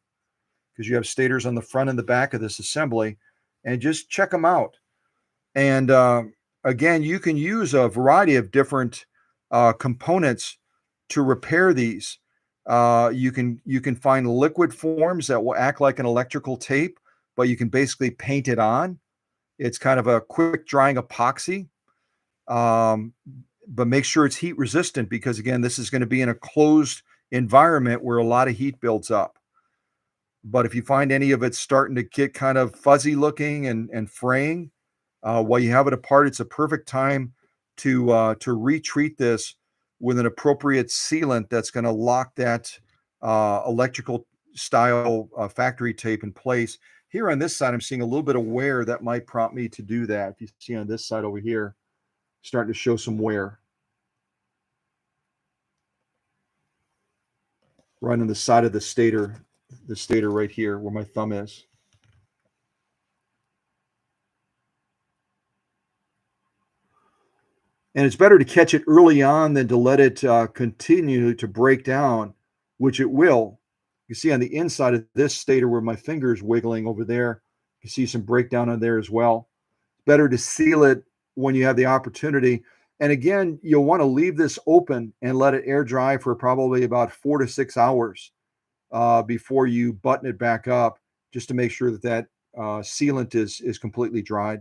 because you have stators on the front and the back of this assembly, and just check them out. And again, you can use a variety of different components to repair these. You can find liquid forms that will act like an electrical tape, but you can basically paint it on. It's kind of a quick drying epoxy, but make sure it's heat resistant, because again, this is going to be in a closed environment where a lot of heat builds up. But if you find any of it starting to get kind of fuzzy looking and fraying, while you have it apart, it's a perfect time to retreat this with an appropriate sealant that's going to lock that electrical style factory tape in place. Here on this side, I'm seeing a little bit of wear that might prompt me to do that. If you see on this side over here, starting to show some wear. Right on the side of the stator right here where my thumb is. And it's better to catch it early on than to let it continue to break down, which it will. You see on the inside of this stator where my finger is wiggling over there, you see some breakdown on there as well. Better to seal it when you have the opportunity. And again, you'll want to leave this open and let it air dry for probably about 4 to 6 hours before you button it back up, just to make sure that sealant is completely dried.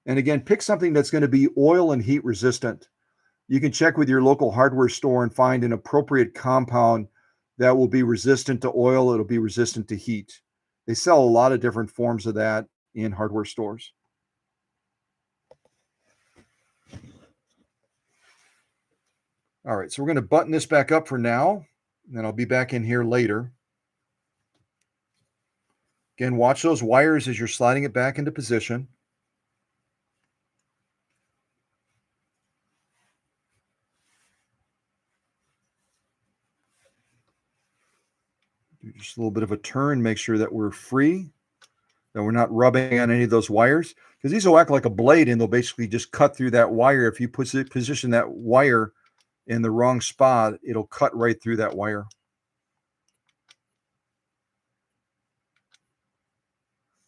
And again, pick something that's going to be oil and heat resistant. You can check with your local hardware store and find an appropriate compound that will be resistant to oil. It'll be resistant to heat. They sell a lot of different forms of that in hardware stores. All right, so we're going to button this back up for now, and then I'll be back in here later. Again, watch those wires as you're sliding it back into position. Do just a little bit of a turn, make sure that we're free, that we're not rubbing on any of those wires, because these will act like a blade and they'll basically just cut through that wire. If you position that wire in the wrong spot, it'll cut right through that wire.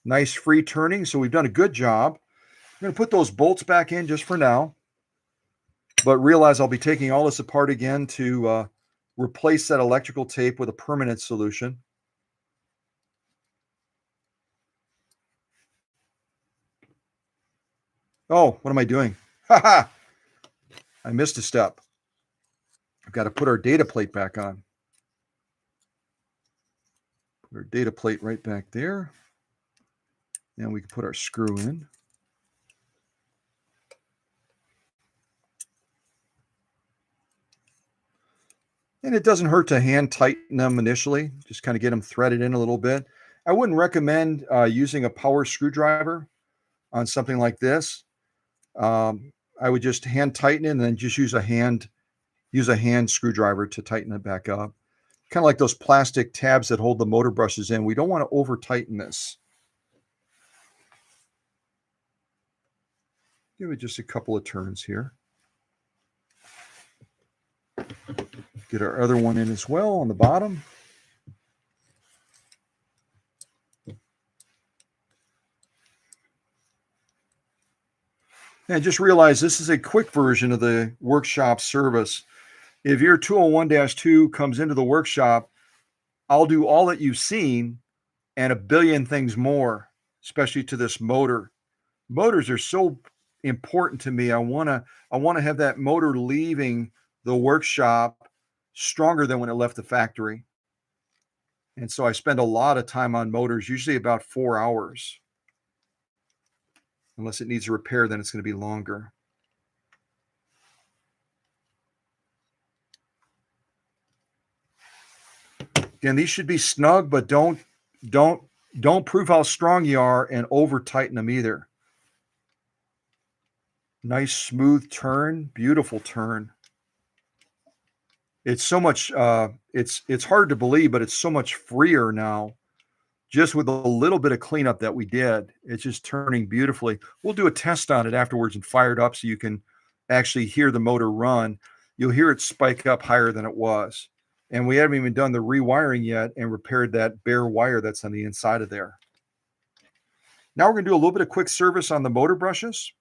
Nice free turning, so we've done a good job. I'm going to put those bolts back in just for now, but realize I'll be taking all this apart again to replace that electrical tape with a permanent solution. Oh, what am I doing? I missed a step. I've got to put our data plate back on. Put our data plate right back there. And we can put our screw in. And it doesn't hurt to hand tighten them initially, just kind of get them threaded in a little bit. I wouldn't recommend using a power screwdriver on something like this. I would just hand tighten it and then just use a hand screwdriver to tighten it back up. Kind of like those plastic tabs that hold the motor brushes in. We don't want to over tighten this. Give it just a couple of turns here. Get our other one in as well on the bottom. And just realize this is a quick version of the workshop service. If your 201-2 comes into the workshop, I'll do all that you've seen and a billion things more, especially to this motor. Motors are so important to me. I want to have that motor leaving the workshop stronger than when it left the factory. And so I spend a lot of time on motors, usually about 4 hours. Unless it needs a repair, then it's going to be longer. Again, these should be snug, but don't prove how strong you are and over tighten them either. Nice smooth turn, beautiful turn. It's so much it's hard to believe, but it's so much freer now. Just with a little bit of cleanup that we did, it's just turning beautifully. We'll do a test on it afterwards and fire it up so you can actually hear the motor run. You'll hear it spike up higher than it was. And we haven't even done the rewiring yet and repaired that bare wire that's on the inside of there. Now we're going to do a little bit of quick service on the motor brushes.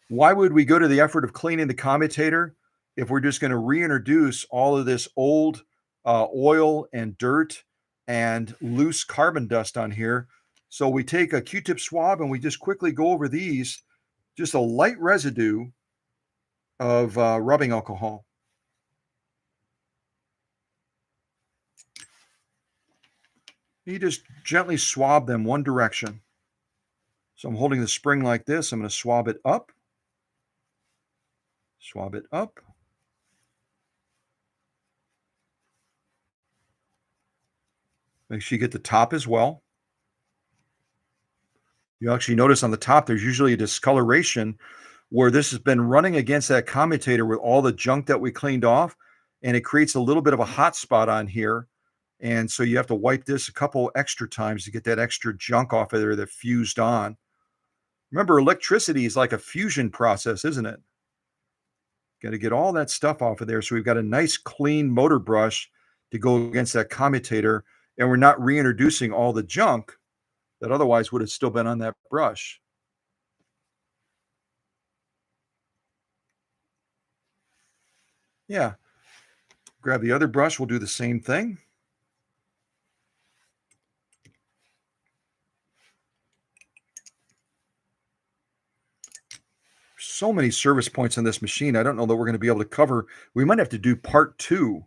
Why would we go to the effort of cleaning the commutator if we're just going to reintroduce all of this old oil and dirt and loose carbon dust on here? So we take a Q-tip swab and we just quickly go over these, just a light residue of rubbing alcohol. You just gently swab them one direction. So I'm holding the spring like this. I'm going to swab it up. Swab it up. Make sure you get the top as well. You actually notice on the top, there's usually a discoloration where this has been running against that commutator with all the junk that we cleaned off, and it creates a little bit of a hot spot on here. And so you have to wipe this a couple extra times to get that extra junk off of there that fused on. Remember, electricity is like a fusion process, isn't it? Got to get all that stuff off of there. So we've got a nice clean motor brush to go against that commutator, and we're not reintroducing all the junk that otherwise would have still been on that brush. Yeah. Grab the other brush. We'll do the same thing. so many service points on this machine. I don't know that we're going to be able to cover. We might have to do part two.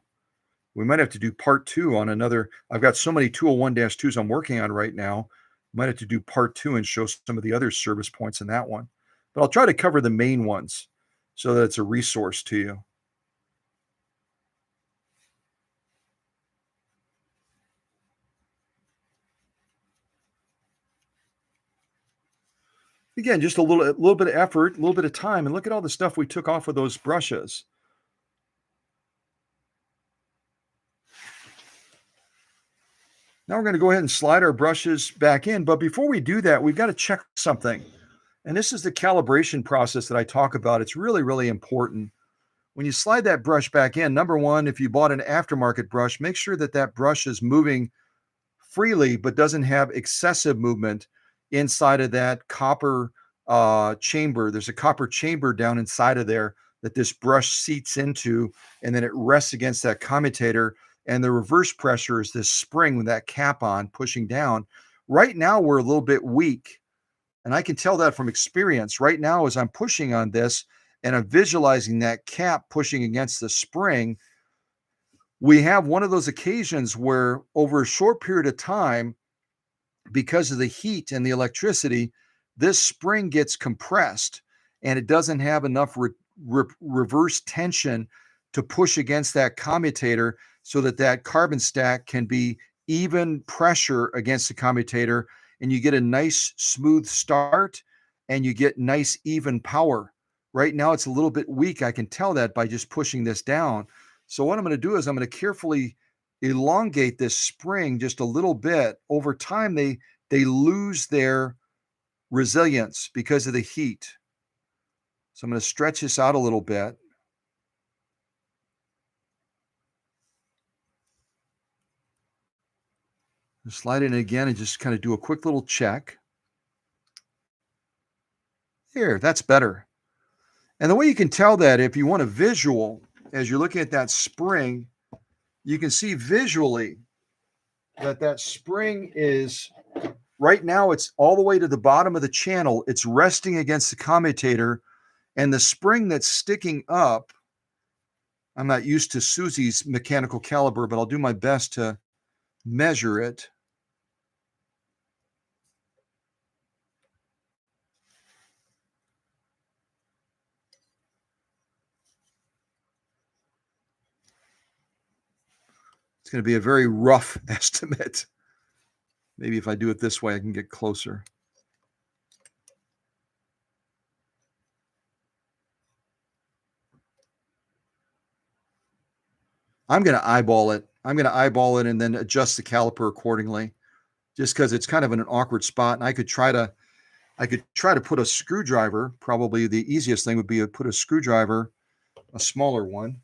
We might have to do part two on another. I've got so many 201-2s I'm working on right now. Might have to do part two and show some of the other service points in that one. But I'll try to cover the main ones so that it's a resource to you. Again, just a little bit of effort, a little bit of time, and look at all the stuff we took off of those brushes. Now we're going to go ahead and slide our brushes back in. But before we do that, we've got to check something. And this is the calibration process that I talk about. It's really, really important. When you slide that brush back in, number one, if you bought an aftermarket brush, make sure that that brush is moving freely but doesn't have excessive movement inside of that copper chamber. There's a copper chamber down inside of there that this brush seats into, and then it rests against that commutator. And the reverse pressure is this spring with that cap on pushing down. Right now, we're a little bit weak. And I can tell that from experience. Right now, as I'm pushing on this and I'm visualizing that cap pushing against the spring, we have one of those occasions where over a short period of time, because of the heat and the electricity, this spring gets compressed and it doesn't have enough reverse tension to push against that commutator so that that carbon stack can be even pressure against the commutator, and you get a nice smooth start and you get nice even power. Right now it's a little bit weak. I can tell that by just pushing this down. So what I'm going to do is I'm going to carefully elongate this spring just a little bit. Over time, they lose their resilience because of the heat. So I'm going to stretch this out a little bit. Slide in again and just kind of do a quick little check. Here, that's better. And the way you can tell that, if you want a visual, as you're looking at that spring, you can see visually that that spring is, right now it's all the way to the bottom of the channel. It's resting against the commutator, and the spring that's sticking up, I'm not used to Susie's mechanical caliber, but I'll do my best to measure it. It's going to be a very rough estimate. Maybe if I do it this way, I can get closer. I'm going to eyeball it. I'm going to eyeball it and then adjust the caliper accordingly, just because it's kind of in an awkward spot. And I could try to put a screwdriver. Probably the easiest thing would be to put a screwdriver, a smaller one.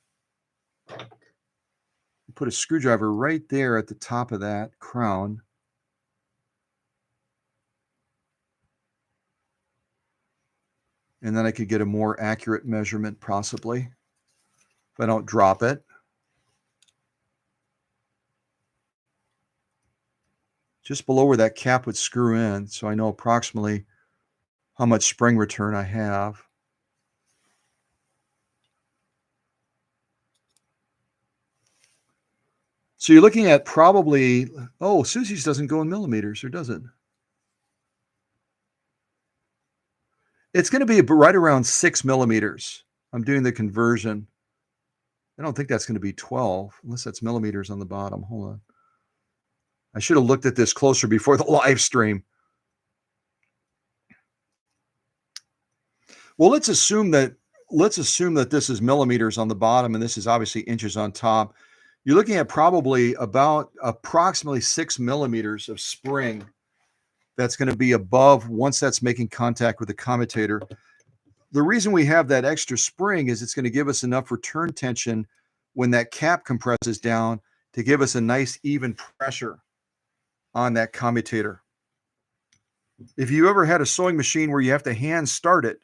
Put a screwdriver right there at the top of that crown. And then I could get a more accurate measurement possibly if I don't drop it. Just below where that cap would screw in, so I know approximately how much spring return I have. So you're looking at probably, oh, Susie's doesn't go in millimeters, or does it? It's going to be right around 6 millimeters. I'm doing the conversion. I don't think that's going to be 12, unless that's millimeters on the bottom. Hold on. I should have looked at this closer before the live stream. Well, let's assume that this is millimeters on the bottom and this is obviously inches on top. You're looking at probably about approximately 6 millimeters of spring that's going to be above once that's making contact with the commutator. The reason we have that extra spring is it's going to give us enough return tension when that cap compresses down to give us a nice even pressure on that commutator. If you ever had a sewing machine where you have to hand start it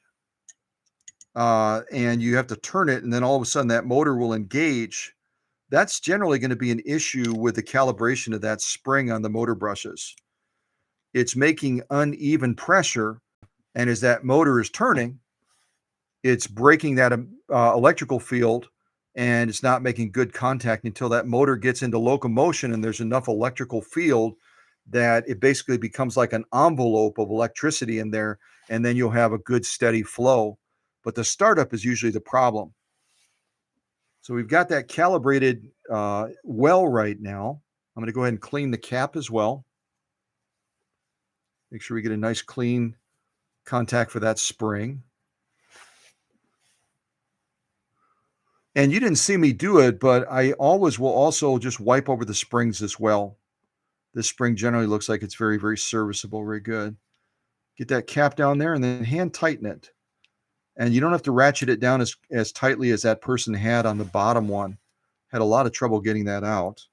and you have to turn it and then all of a sudden that motor will engage, that's generally going to be an issue with the calibration of that spring on the motor brushes. It's making uneven pressure, and as that motor is turning, it's breaking that electrical field, and it's not making good contact until that motor gets into locomotion and there's enough electrical field that it basically becomes like an envelope of electricity in there, and then you'll have a good steady flow. But the startup is usually the problem. So we've got that calibrated well right now. I'm going to go ahead and clean the cap as well. Make sure we get a nice clean contact for that spring. And you didn't see me do it, but I always will also just wipe over the springs as well. This spring generally looks like it's very, very serviceable, very good. Get that cap down there and then hand tighten it. And you don't have to ratchet it down as tightly as that person had on the bottom one. Had a lot of trouble getting that out.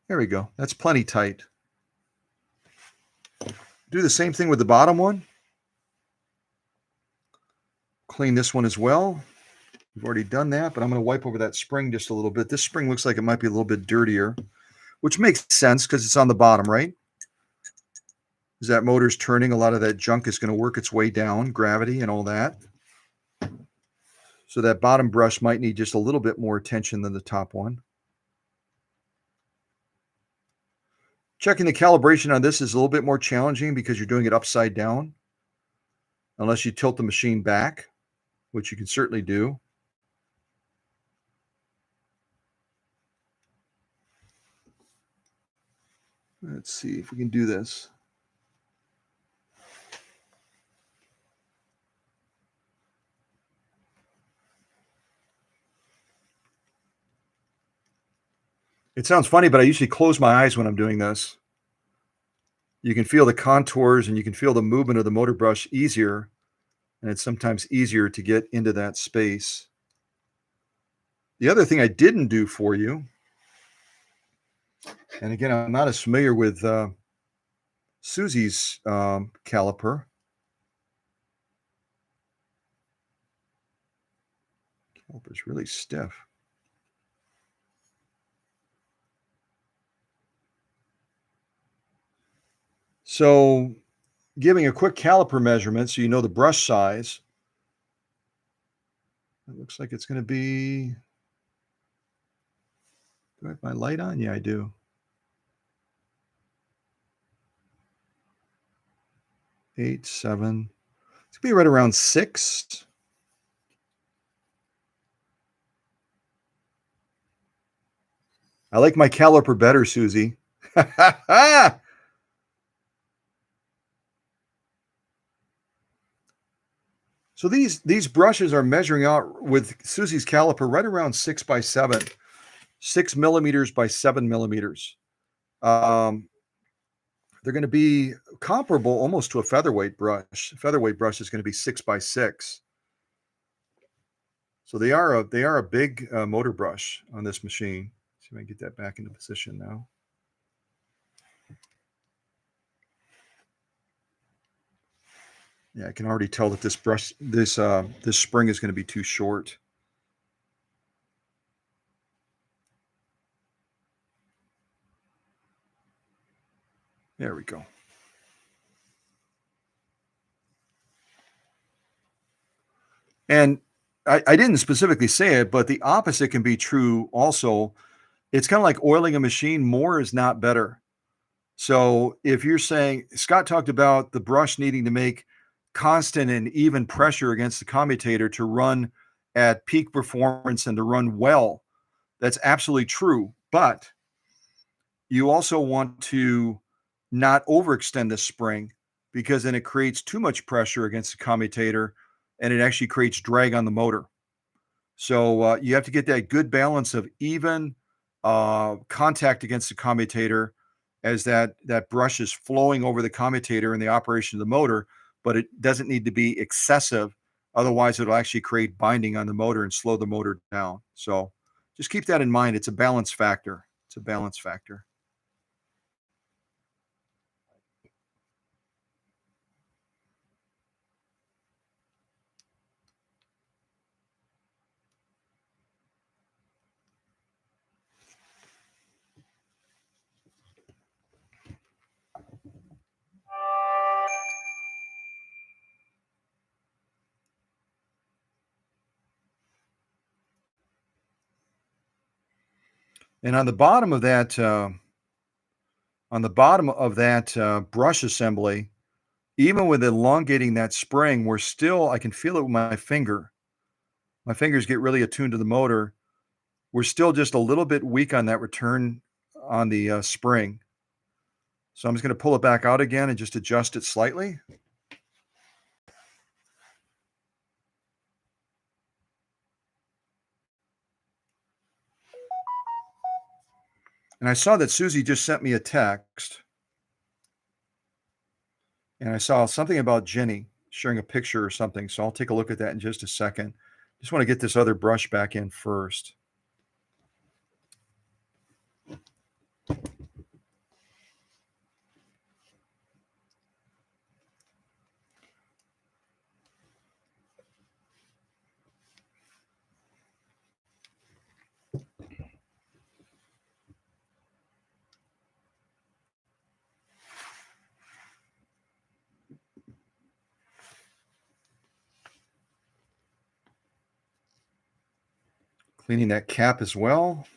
There we go. That's plenty tight. Do the same thing with the bottom one. Clean this one as well. We've already done that, but I'm going to wipe over that spring just a little bit. This spring looks like it might be a little bit dirtier, which makes sense because it's on the bottom, right? As that motor's turning, a lot of that junk is going to work its way down, gravity and all that. So that bottom brush might need just a little bit more attention than the top one. Checking the calibration on this is a little bit more challenging because you're doing it upside down, unless you tilt the machine back, which you can certainly do. Let's see if we can do this. It sounds funny, but I usually close my eyes when I'm doing this. You can feel the contours and you can feel the movement of the motor brush easier, and it's sometimes easier to get into that space. The other thing I didn't do for you, and again, I'm not as familiar with Susie's caliper. Caliper's really stiff. So giving a quick caliper measurement so you know the brush size. It looks like it's going to be, do I have my light on? Yeah, I do. 8, 7. It's going to be right around 6. I like my caliper better, Susie. So these brushes are measuring out with Susie's caliper right around 6 by 7, 6 millimeters by 7 millimeters. They're going to be comparable almost to a featherweight brush. A featherweight brush is going to be 6 by 6. So they are a big motor brush on this machine. See if I can get that back into position now. Yeah, I can already tell that this spring is going to be too short. There we go. And I didn't specifically say it, but the opposite can be true also. It's kind of like oiling a machine. More is not better. So if you're saying, Scott talked about the brush needing to make constant and even pressure against the commutator to run at peak performance and to run well. That's absolutely true. But you also want to not overextend the spring, because then it creates too much pressure against the commutator and it actually creates drag on the motor. So you have to get that good balance of even contact against the commutator as that brush is flowing over the commutator in the operation of the motor, but it doesn't need to be excessive. Otherwise, it'll actually create binding on the motor and slow the motor down. So just keep that in mind. It's a balance factor. It's a balance factor. And on the bottom of that brush assembly, even with elongating that spring, I can feel it with my finger. My fingers get really attuned to the motor. We're still just a little bit weak on that return on the spring. So I'm just going to pull it back out again and just adjust it slightly. And I saw that Susie just sent me a text. And I saw something about Jenny sharing a picture or something. So I'll take a look at that in just a second. Just want to get this other brush back in first. Cleaning that cap as well.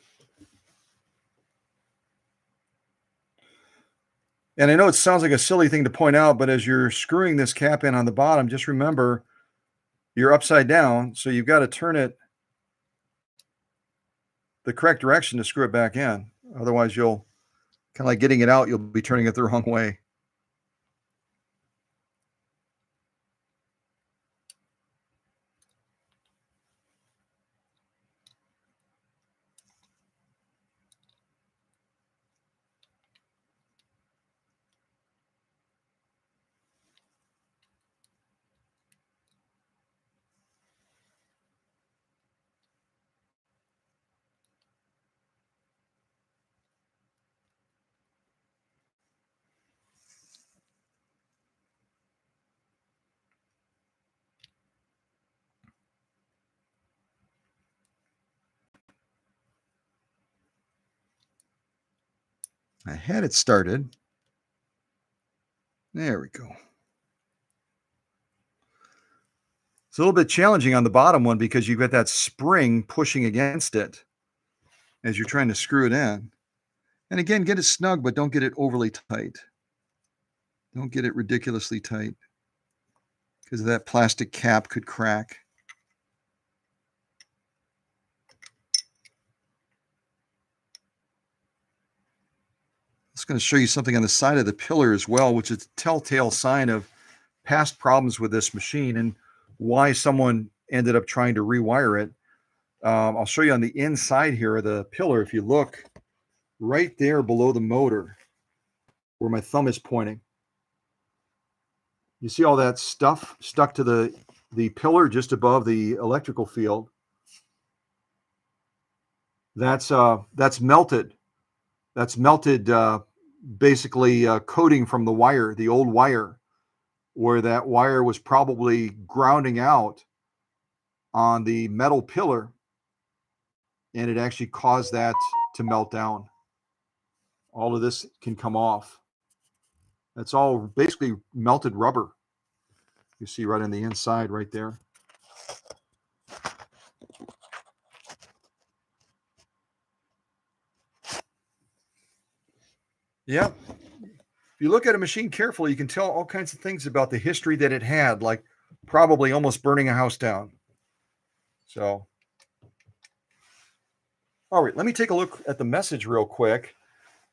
And I know it sounds like a silly thing to point out, but as you're screwing this cap in on the bottom, just remember you're upside down, so you've got to turn it the correct direction to screw it back in. Otherwise, you'll kind of like getting it out, you'll be turning it the wrong way. I had it started. There we go. It's a little bit challenging on the bottom one because you've got that spring pushing against it as you're trying to screw it in. And again, get it snug, but don't get it overly tight. Don't get it ridiculously tight because that plastic cap could crack. It's going to show you something on the side of the pillar as well, which is a telltale sign of past problems with this machine and why someone ended up trying to rewire it. I'll show you on the inside here of the pillar. If you look right there below the motor where my thumb is pointing, you see all that stuff stuck to the pillar just above the electrical field. That's melted. That's melted, basically coating from the wire, the old wire, where that wire was probably grounding out on the metal pillar, and it actually caused that to melt down. All of this can come off. That's all basically melted rubber. You see right on the inside right there. Yeah. If you look at a machine carefully, you can tell all kinds of things about the history that it had, like probably almost burning a house down. So, all right, let me take a look at the message real quick,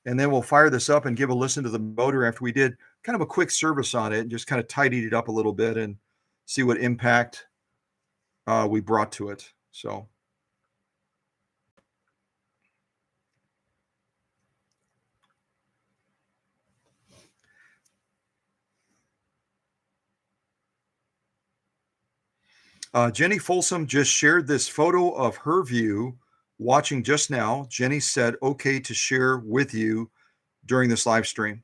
and then we'll fire this up and give a listen to the motor after we did kind of a quick service on it and just kind of tidied it up a little bit and see what impact we brought to it. So, Jenny Folsom just shared this photo of her view watching just now. Jenny said, okay to share with you during this live stream.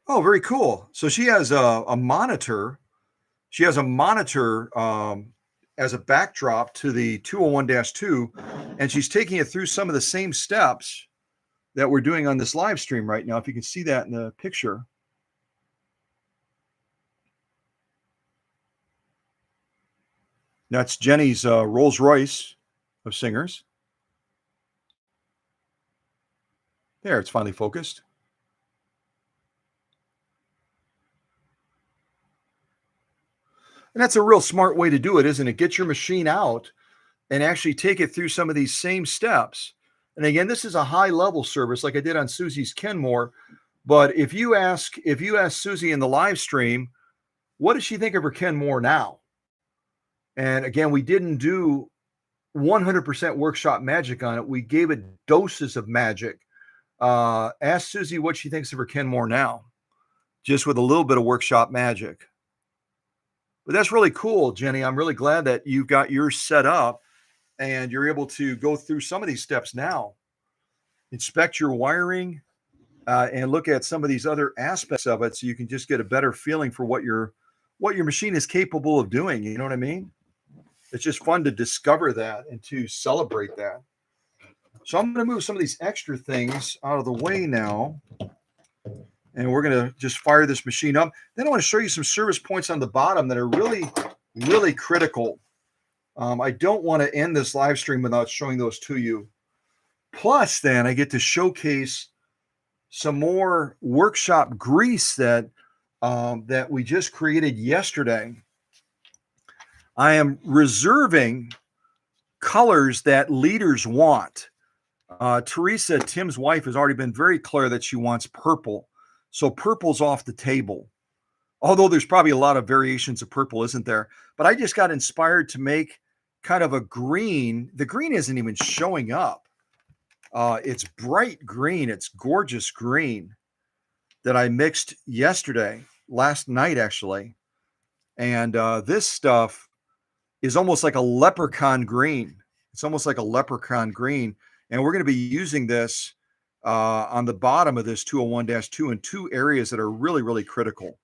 Oh, very cool. So she has a monitor. She has a monitor as a backdrop to the 201-2, and she's taking it through some of the same steps that we're doing on this live stream right now. If you can see that in the picture. That's Jenny's Rolls-Royce of singers. There, it's finally focused. And that's a real smart way to do it, isn't it? Get your machine out and actually take it through some of these same steps. And again, this is a high level service like I did on Susie's Kenmore. But if you ask Susie in the live stream, what does she think of her Kenmore now? And again, we didn't do 100% workshop magic on it. We gave it doses of magic. Ask Susie what she thinks of her Kenmore now, just with a little bit of workshop magic. But that's really cool, Jenny. I'm really glad that you've got yours set up and you're able to go through some of these steps now. Inspect your wiring and look at some of these other aspects of it so you can just get a better feeling for what your machine is capable of doing. You know what I mean? It's just fun to discover that and to celebrate that. So I'm going to move some of these extra things out of the way now. And we're going to just fire this machine up. Then I want to show you some service points on the bottom that are really, really critical. I don't want to end this live stream without showing those to you. Plus, then I get to showcase some more workshop grease that we just created yesterday. I am reserving colors that leaders want. Teresa, Tim's wife, has already been very clear that she wants purple. So purple's off the table. Although there's probably a lot of variations of purple, isn't there? But I just got inspired to make kind of a green. The green isn't even showing up. It's bright green. It's gorgeous green that I mixed last night actually. And this stuff is almost like a leprechaun green. It's almost like a leprechaun green. And we're going to be using this on the bottom of this 201-2 in two areas that are really, really critical.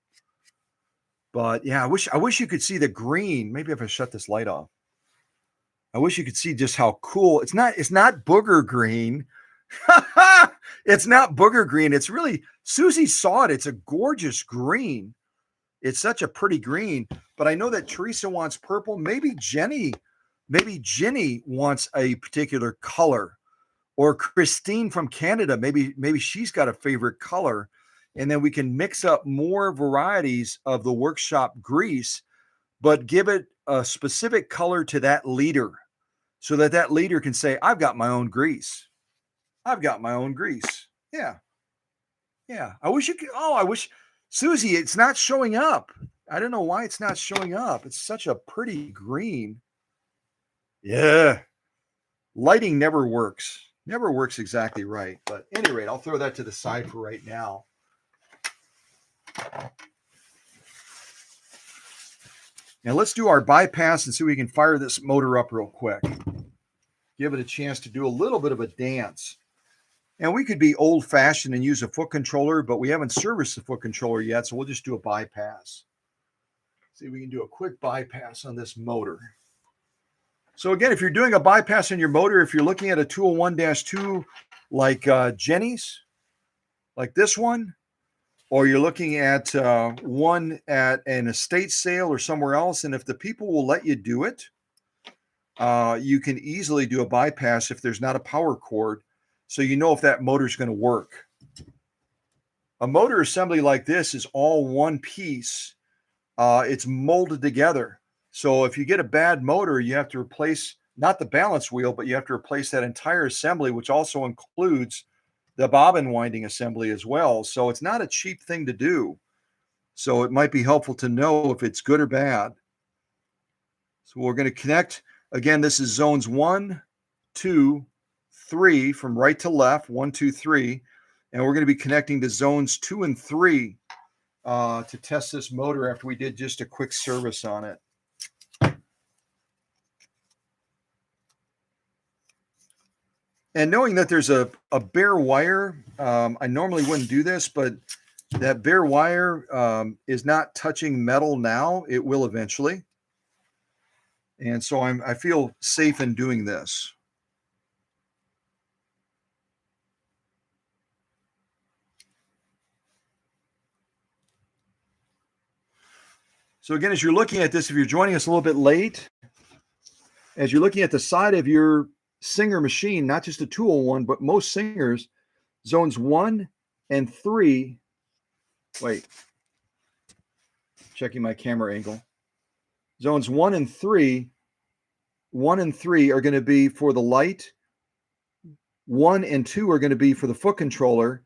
But yeah, I wish you could see the green. Maybe if I shut this light off. I wish you could see just how cool. It's not booger green. It's not booger green. It's really, Susie saw it. It's a gorgeous green. It's such a pretty green. But I know that Teresa wants purple. Maybe Jenny wants a particular color. Or Christine from Canada, maybe she's got a favorite color. And then we can mix up more varieties of the workshop grease, but give it a specific color to that leader so that leader can say, I've got my own grease. I've got my own grease. Yeah. Yeah. I wish Susie, it's not showing up. I don't know why it's not showing up. It's such a pretty green. Yeah. Lighting never works exactly right. But at any rate, I'll throw that to the side for right now. Now let's do our bypass and see if we can fire this motor up real quick. Give it a chance to do a little bit of a dance. And we could be old-fashioned and use a foot controller, but we haven't serviced the foot controller yet, so we'll just do a bypass. See if we can do a quick bypass on this motor. So again, if you're doing a bypass on your motor, if you're looking at a 201-2 like Jenny's, like this one, or you're looking at one at an estate sale or somewhere else, and if the people will let you do it, you can easily do a bypass if there's not a power cord, so you know if that motor is going to work. A motor assembly like this is all one piece. It's molded together. So if you get a bad motor, you have to replace not the balance wheel, but you have to replace that entire assembly, which also includes the bobbin winding assembly as well. So it's not a cheap thing to do. So it might be helpful to know if it's good or bad. So we're going to connect. Again, this is zones 1, 2, 3 from right to left, 1, 2, 3. And we're going to be connecting to zones 2 and 3 to test this motor after we did just a quick service on it. And knowing that there's a bare wire, I normally wouldn't do this, but that bare wire is not touching metal now. It will eventually. And so I feel safe in doing this. So again, as you're looking at this, if you're joining us a little bit late, as you're looking at the side of your Singer machine, not just a 201, but most Singers, zones 1 and 3. Wait, checking my camera angle. Zones 1 and 3 are going to be for the light. 1 and 2 are going to be for the foot controller,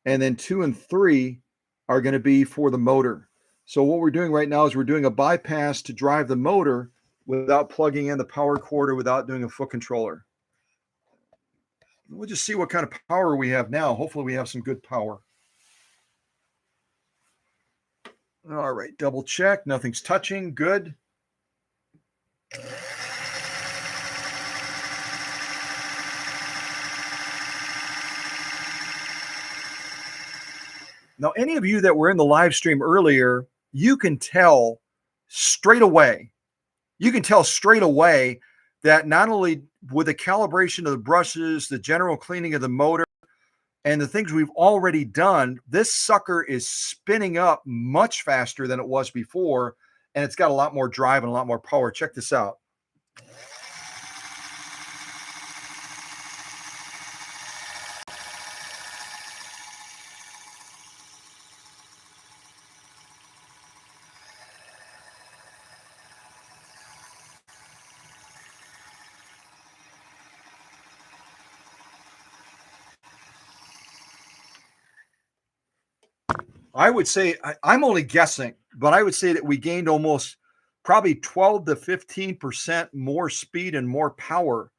and then 2 and 3 are going to be for the motor. So what we're doing right now is we're doing a bypass to drive the motor without plugging in the power cord or without doing a foot controller. We'll just see what kind of power we have now. Hopefully we have some good power. All right, double check. Nothing's touching. Good. Now, any of you that were in the live stream earlier, you can tell straight away. You can tell straight away that not only with the calibration of the brushes, the general cleaning of the motor, and the things we've already done, this sucker is spinning up much faster than it was before, and it's got a lot more drive and a lot more power. Check this out. I would say, I'm only guessing, but I would say that we gained almost probably 12 to 15% more speed and more power.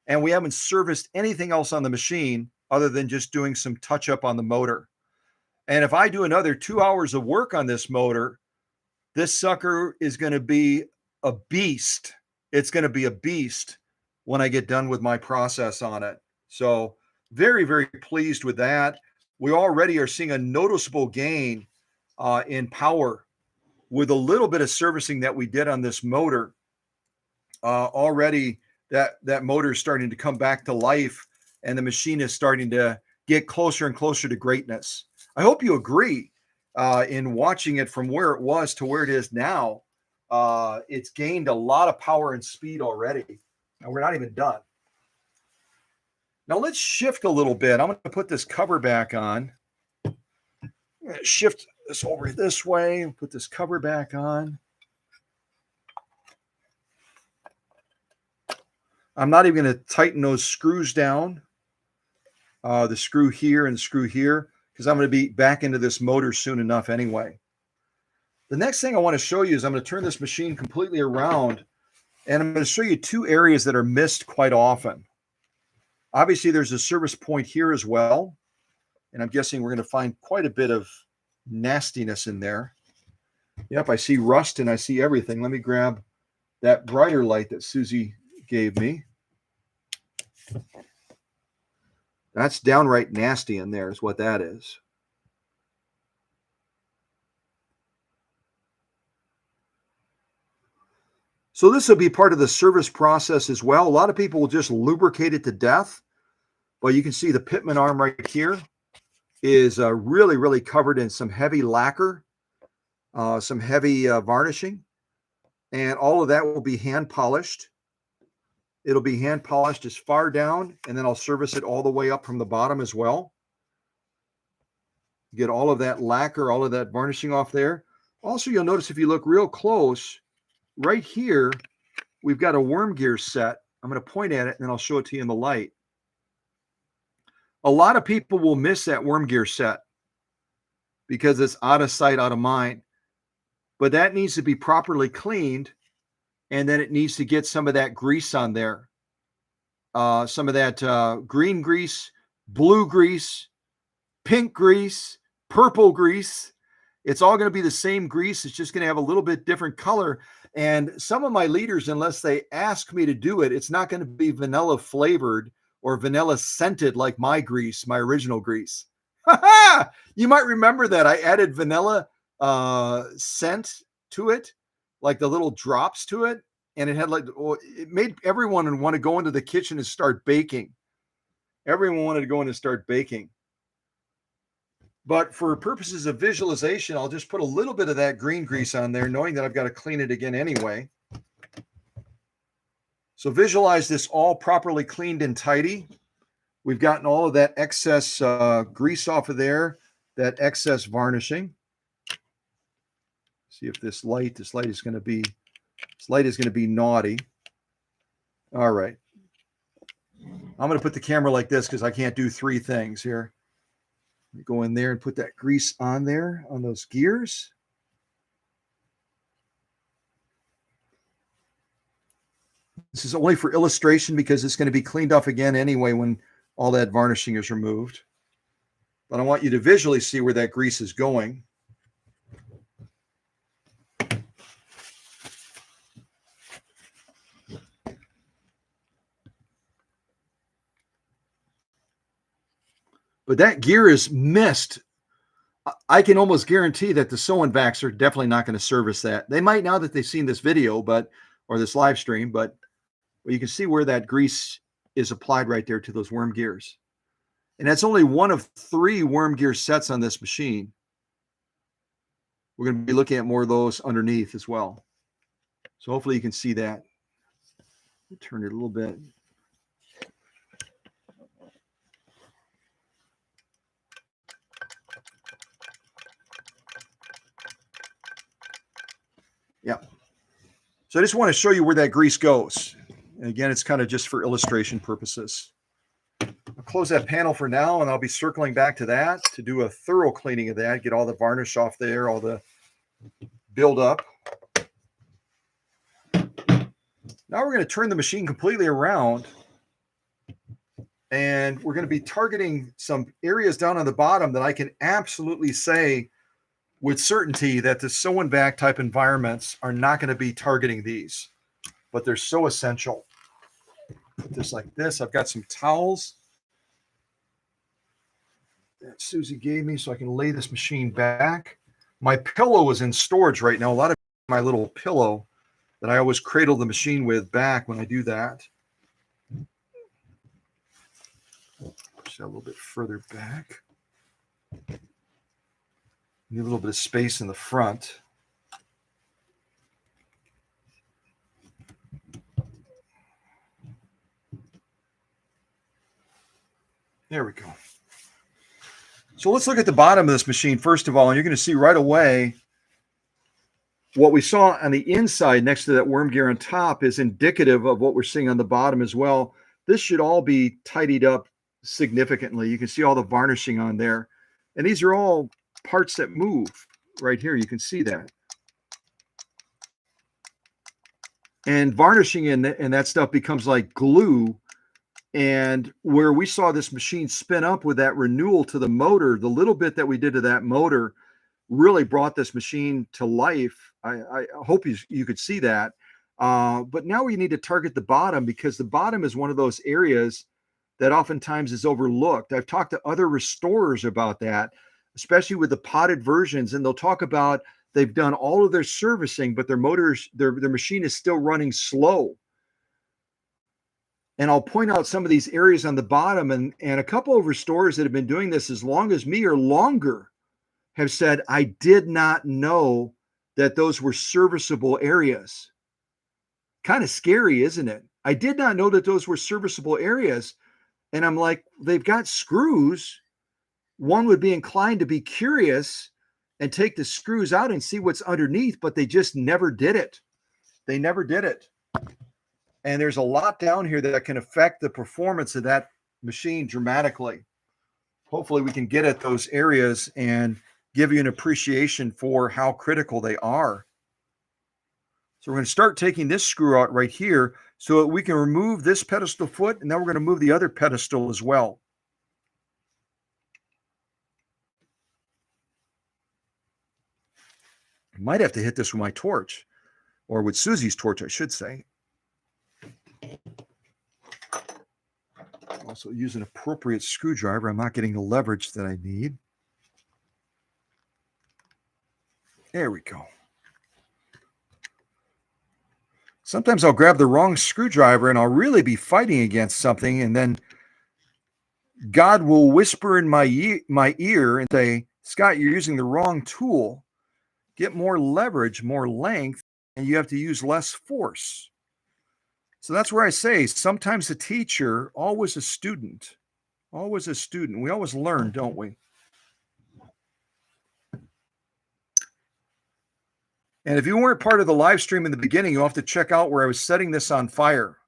And we haven't serviced anything else on the machine other than just doing some touch up on the motor. And if I do another 2 hours of work on this motor, this sucker is going to be a beast. It's going to be a beast when I get done with my process on it. So very, very pleased with that. We already are seeing a noticeable gain in power with a little bit of servicing that we did on this motor. Already that motor is starting to come back to life, and the machine is starting to get closer and closer to greatness. I hope you agree in watching it from where it was to where it is now. It's gained a lot of power and speed already, and we're not even done. Now let's shift a little bit. I'm going to put this cover back on. I'm going to shift this over this way and put this cover back on. I'm not even going to tighten those screws down, the screw here and the screw here, because I'm going to be back into this motor soon enough anyway. The next thing I want to show you is I'm going to turn this machine completely around, and I'm going to show you two areas that are missed quite often. Obviously, there's a service point here as well, and I'm guessing we're going to find quite a bit of nastiness in there. Yep, I see rust and I see everything. Let me grab that brighter light that Susie gave me. That's downright nasty in there is what that is. So this will be part of the service process as well. A lot of people will just lubricate it to death. But you can see the pitman arm right here is really, really covered in some heavy lacquer, some heavy varnishing. And all of that will be hand polished. It'll be hand polished as far down, and then I'll service it all the way up from the bottom as well. Get all of that lacquer, all of that varnishing off there. Also, you'll notice if you look real close, right here, we've got a worm gear set. I'm going to point at it, and then I'll show it to you in the light. A lot of people will miss that worm gear set because it's out of sight, out of mind. But that needs to be properly cleaned, and then it needs to get some of that grease on there. Some of that green grease, blue grease, pink grease, purple grease. It's all going to be the same grease. It's just going to have a little bit different color. And some of my leaders, unless they ask me to do it, it's not going to be vanilla flavored or vanilla scented like my grease, my original grease. You might remember that I added vanilla scent to it, like the little drops to it. And it had it made everyone want to go into the kitchen and start baking. Everyone wanted to go in and start baking. But for purposes of visualization, I'll just put a little bit of that green grease on there, knowing that I've got to clean it again anyway. So visualize this all properly cleaned and tidy. We've gotten all of that excess grease off of there, that excess varnishing. See if this light is going to be naughty. All right. I'm going to put the camera like this because I can't do three things here. Go in there and put that grease on there on those gears. This is only for illustration because it's going to be cleaned off again anyway when all that varnishing is removed. But I want you to visually see where that grease is going. But that gear is missed. I can almost guarantee that the sewing vacs are definitely not going to service that. They might now that they've seen this video, or this live stream, but you can see where that grease is applied right there to those worm gears. And that's only one of 3 worm gear sets on this machine. We're going to be looking at more of those underneath as well. So hopefully you can see that. Turn it a little bit. Yeah. So I just want to show you where that grease goes. And again, it's kind of just for illustration purposes. I'll close that panel for now, and I'll be circling back to that to do a thorough cleaning of that, get all the varnish off there, all the buildup. Now we're going to turn the machine completely around, and we're going to be targeting some areas down on the bottom that I can absolutely say with certainty that the sew and vac type environments are not going to be targeting these, but they're so essential. Put this like this. I've got some towels that Susie gave me so I can lay this machine back. My pillow is in storage right now. A lot of my little pillow that I always cradle the machine with back when I do that. Push that a little bit further back. Need a little bit of space in the front. There we go. So let's look at the bottom of this machine first of all, and you're going to see right away what we saw on the inside next to that worm gear on top is indicative of what we're seeing on the bottom as well. This should all be tidied up significantly. You can see all the varnishing on there. And these are all parts that move right here. You can see that. And varnishing and that stuff becomes like glue. And where we saw this machine spin up with that renewal to the motor, the little bit that we did to that motor really brought this machine to life. I hope you could see that. But now we need to target the bottom because the bottom is one of those areas that oftentimes is overlooked. I've talked to other restorers about that, especially with the potted versions, and they'll talk about they've done all of their servicing, but their motors, their machine is still running slow. And I'll point out some of these areas on the bottom, and a couple of restorers that have been doing this as long as me or longer have said, I did not know that those were serviceable areas. Kind of scary, isn't it? I did not know that those were serviceable areas. And I'm like, they've got screws. One would be inclined to be curious and take the screws out and see what's underneath, but they just never did it. They never did it. And there's a lot down here that can affect the performance of that machine dramatically. Hopefully we can get at those areas and give you an appreciation for how critical they are. So we're going to start taking this screw out right here so that we can remove this pedestal foot, and then we're going to move the other pedestal as well. I might have to hit this with my torch, or with Susie's torch, I should say. Also use an appropriate screwdriver. I'm not getting the leverage that I need. There we go. Sometimes I'll grab the wrong screwdriver and I'll really be fighting against something, and then God will whisper in my ear and say, Scott, you're using the wrong tool. Get more leverage, more length, and you have to use less force. So that's where I say sometimes a teacher, always a student. Always a student. We always learn, don't we? And if you weren't part of the live stream in the beginning, you'll have to check out where I was setting this on fire.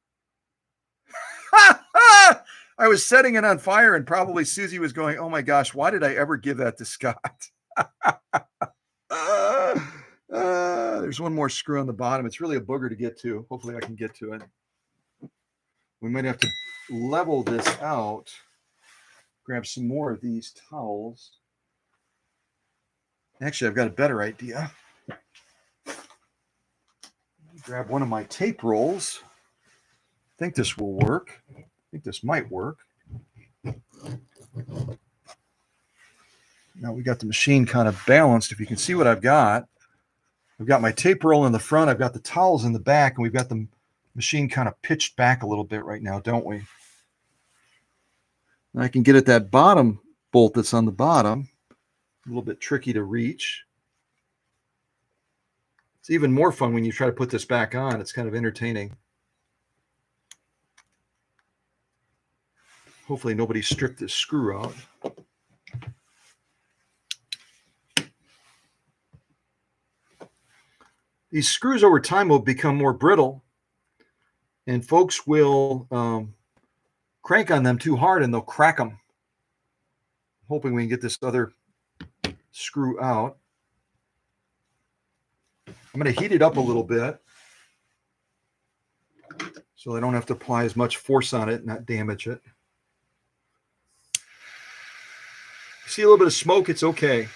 I was setting it on fire, and probably Susie was going, oh my gosh, why did I ever give that to Scott? There's one more screw on the bottom. It's really a booger to get to. Hopefully I can get to it. We might have to level this out. Grab some more of these towels. Actually, I've got a better idea. Grab one of my tape rolls. I think this will work. I think this might work. Now we got the machine kind of balanced. If you can see what I've got my tape roll in the front. I've got the towels in the back, and we've got the machine kind of pitched back a little bit right now, don't we? And I can get at that bottom bolt that's on the bottom. A little bit tricky to reach. It's even more fun when you try to put this back on. It's kind of entertaining. Hopefully nobody stripped this screw out. These screws over time will become more brittle, and folks will crank on them too hard and they'll crack them. Hoping we can get this other screw out. I'm going to heat it up a little bit so I don't have to apply as much force on it and not damage it. See a little bit of smoke, it's okay.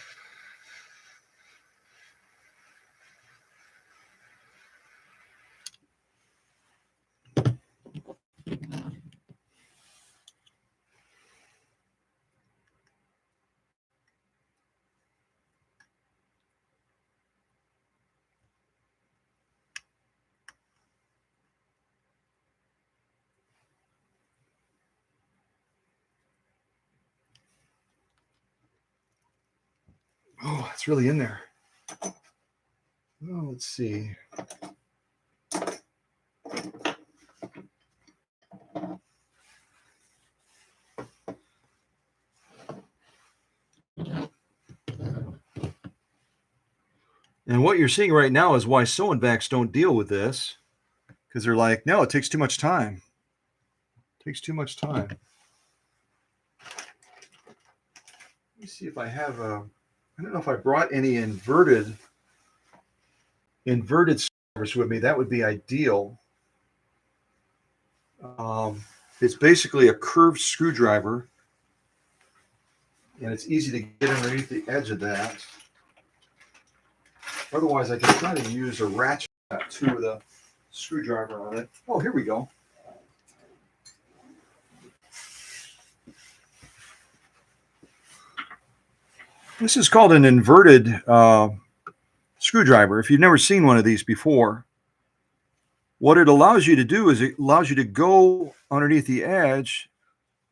Oh, it's really in there. Oh, let's see. And what you're seeing right now is why sewing backs don't deal with this, because they're like, no, it takes too much time. It takes too much time. Let me see if I have a, I don't know if I brought any inverted screwdrivers with me. That would be ideal. It's basically a curved screwdriver, and it's easy to get underneath the edge of that. Otherwise, I can try to use a ratchet to with a screwdriver on it. Oh, here we go. This is called an inverted screwdriver. If you've never seen one of these before, what it allows you to do is it allows you to go underneath the edge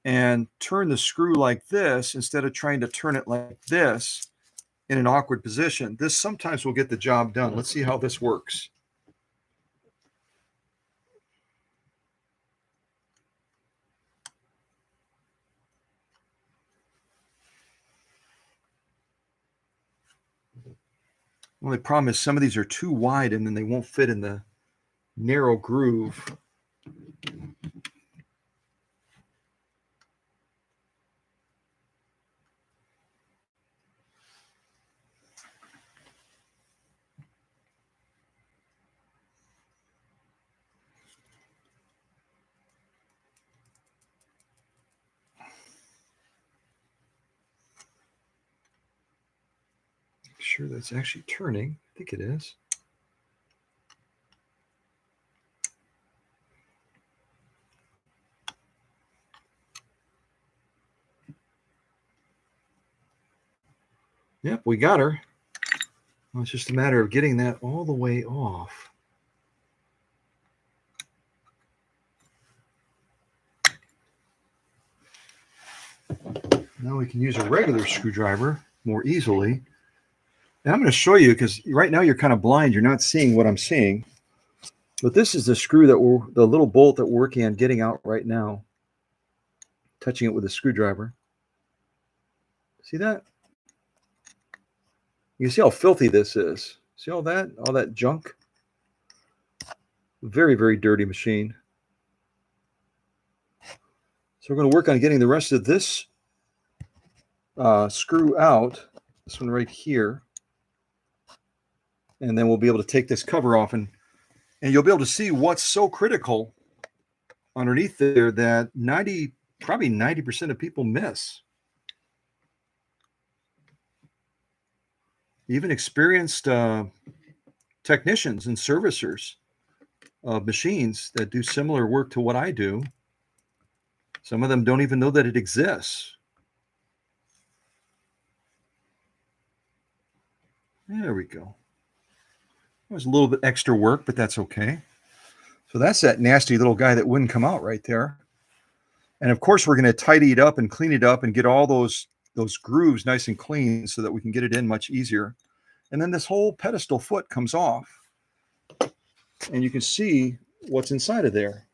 and turn the screw like this instead of trying to turn it like this in an awkward position. This sometimes will get the job done. Let's see how this works. Only problem is some of these are too wide and then they won't fit in the narrow groove. Sure that's actually turning. I think it is. Yep, we got her. Well, it's just a matter of getting that all the way off. Now we can use a regular screwdriver more easily. And I'm going to show you because right now you're kind of blind. You're not seeing what I'm seeing. But this is the screw that the little bolt that we're working on getting out right now. Touching it with a screwdriver. See that? You see how filthy this is. See all that junk? Very, very dirty machine. So we're going to work on getting the rest of this screw out. This one right here. And then we'll be able to take this cover off, and you'll be able to see what's so critical underneath there that probably 90% of people miss. Even experienced technicians and servicers of machines that do similar work to what I do, some of them don't even know that it exists. There we go. There's a little bit extra work, but that's okay. So that's that nasty little guy that wouldn't come out right there. And of course, we're going to tidy it up and clean it up and get all those grooves nice and clean so that we can get it in much easier. And then this whole pedestal foot comes off, and you can see what's inside of there.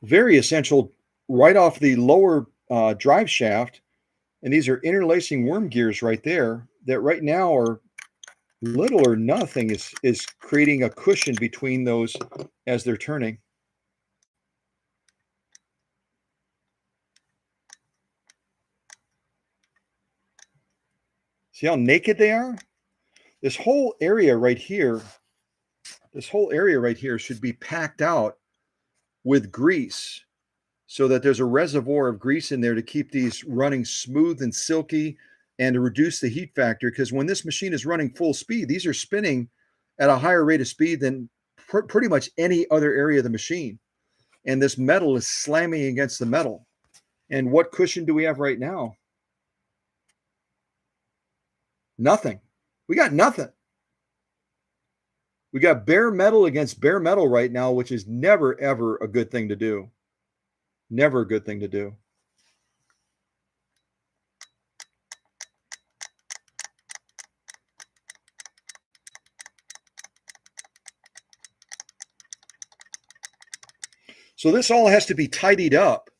Very essential right off the lower drive shaft. And these are interlacing worm gears right there that right now are little or nothing is creating a cushion between those as they're turning. See how naked they are? This whole area right here should be packed out with grease so that there's a reservoir of grease in there to keep these running smooth and silky and to reduce the heat factor. Because when this machine is running full speed, these are spinning at a higher rate of speed than pretty much any other area of the machine. And this metal is slamming against the metal. And what cushion do we have right now? Nothing. We got nothing. We got bare metal against bare metal right now, which is never, ever a good thing to do. Never a good thing to do. So this all has to be tidied up.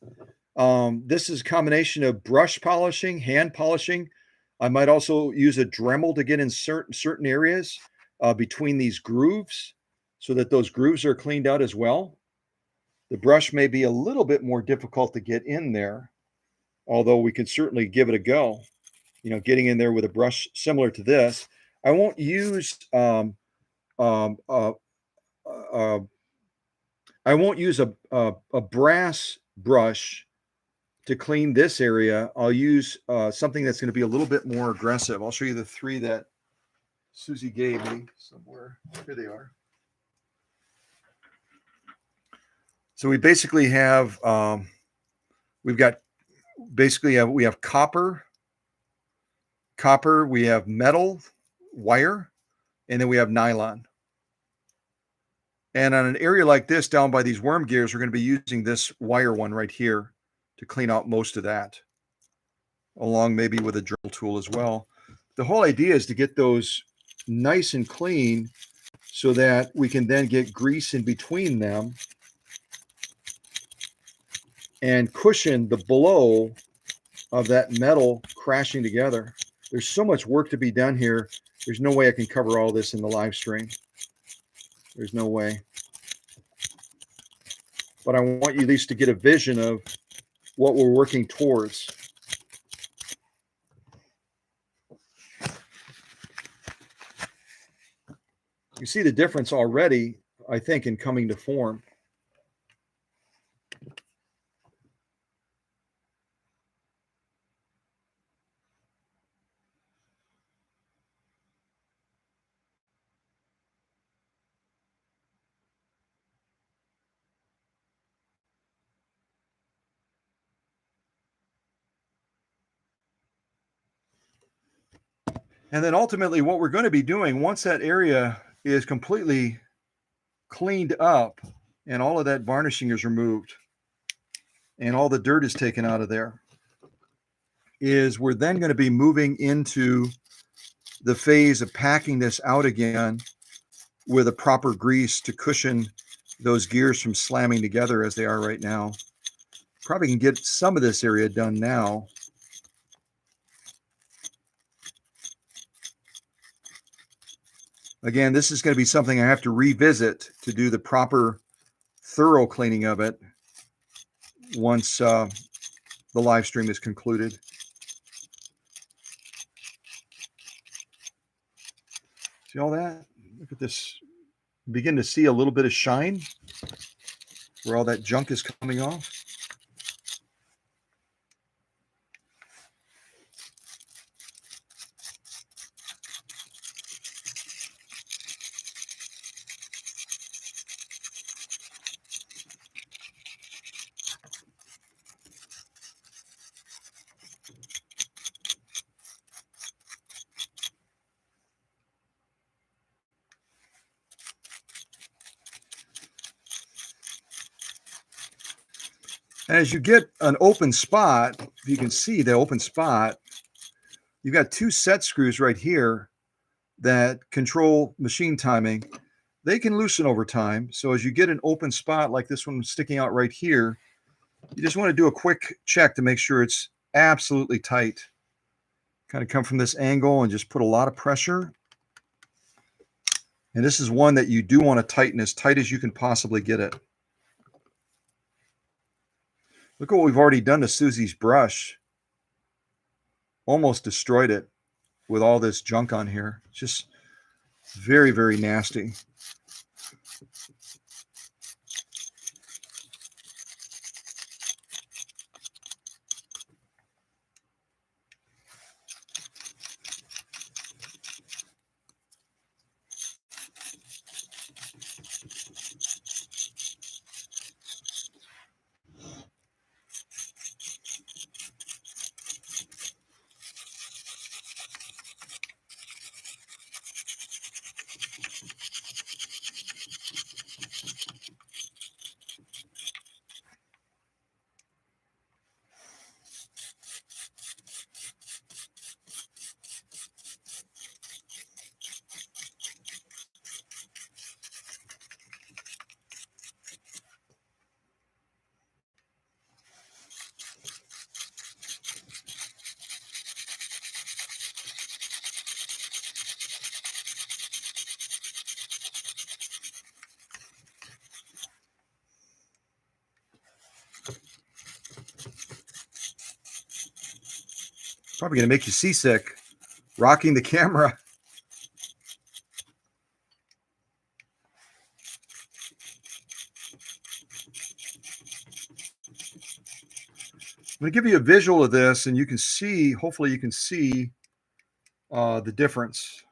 This is a combination of brush polishing, hand polishing. I might also use a Dremel to get in certain areas between these grooves so that those grooves are cleaned out as well. The brush may be a little bit more difficult to get in there, although we can certainly give it a go. You know, getting in there with a brush similar to this. I won't use I won't use a brass brush to clean this area. I'll use something that's going to be a little bit more aggressive. I'll show you the three that Susie gave me somewhere. Here they are. So we basically have, we have copper, we have metal, wire, and then we have nylon. And on an area like this down by these worm gears, we're going to be using this wire one right here to clean out most of that, along maybe with a drill tool as well. The whole idea is to get those nice and clean so that we can then get grease in between them and cushion the blow of that metal crashing together. There's so much work to be done here. There's no way I can cover all this in the live stream. There's no way. But I want you at least to get a vision of what we're working towards. You see the difference already, I think, in coming to form. And then ultimately what we're going to be doing once that area is completely cleaned up and all of that varnishing is removed and all the dirt is taken out of there, is we're then going to be moving into the phase of packing this out again with a proper grease to cushion those gears from slamming together as they are right now. Probably can get some of this area done now. Again, this is going to be something I have to revisit to do the proper thorough cleaning of it once the live stream is concluded. See all that? Look at this. Begin to see a little bit of shine where all that junk is coming off. As you get an open spot, if you can see the open spot, you've got 2 set screws right here that control machine timing. They can loosen over time. So as you get an open spot like this one sticking out right here, you just want to do a quick check to make sure it's absolutely tight. Kind of come from this angle and just put a lot of pressure. And this is one that you do want to tighten as tight as you can possibly get it. Look at what we've already done to Susie's brush. Almost destroyed it with all this junk on here. It's just very, very nasty. Probably going to make you seasick, rocking the camera. I'm going to give you a visual of this, and you can see, hopefully you can see the difference.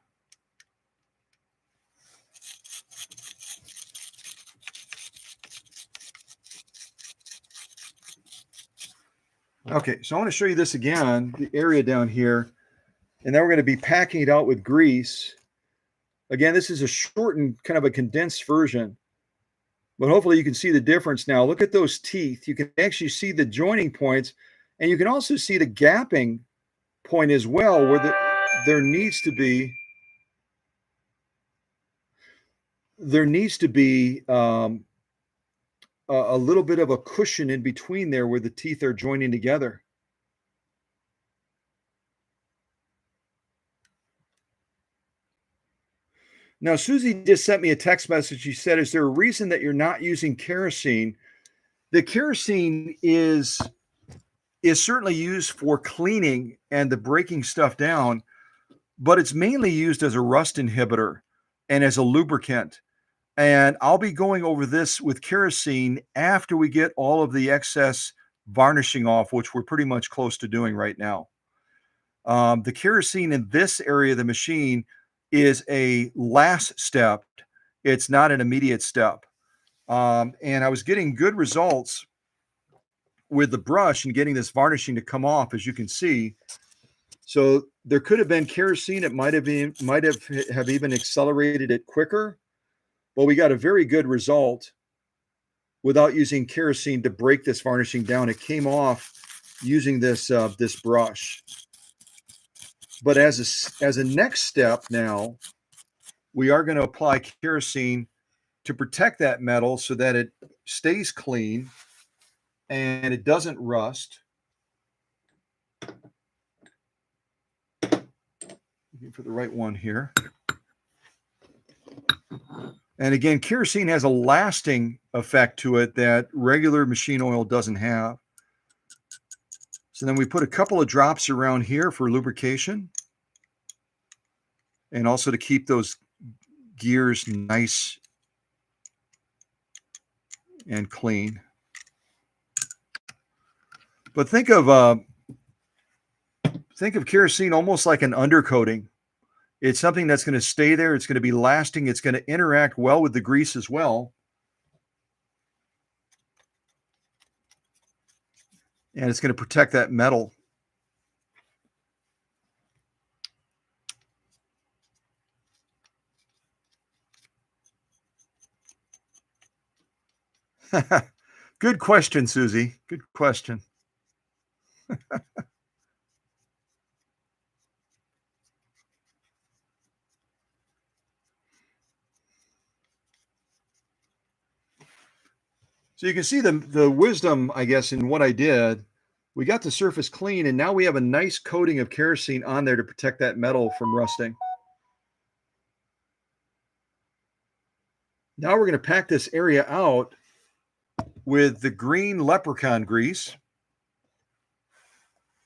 Okay, so I want to show you this again, the area down here, and then we're going to be packing it out with grease. Again, this is a shortened, kind of a condensed version, but hopefully you can see the difference now. Look at those teeth. You can actually see the joining points, and you can also see the gapping point as well, where there needs to be a little bit of a cushion in between there where the teeth are joining together. Now, Susie just sent me a text message. She said, is there a reason that you're not using kerosene? The kerosene is certainly used for cleaning and the breaking stuff down, but it's mainly used as a rust inhibitor and as a lubricant. And I'll be going over this with kerosene after we get all of the excess varnishing off, which we're pretty much close to doing right now. The kerosene in this area of the machine is a last step. It's not an immediate step. And I was getting good results with the brush and getting this varnishing to come off, as you can see. So there could have been kerosene. It might have even accelerated it quicker. Well, we got a very good result without using kerosene to break this varnishing down. It came off using this this brush. But as a next step now, we are going to apply kerosene to protect that metal so that it stays clean and it doesn't rust. Looking for the right one here. And again, kerosene has a lasting effect to it that regular machine oil doesn't have. So then we put a couple of drops around here for lubrication and also to keep those gears nice and clean. But think of kerosene almost like an undercoating. It's something that's going to stay there. It's going to be lasting. It's going to interact well with the grease as well. And it's going to protect that metal. Good question, Susie. Good question. So you can see the wisdom, I guess, in what I did. We got the surface clean, and now we have a nice coating of kerosene on there to protect that metal from rusting. Now we're going to pack this area out with the green leprechaun grease.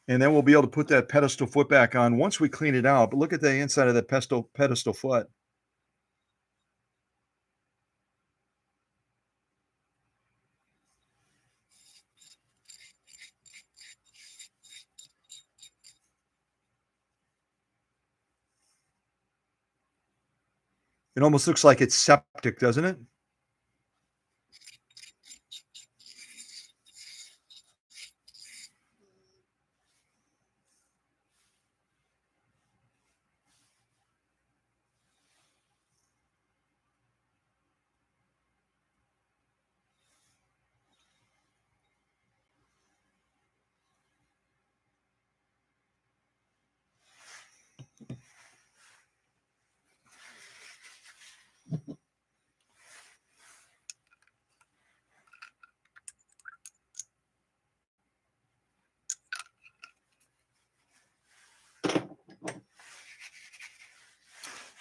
And then we'll be able to put that pedestal foot back on once we clean it out. But look at the inside of the pedestal foot. It almost looks like it's septic, doesn't it?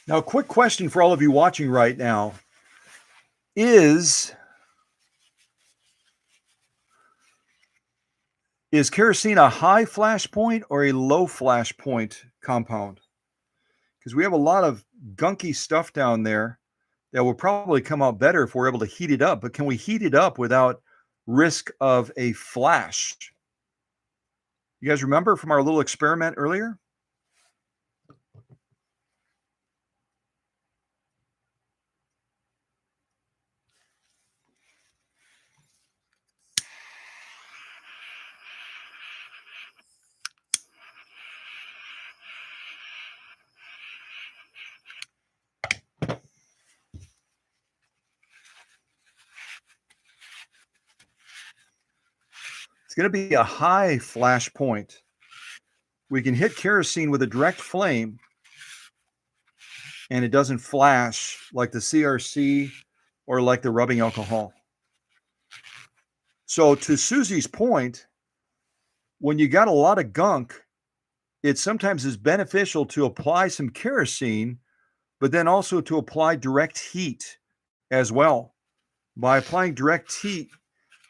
Now, a quick question for all of you watching right now. Is kerosene a high flash point or a low flash point compound? Because we have a lot of gunky stuff down there that will probably come out better if we're able to heat it up. But can we heat it up without risk of a flash? You guys remember from our little experiment earlier? It's going to be a high flash point. We can hit kerosene with a direct flame and it doesn't flash like the CRC or like the rubbing alcohol. So to Susie's point, when you got a lot of gunk, it sometimes is beneficial to apply some kerosene, but then also to apply direct heat as well. By applying direct heat,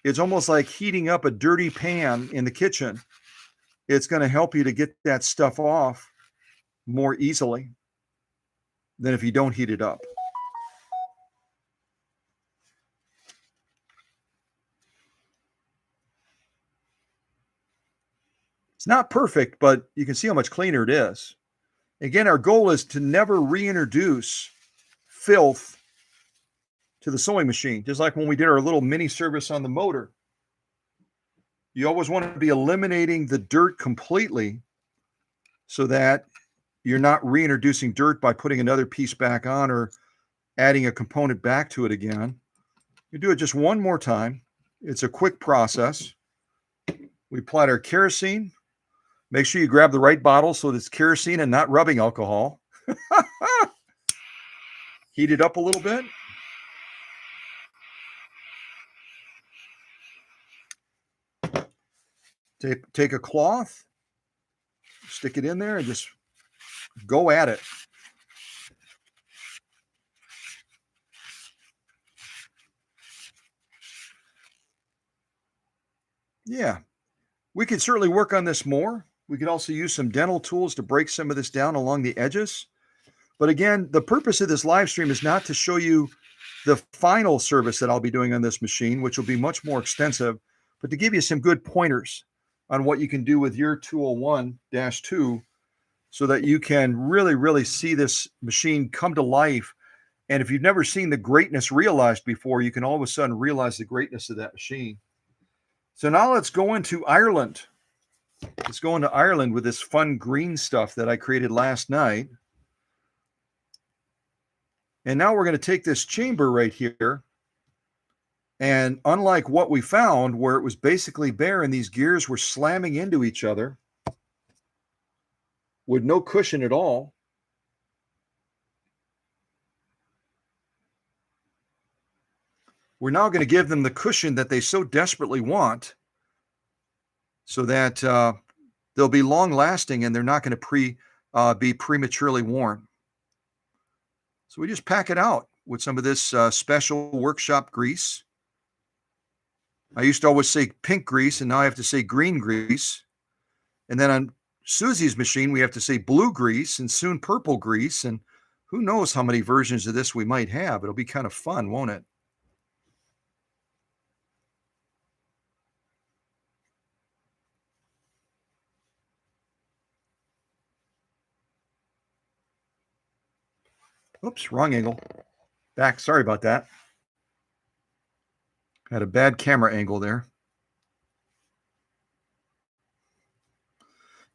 it's almost like heating up a dirty pan in the kitchen. It's going to help you to get that stuff off more easily than if you don't heat it up. It's not perfect, but you can see how much cleaner it is. Again, our goal is to never reintroduce filth to the sewing machine, just like when we did our little mini service on the motor. You always want to be eliminating the dirt completely so that you're not reintroducing dirt by putting another piece back on or adding a component back to it again. You do it just one more time. It's a quick process. We applied our kerosene. Make sure you grab the right bottle so it's kerosene and not rubbing alcohol. Heat it up a little bit. Take a cloth, stick it in there, and just go at it. Yeah, we could certainly work on this more. We could also use some dental tools to break some of this down along the edges. But again, the purpose of this live stream is not to show you the final service that I'll be doing on this machine, which will be much more extensive, but to give you some good pointers on what you can do with your 201-2 so that you can really, really see this machine come to life. And if you've never seen the greatness realized before, you can all of a sudden realize the greatness of that machine. So now let's go into Ireland. Let's go into Ireland with this fun green stuff that I created last night. And now we're going to take this chamber right here. And unlike what we found, where it was basically bare and these gears were slamming into each other with no cushion at all, we're now going to give them the cushion that they so desperately want so that they'll be long lasting and they're not going to be prematurely worn. So we just pack it out with some of this special workshop grease. I used to always say pink grease, and now I have to say green grease. And then on Susie's machine, we have to say blue grease and soon purple grease. And who knows how many versions of this we might have. It'll be kind of fun, won't it? Oops, wrong angle. Back, sorry about that. Had a bad camera angle there.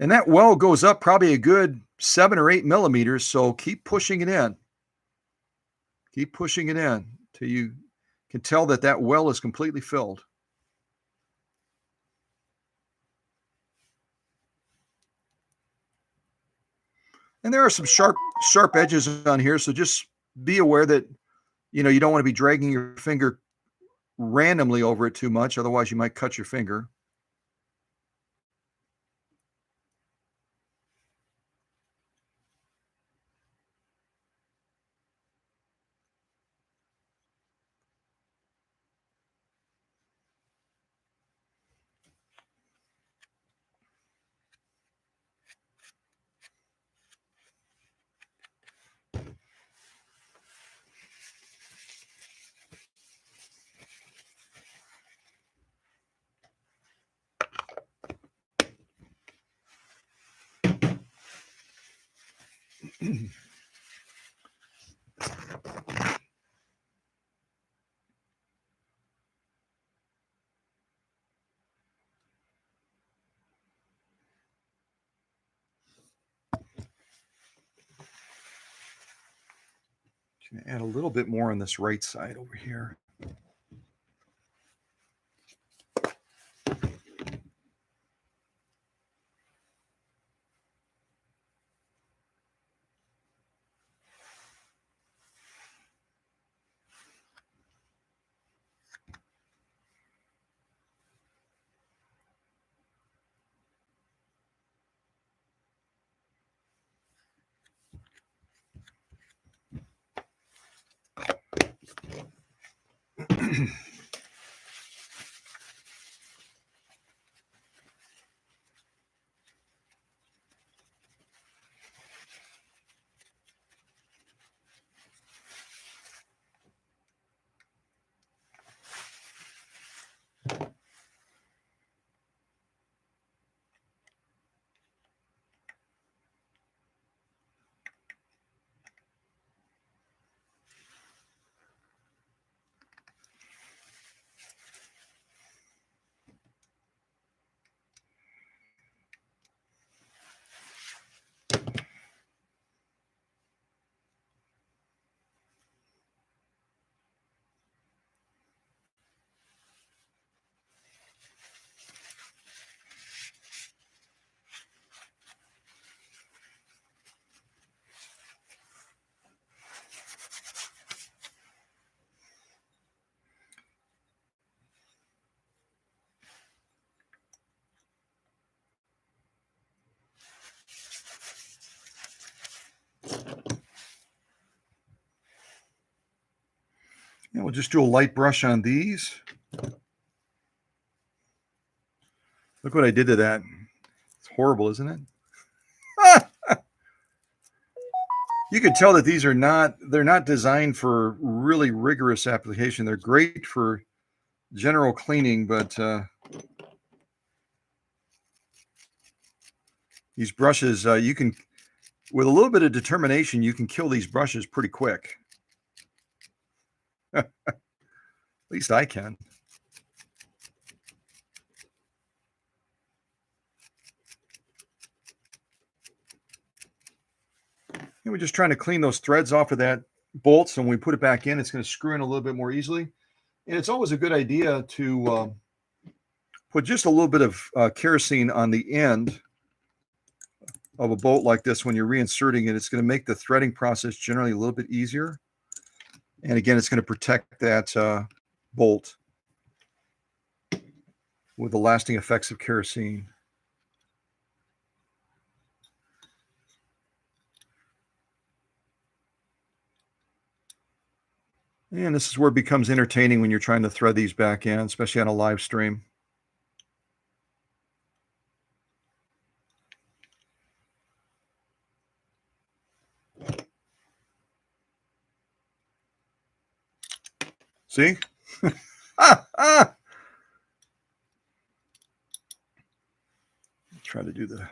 And that well goes up probably a good 7 or 8 millimeters, so keep pushing it in. Keep pushing it in till you can tell that that well is completely filled. And there are some sharp edges on here, so just be aware that you don't want to be dragging your finger randomly over it too much, otherwise you might cut your finger. Going to add a little bit more on this right side over here. And we'll just do a light brush on these. Look what I did to that. It's horrible, isn't it? You can tell that these are they're not designed for really rigorous application. They're great for general cleaning, but these brushes, you can, with a little bit of determination, you can kill these brushes pretty quick. At least I can. And we're just trying to clean those threads off of that bolt. So when we put it back in, it's going to screw in a little bit more easily. And it's always a good idea to put just a little bit of kerosene on the end of a bolt like this when you're reinserting it. It's going to make the threading process generally a little bit easier. And again, it's going to protect that bolt with the lasting effects of kerosene. And this is where it becomes entertaining when you're trying to thread these back in, especially on a live stream. See? Try to do the...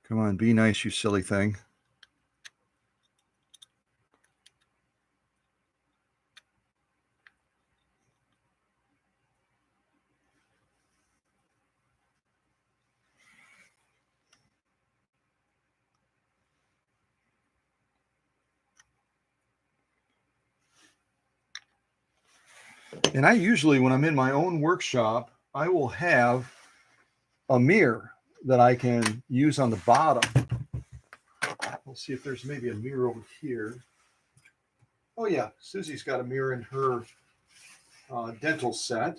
Come on, be nice, you silly thing. And I usually, when I'm in my own workshop, I will have a mirror that I can use on the bottom. We'll see if there's maybe a mirror over here. Oh yeah, Susie's got a mirror in her dental set.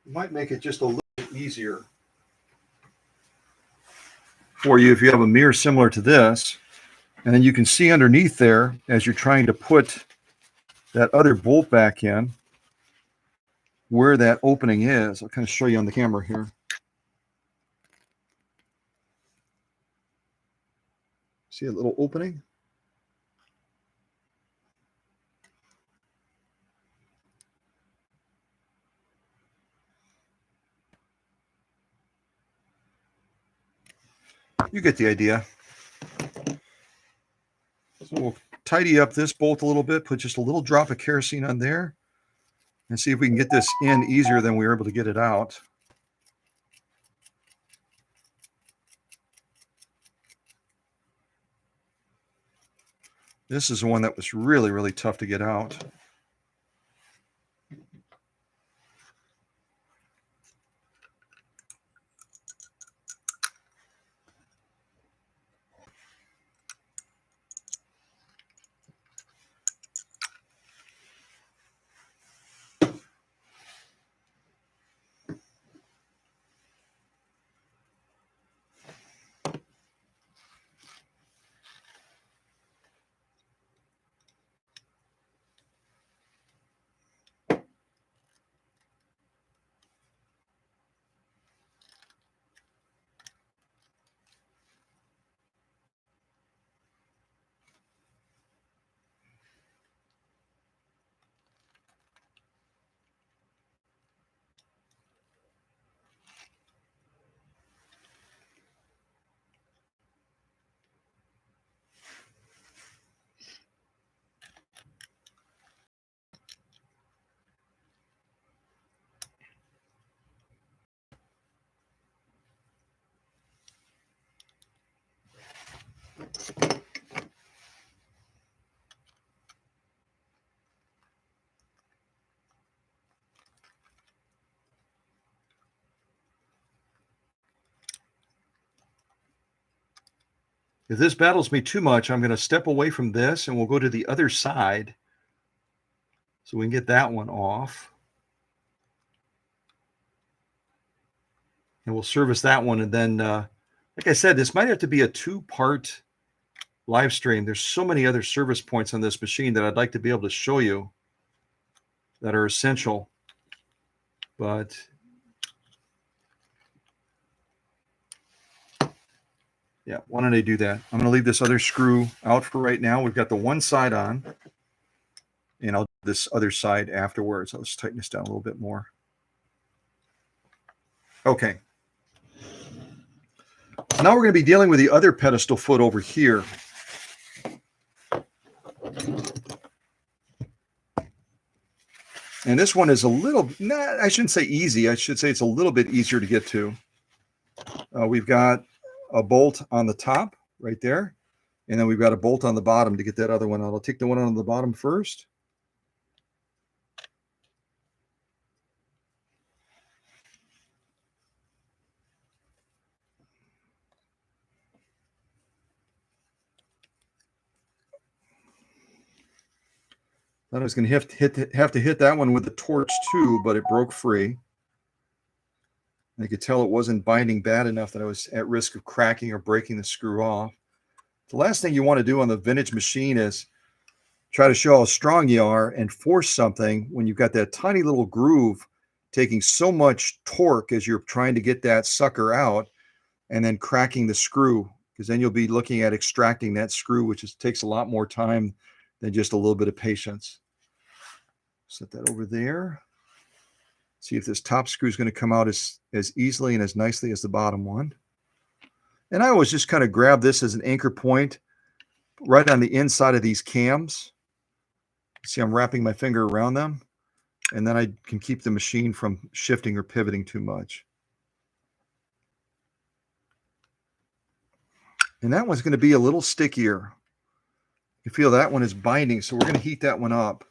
It might make it just a little bit easier for you if you have a mirror similar to this. And then you can see underneath there as you're trying to put that other bolt back in where that opening is. I'll kind of show you on the camera here. See a little opening? You get the idea. So we'll tidy up this bolt a little bit, put just a little drop of kerosene on there, and see if we can get this in easier than we were able to get it out. This is the one that was really, really tough to get out. If this battles me too much, I'm going to step away from this and we'll go to the other side so we can get that one off. And we'll service that one. And then, like I said, this might have to be a 2-part live stream. There's so many other service points on this machine that I'd like to be able to show you that are essential. But yeah, why don't I do that? I'm going to leave this other screw out for right now. We've got the one side on, and I'll do this other side afterwards. I'll just tighten this down a little bit more. Okay. So now we're going to be dealing with the other pedestal foot over here. And this one is a little, I shouldn't say easy. I should say it's a little bit easier to get to. We've got a bolt on the top right there. And then we've got a bolt on the bottom to get that other one out. I'll take the one on the bottom first. Thought I was going to have to hit that one with the torch too, but it broke free. I could tell it wasn't binding bad enough that I was at risk of cracking or breaking the screw off. The last thing you want to do on the vintage machine is try to show how strong you are and force something when you've got that tiny little groove taking so much torque as you're trying to get that sucker out and then cracking the screw, because then you'll be looking at extracting that screw, which takes a lot more time than just a little bit of patience. Set that over there. See if this top screw is going to come out as easily and as nicely as the bottom one. And I always just kind of grab this as an anchor point right on the inside of these cams. See, I'm wrapping my finger around them, and then I can keep the machine from shifting or pivoting too much. And that one's going to be a little stickier. You feel that one is binding, so we're going to heat that one up.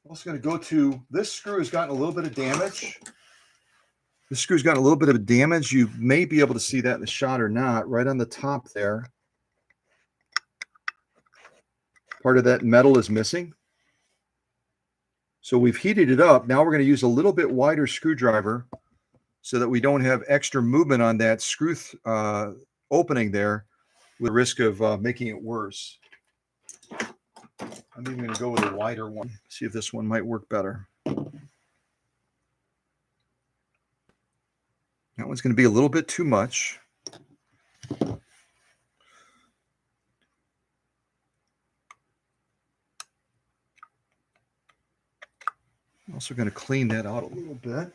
Also going to go to, this screw has gotten a little bit of damage. This screw's gotten a little bit of damage. You may be able to see that in the shot or not. Right on the top there, part of that metal is missing. So we've heated it up. Now we're going to use a little bit wider screwdriver so that we don't have extra movement on that screw opening there with the risk of making it worse. I'm even going to go with a wider one. See if this one might work better. That one's going to be a little bit too much. I'm also going to clean that out a little bit.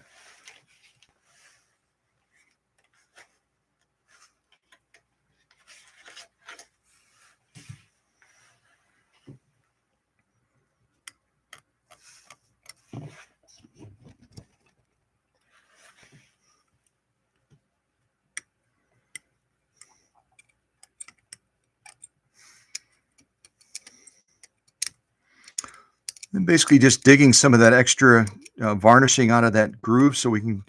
And basically just digging some of that extra varnishing out of that groove so we can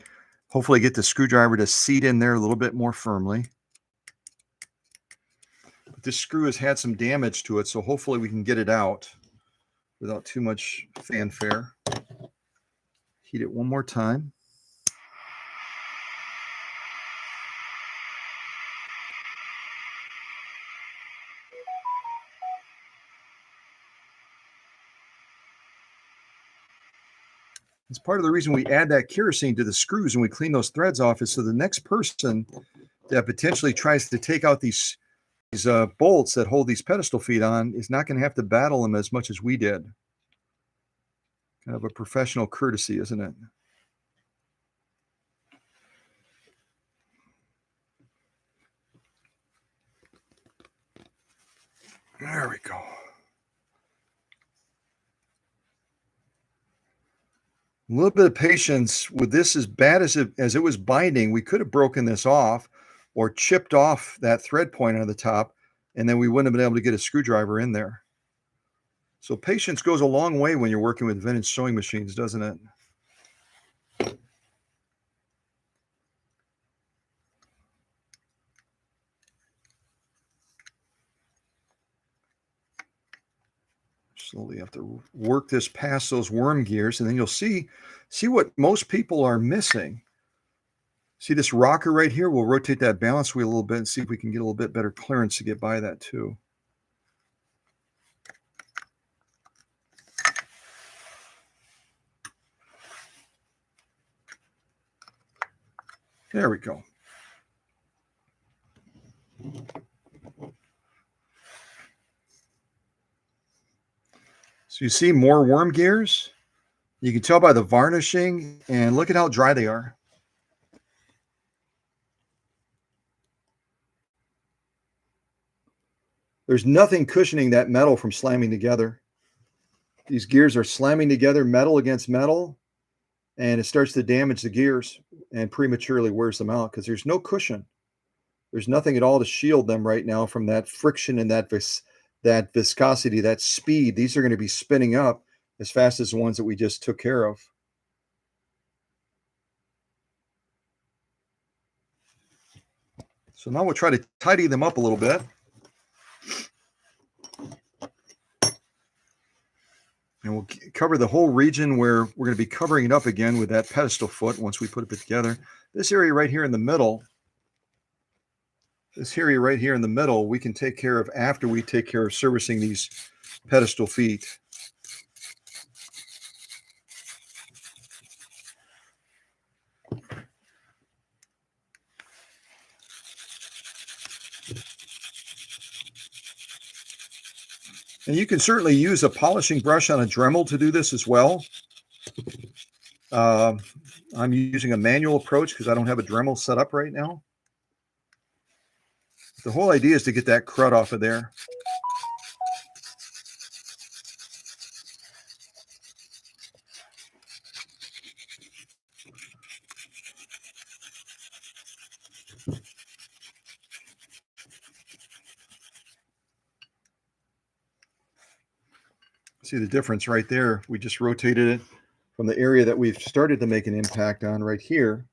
hopefully get the screwdriver to seat in there a little bit more firmly. But this screw has had some damage to it, so hopefully we can get it out without too much fanfare. Heat it one more time. It's part of the reason we add that kerosene to the screws and we clean those threads off is so the next person that potentially tries to take out these bolts that hold these pedestal feet on is not going to have to battle them as much as we did. Kind of a professional courtesy, isn't it? There we go. A little bit of patience with this. As bad as it was binding, we could have broken this off or chipped off that thread point on the top, and then we wouldn't have been able to get a screwdriver in there. So patience goes a long way when you're working with vintage sewing machines, doesn't it? Slowly have to work this past those worm gears, and then you'll see what most people are missing. See this rocker right here? We'll rotate that balance wheel a little bit and see if we can get a little bit better clearance to get by that too. There we go. So you see more worm gears? You can tell by the varnishing, and look at how dry they are. There's nothing cushioning that metal from slamming together. These gears are slamming together, metal against metal, and it starts to damage the gears and prematurely wears them out because there's no cushion. There's nothing at all to shield them right now from that friction and that viscosity, that speed. These are going to be spinning up as fast as the ones that we just took care of. So now we'll try to tidy them up a little bit. And we'll cover the whole region where we're going to be covering it up again with that pedestal foot once we put it together. This area right here in the middle, we can take care of after we take care of servicing these pedestal feet. And you can certainly use a polishing brush on a Dremel to do this as well. I'm using a manual approach because I don't have a Dremel set up right now. The whole idea is to get that crud off of there. See the difference right there? We just rotated it from the area that we've started to make an impact on right here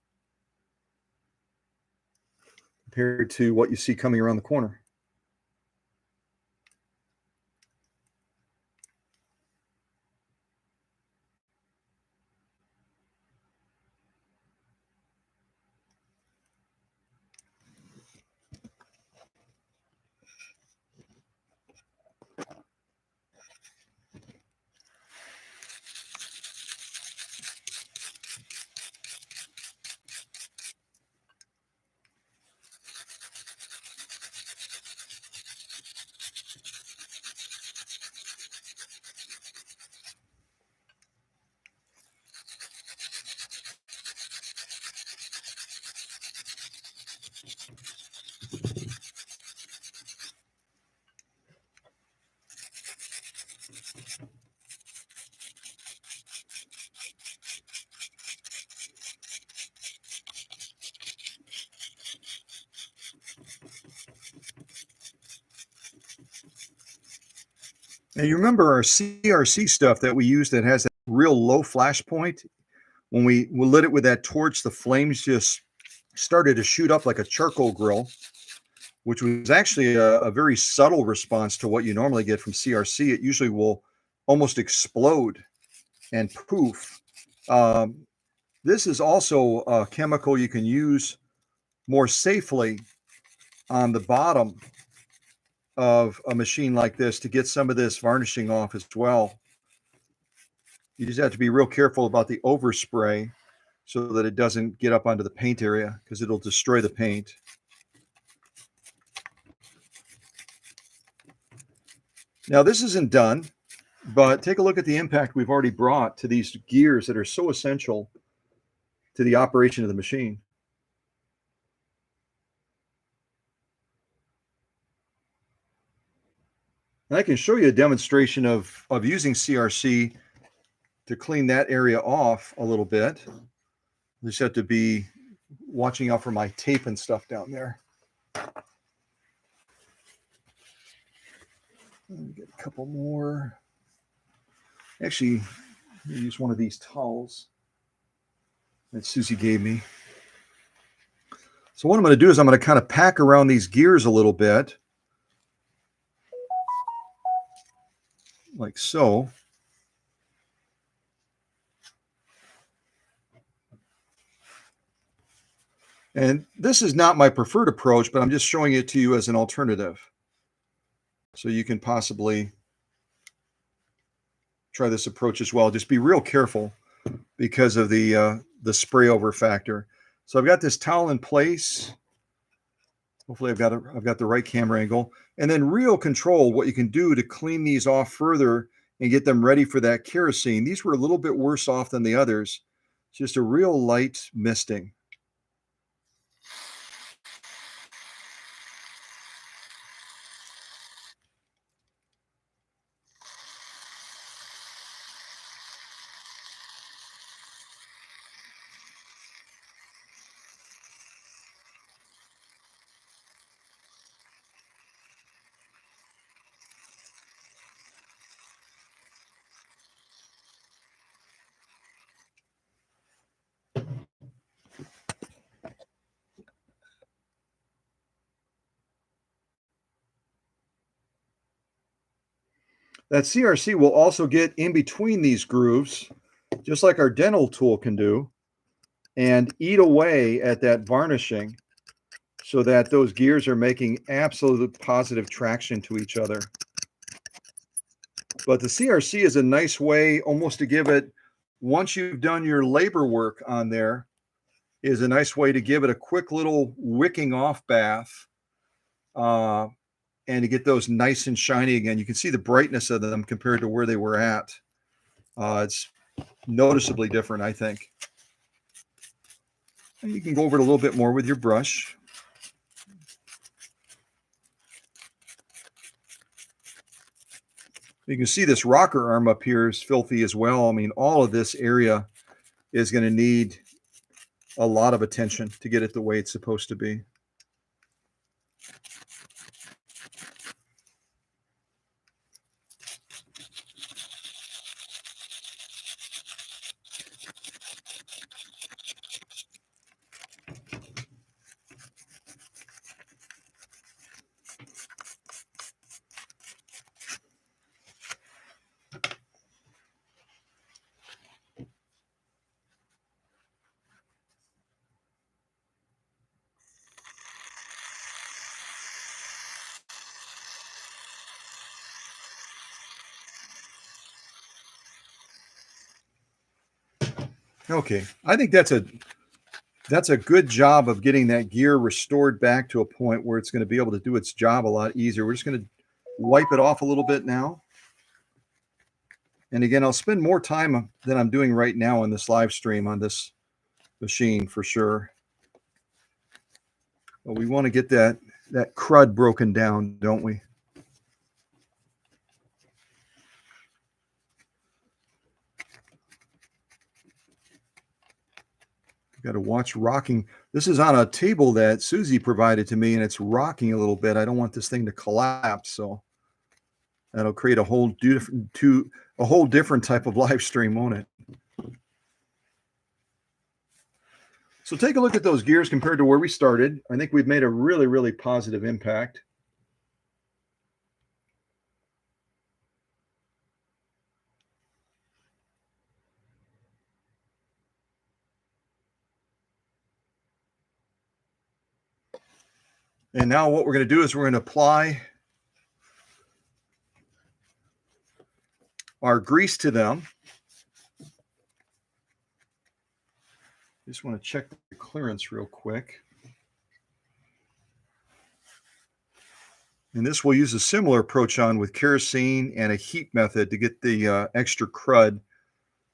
compared to what you see coming around the corner. Now you remember our CRC stuff that we used that has that real low flash point? When we lit it with that torch, the flames just started to shoot up like a charcoal grill, which was actually a very subtle response to what you normally get from CRC. It usually will almost explode and poof. This is also a chemical you can use more safely on the bottom of a machine like this to get some of this varnishing off as well. You just have to be real careful about the overspray so that it doesn't get up onto the paint area because it'll destroy the paint. Now this isn't done, but take a look at the impact we've already brought to these gears that are so essential to the operation of the machine. And I can show you a demonstration of using CRC to clean that area off a little bit. You just have to be watching out for my tape and stuff down there. Let me get a couple more. Actually, let me use one of these towels that Susie gave me. So what I'm going to do is I'm going to kind of pack around these gears a little bit, like so. And this is not my preferred approach, but I'm just showing it to you as an alternative. So you can possibly try this approach as well. Just be real careful because of the spray over factor. So I've got this towel in place. Hopefully I've got the right camera angle. And then real control, what you can do to clean these off further and get them ready for that kerosene. These were a little bit worse off than the others. Just a real light misting. That CRC will also get in between these grooves, just like our dental tool can do, and eat away at that varnishing so that those gears are making absolute positive traction to each other. But the CRC is a nice way almost to give it, once you've done your labor work on there, is a nice way to give it a quick little wicking off bath and to get those nice and shiny again. You can see the brightness of them compared to where they were at. It's noticeably different, I think. And you can go over it a little bit more with your brush. You can see this rocker arm up here is filthy as well. I mean, all of this area is going to need a lot of attention to get it the way it's supposed to be. Okay, I think that's a good job of getting that gear restored back to a point where it's going to be able to do its job a lot easier. We're just going to wipe it off a little bit now. And again, I'll spend more time than I'm doing right now on this live stream on this machine for sure. But we want to get that crud broken down, don't we? Got to watch rocking. This is on a table that Susie provided to me, and it's rocking a little bit. I don't want this thing to collapse, so that'll create a whole different type of live stream, won't it? So take a look at those gears compared to where we started. I think we've made a really, really positive impact. And now what we're going to do is we're going to apply our grease to them. Just want to check the clearance real quick. And this we'll use a similar approach on with kerosene and a heat method to get the extra crud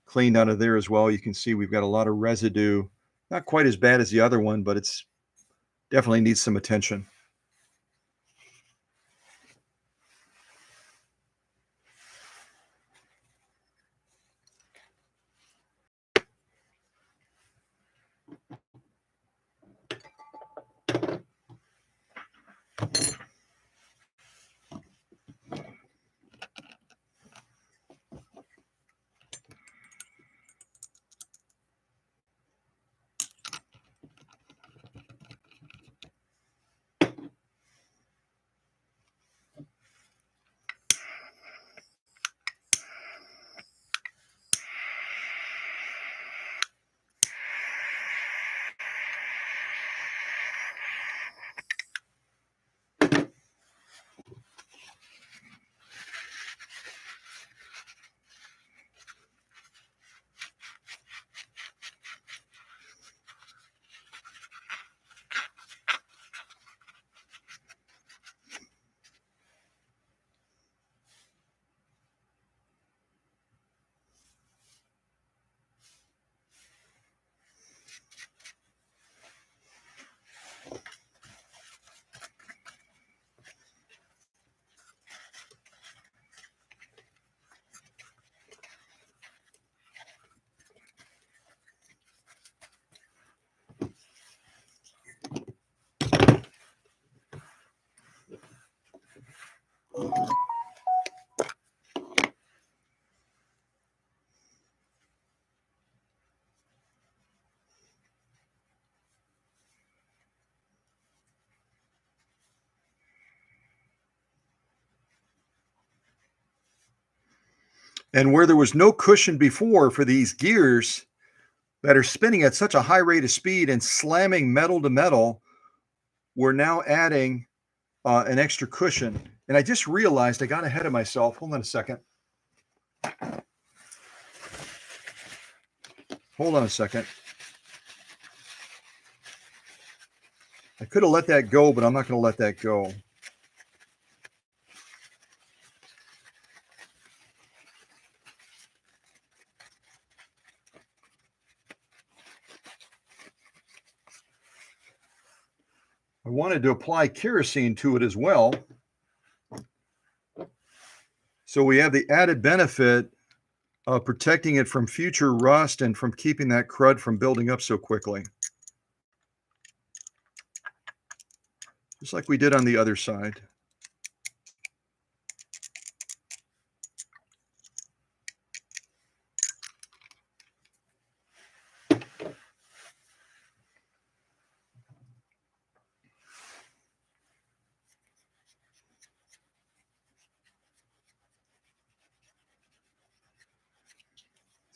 cleaned out of there as well. You can see we've got a lot of residue. Not quite as bad as the other one, but it's definitely needs some attention. And where there was no cushion before for these gears that are spinning at such a high rate of speed and slamming metal to metal, we're now adding an extra cushion. And I just realized I got ahead of myself. Hold on a second. Hold on a second. I could have let that go, but I'm not going to let that go. I wanted to apply kerosene to it as well. So we have the added benefit of protecting it from future rust and from keeping that crud from building up so quickly. Just like we did on the other side.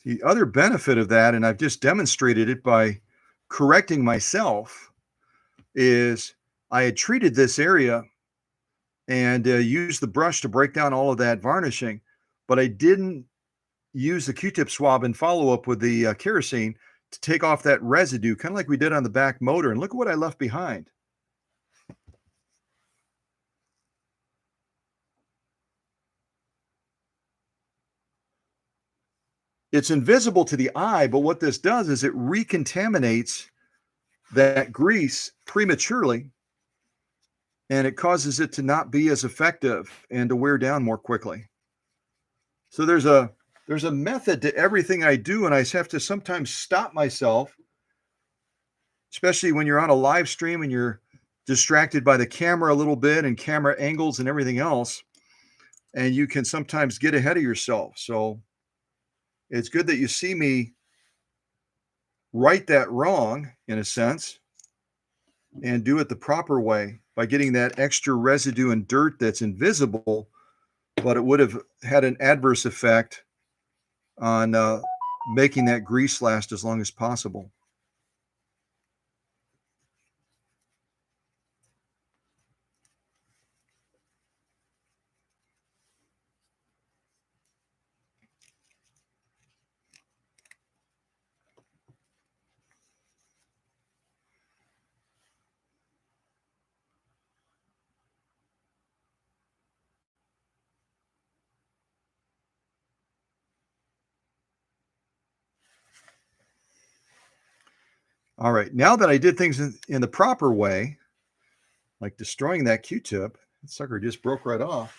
The other benefit of that, and I've just demonstrated it by correcting myself, is I had treated this area and used the brush to break down all of that varnishing, but I didn't use the Q-tip swab and follow up with the kerosene to take off that residue, kind of like we did on the back motor. And look at what I left behind. It's invisible to the eye, but what this does is it recontaminates that grease prematurely, and it causes it to not be as effective and to wear down more quickly. So there's a method to everything I do, and I have to sometimes stop myself, especially when you're on a live stream and you're distracted by the camera a little bit and camera angles and everything else, and you can sometimes get ahead of yourself. So it's good that you see me right that wrong, in a sense, and do it the proper way by getting that extra residue and dirt that's invisible, but it would have had an adverse effect on making that grease last as long as possible. All right, now that I did things in the proper way, like destroying that Q-tip, that sucker just broke right off.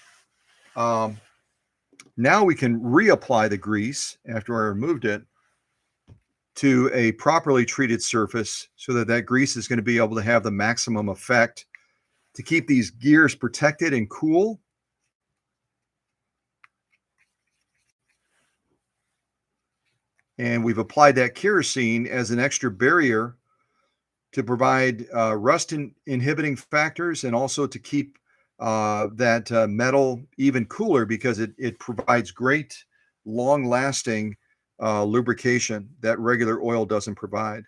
Now we can reapply the grease after I removed it to a properly treated surface so that that grease is going to be able to have the maximum effect to keep these gears protected and cool. And we've applied that kerosene as an extra barrier to provide rust inhibiting factors and also to keep that metal even cooler because it provides great long lasting lubrication that regular oil doesn't provide.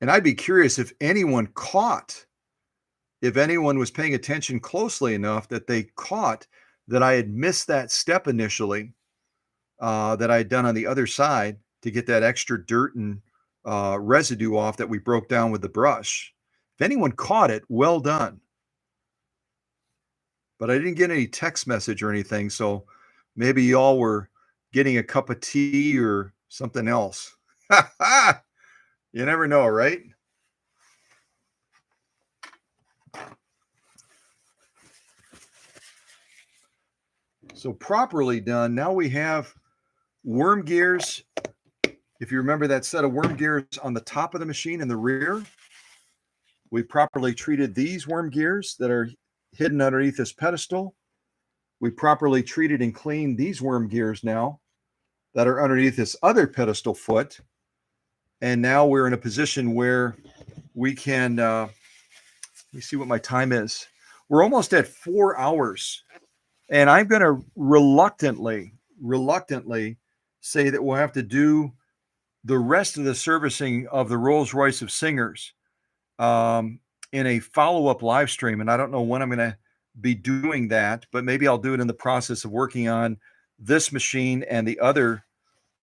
And I'd be curious if anyone was paying attention closely enough that they caught that I had missed that step initially that I had done on the other side to get that extra dirt and residue off that we broke down with the brush. If anyone caught it, well done. But I didn't get any text message or anything, so maybe y'all were getting a cup of tea or something else. You never know, right? So properly done. Now we have worm gears. If you remember that set of worm gears on the top of the machine in the rear, we properly treated these worm gears that are hidden underneath this pedestal. We properly treated and cleaned these worm gears now that are underneath this other pedestal foot. And now we're in a position where we can, let me see what my time is. We're almost at 4 hours. And I'm going to reluctantly say that we'll have to do the rest of the servicing of the Rolls-Royce of Singers in a follow-up live stream. And I don't know when I'm going to be doing that, but maybe I'll do it in the process of working on this machine and the other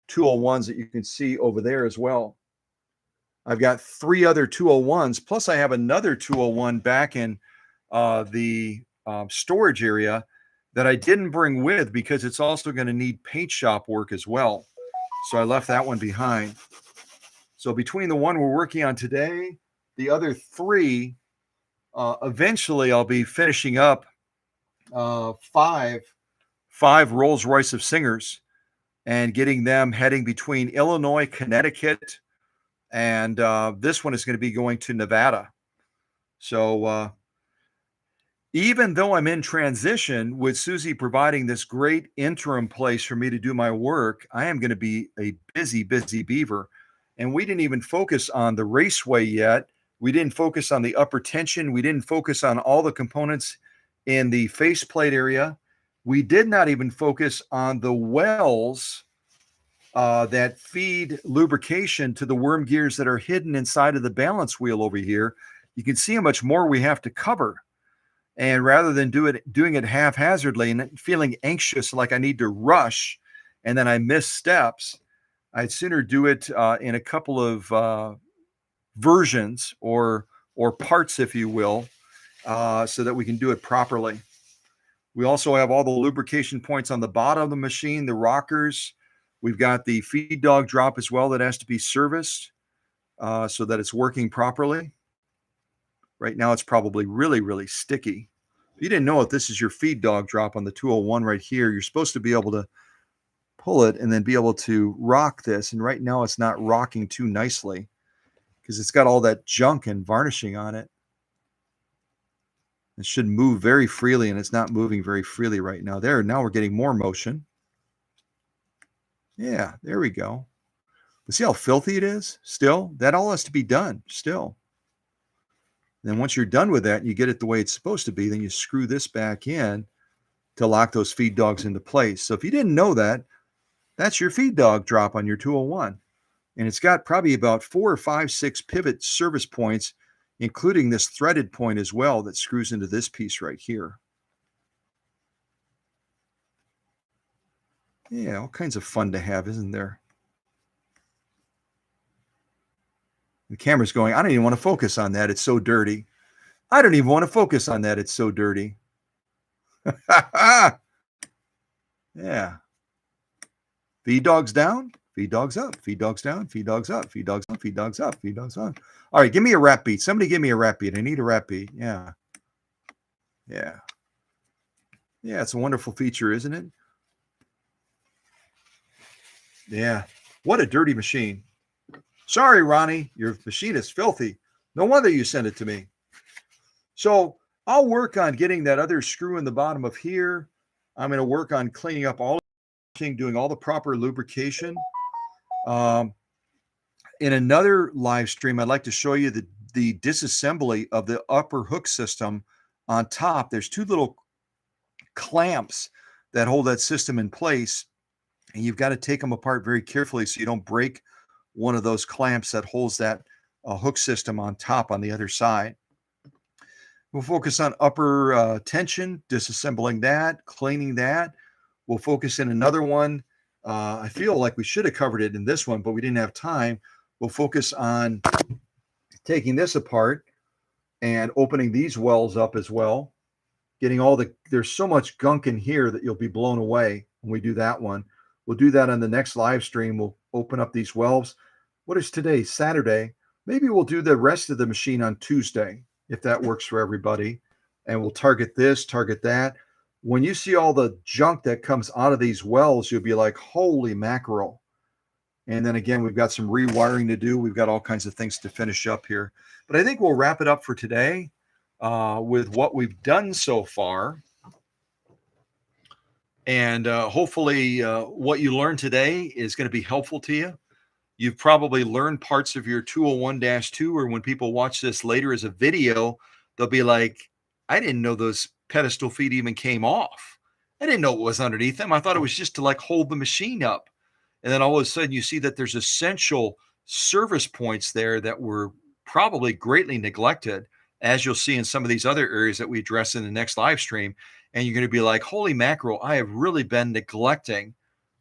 201s that you can see over there as well. I've got 3 other 201s, plus I have another 201 back in the storage area that I didn't bring with because it's also going to need paint shop work as well. So I left that one behind. So between the one we're working on today, the other 3, eventually I'll be finishing up 5 Rolls-Royce of Singers and getting them heading between Illinois, Connecticut, and this one is going to be going to Nevada. So even though I'm in transition with Susie providing this great interim place for me to do my work, I am going to be a busy beaver. And we didn't even focus on the raceway yet. We didn't focus on the upper tension. We didn't focus on all the components in the faceplate area. We did not even focus on the wells that feed lubrication to the worm gears that are hidden inside of the balance wheel over here. You can see how much more we have to cover. And rather than doing it haphazardly and feeling anxious like I need to rush and then I miss steps, I'd sooner do it in a couple of versions or parts, if you will, so that we can do it properly. We also have all the lubrication points on the bottom of the machine, the rockers. We've got the feed dog drop as well that has to be serviced so that it's working properly. Right now, it's probably really sticky. If you didn't know it, this is your feed dog drop on the 201 right here. You're supposed to be able to pull it and then be able to rock this. And right now, it's not rocking too nicely because it's got all that junk and varnishing on it. It should move very freely, and it's not moving very freely right now. Now we're getting more motion. Yeah, there we go. But see how filthy it is? Still, that all has to be done still. Then once you're done with that and you get it the way it's supposed to be, then you screw this back in to lock those feed dogs into place. So if you didn't know that, that's your feed dog drop on your 201. And it's got probably about 4 or 5, 6 pivot service points, including this threaded point as well that screws into this piece right here. Yeah, all kinds of fun to have, isn't there? The camera's going, I don't even want to focus on that. It's so dirty. I don't even want to focus on that. It's so dirty. Yeah. Feed dogs down, feed dogs up, feed dogs down, feed dogs up, feed dogs up, feed dogs up, feed dogs on. All right, give me a rap beat. Somebody give me a rap beat. I need a rap beat. Yeah. Yeah. Yeah, it's a wonderful feature, isn't it? Yeah. What a dirty machine. Sorry, Ronnie, your machine is filthy. No wonder you sent it to me. So I'll work on getting that other screw in the bottom of here. I'm going to work on cleaning up all everything, doing all the proper lubrication. In another live stream, I'd like to show you the disassembly of the upper hook system on top. There's 2 little clamps that hold that system in place, and you've got to take them apart very carefully so you don't break one of those clamps that holds that hook system on top on the other side. We'll focus on upper tension, disassembling that, cleaning that. We'll focus in another one. I feel like we should have covered it in this one, but we didn't have time. We'll focus on taking this apart and opening these wells up as well. Getting there's so much gunk in here that you'll be blown away when we do that one. We'll do that on the next live stream. We'll open up these wells. What is today? Saturday. Maybe we'll do the rest of the machine on Tuesday, if that works for everybody. And we'll target this, target that. When you see all the junk that comes out of these wells, you'll be like, holy mackerel. And then again, we've got some rewiring to do. We've got all kinds of things to finish up here. But I think we'll wrap it up for today with what we've done so far. And hopefully what you learned today is going to be helpful to you. You've probably learned parts of your 201-2, or when people watch this later as a video, they'll be like, I didn't know those pedestal feet even came off. I didn't know what was underneath them. I thought it was just to like hold the machine up. And then all of a sudden you see that there's essential service points there that were probably greatly neglected, as you'll see in some of these other areas that we address in the next live stream. And you're going to be like, holy mackerel, I have really been neglecting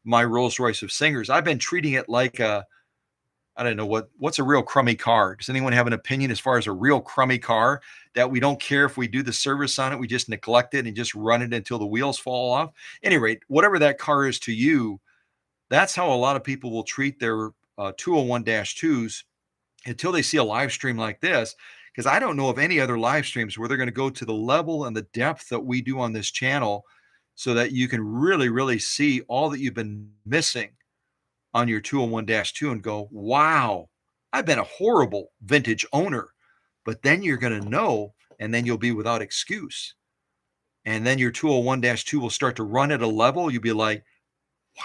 my Rolls-Royce of Singers. I've been treating it like I don't know what's a real crummy car. Does anyone have an opinion as far as a real crummy car that we don't care if we do the service on it, we just neglect it and just run it until the wheels fall off? At any rate, whatever that car is to you, that's how a lot of people will treat their 201-2s until they see a live stream like this. Because I don't know of any other live streams where they're going to go to the level and the depth that we do on this channel so that you can really, really see all that you've been missing on your 201-2 and go, wow, I've been a horrible vintage owner. But then you're going to know, and then you'll be without excuse. And then your 201-2 will start to run at a level. You'll be like, wow,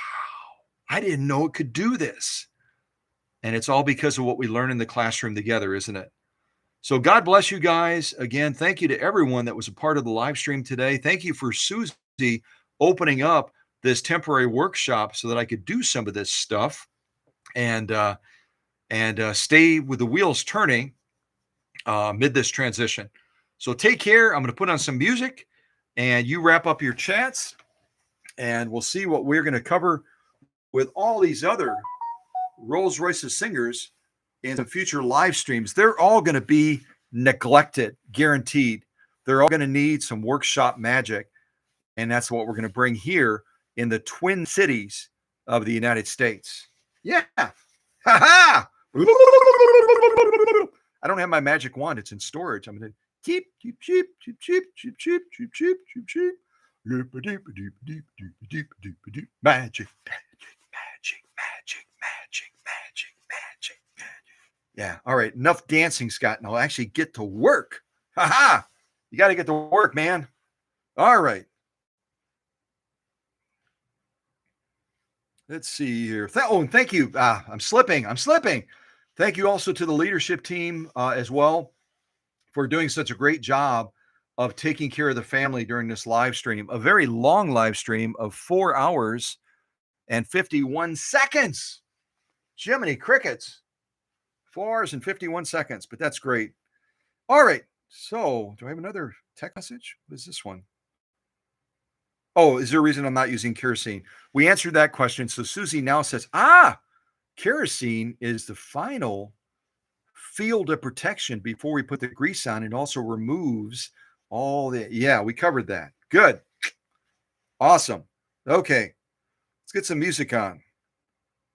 I didn't know it could do this. And it's all because of what we learn in the classroom together, isn't it? So God bless you guys. Again, thank you to everyone that was a part of the live stream today. Thank you for Susie opening up this temporary workshop so that I could do some of this stuff and stay with the wheels turning mid this transition. So take care. I'm going to put on some music and you wrap up your chats and we'll see what we're going to cover with all these other Rolls-Royce singers in the future live streams. They're all going to be neglected, guaranteed. They're all going to need some workshop magic. And that's what we're going to bring here in the Twin Cities of the United States. Yeah. Ha ha. I don't have my magic wand. It's in storage. I'm going to cheep, cheep, cheep, cheep, cheep, cheep, cheep, cheep, cheep, cheep, cheep. Magic, magic, magic, magic, magic, magic. Yeah. All right. Enough dancing, Scott. Now actually get to work. Ha ha. You got to get to work, man. All right. Let's see here. And thank you. I'm slipping. Thank you also to the leadership team as well for doing such a great job of taking care of the family during this live stream. A very long live stream of 4 hours and 51 seconds. Jiminy crickets. 4 hours and 51 seconds, but that's great. All right. So do I have another text message? What is this one? Oh, is there a reason I'm not using kerosene? We answered that question. So Susie now says, kerosene is the final field of protection before we put the grease on. It also removes all the, yeah, we covered that. Good. Awesome. Okay. Let's get some music on.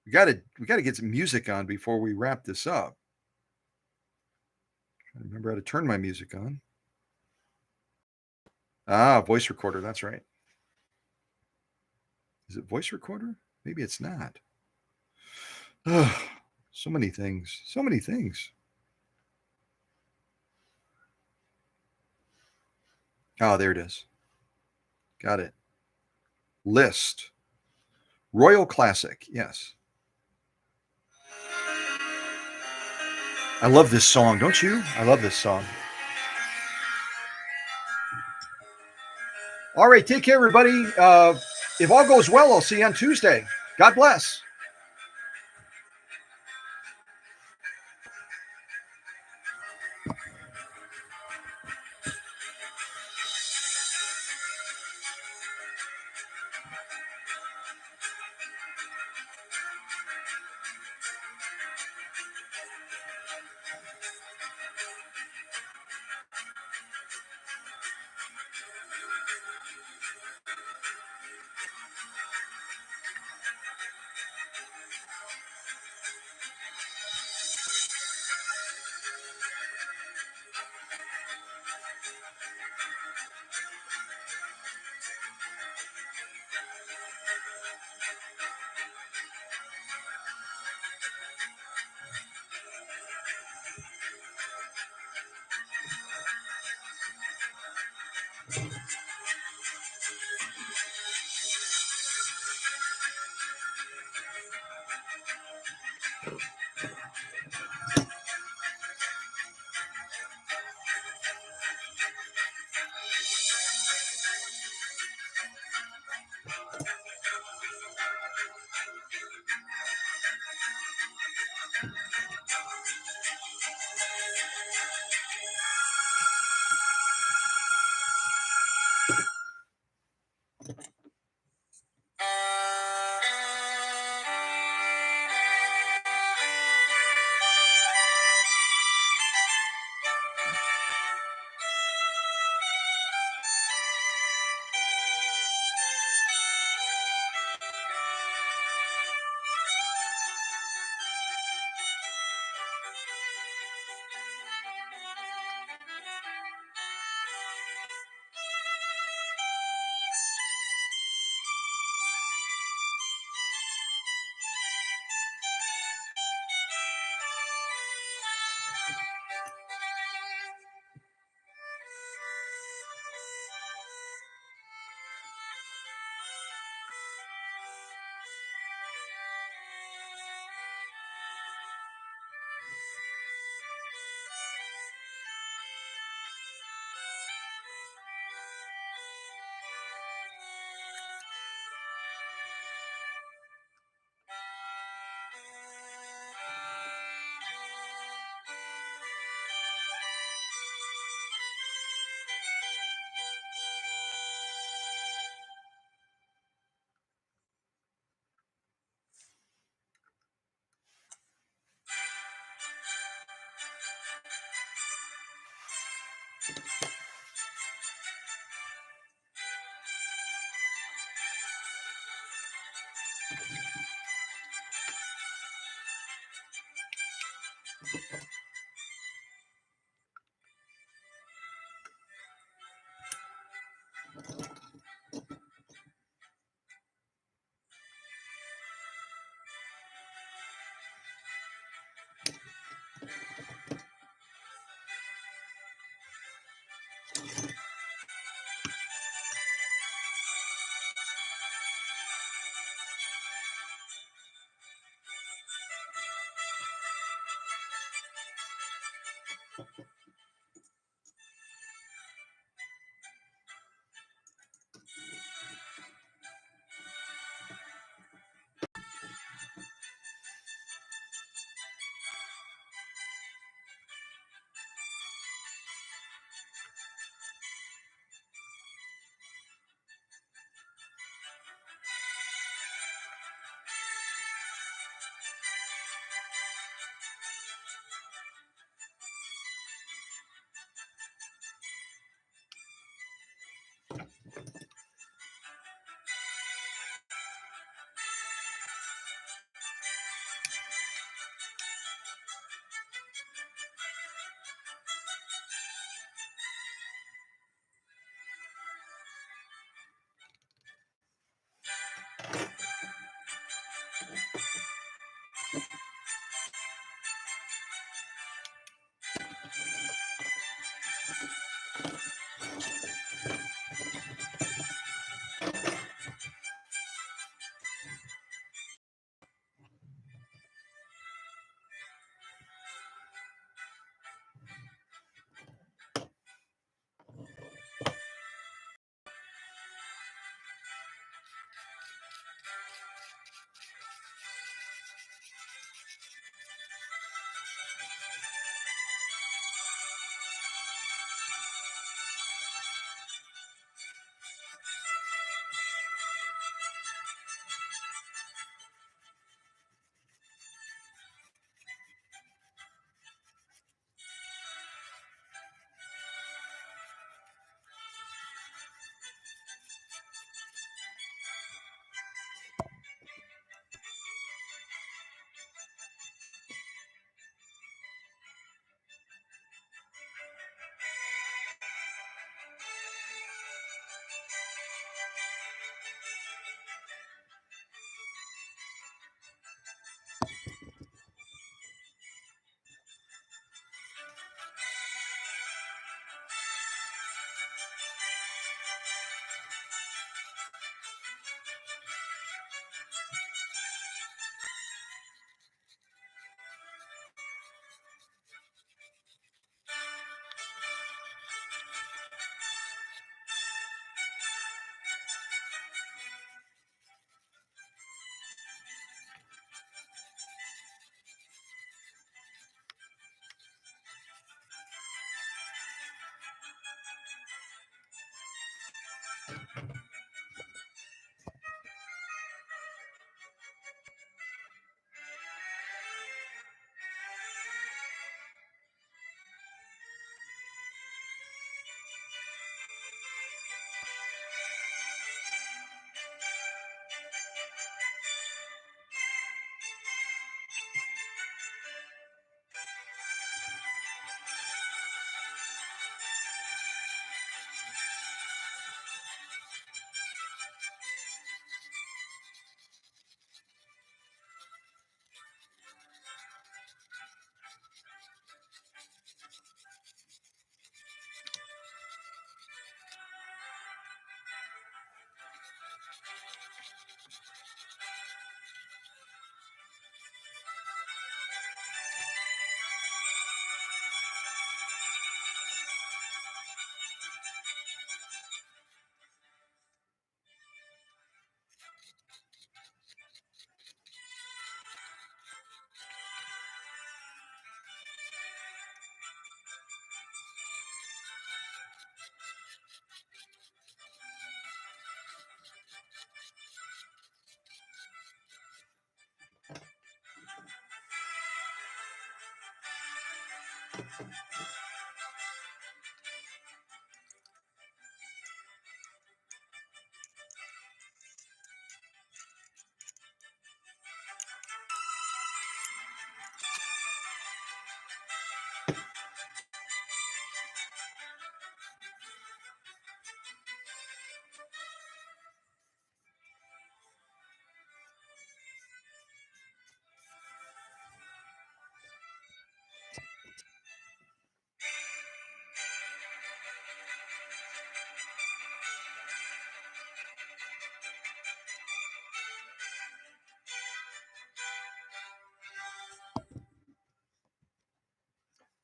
We got to get some music on before we wrap this up. I remember how to turn my music on. Voice recorder. That's right. Is it voice recorder? Maybe it's not. So many things. So many things. Oh, there it is. Got it. List. Royal Classic. Yes. I love this song. Don't you? I love this song. All right. Take care, everybody. If all goes well, I'll see you on Tuesday. God bless.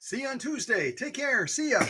See you on Tuesday. Take care. See ya.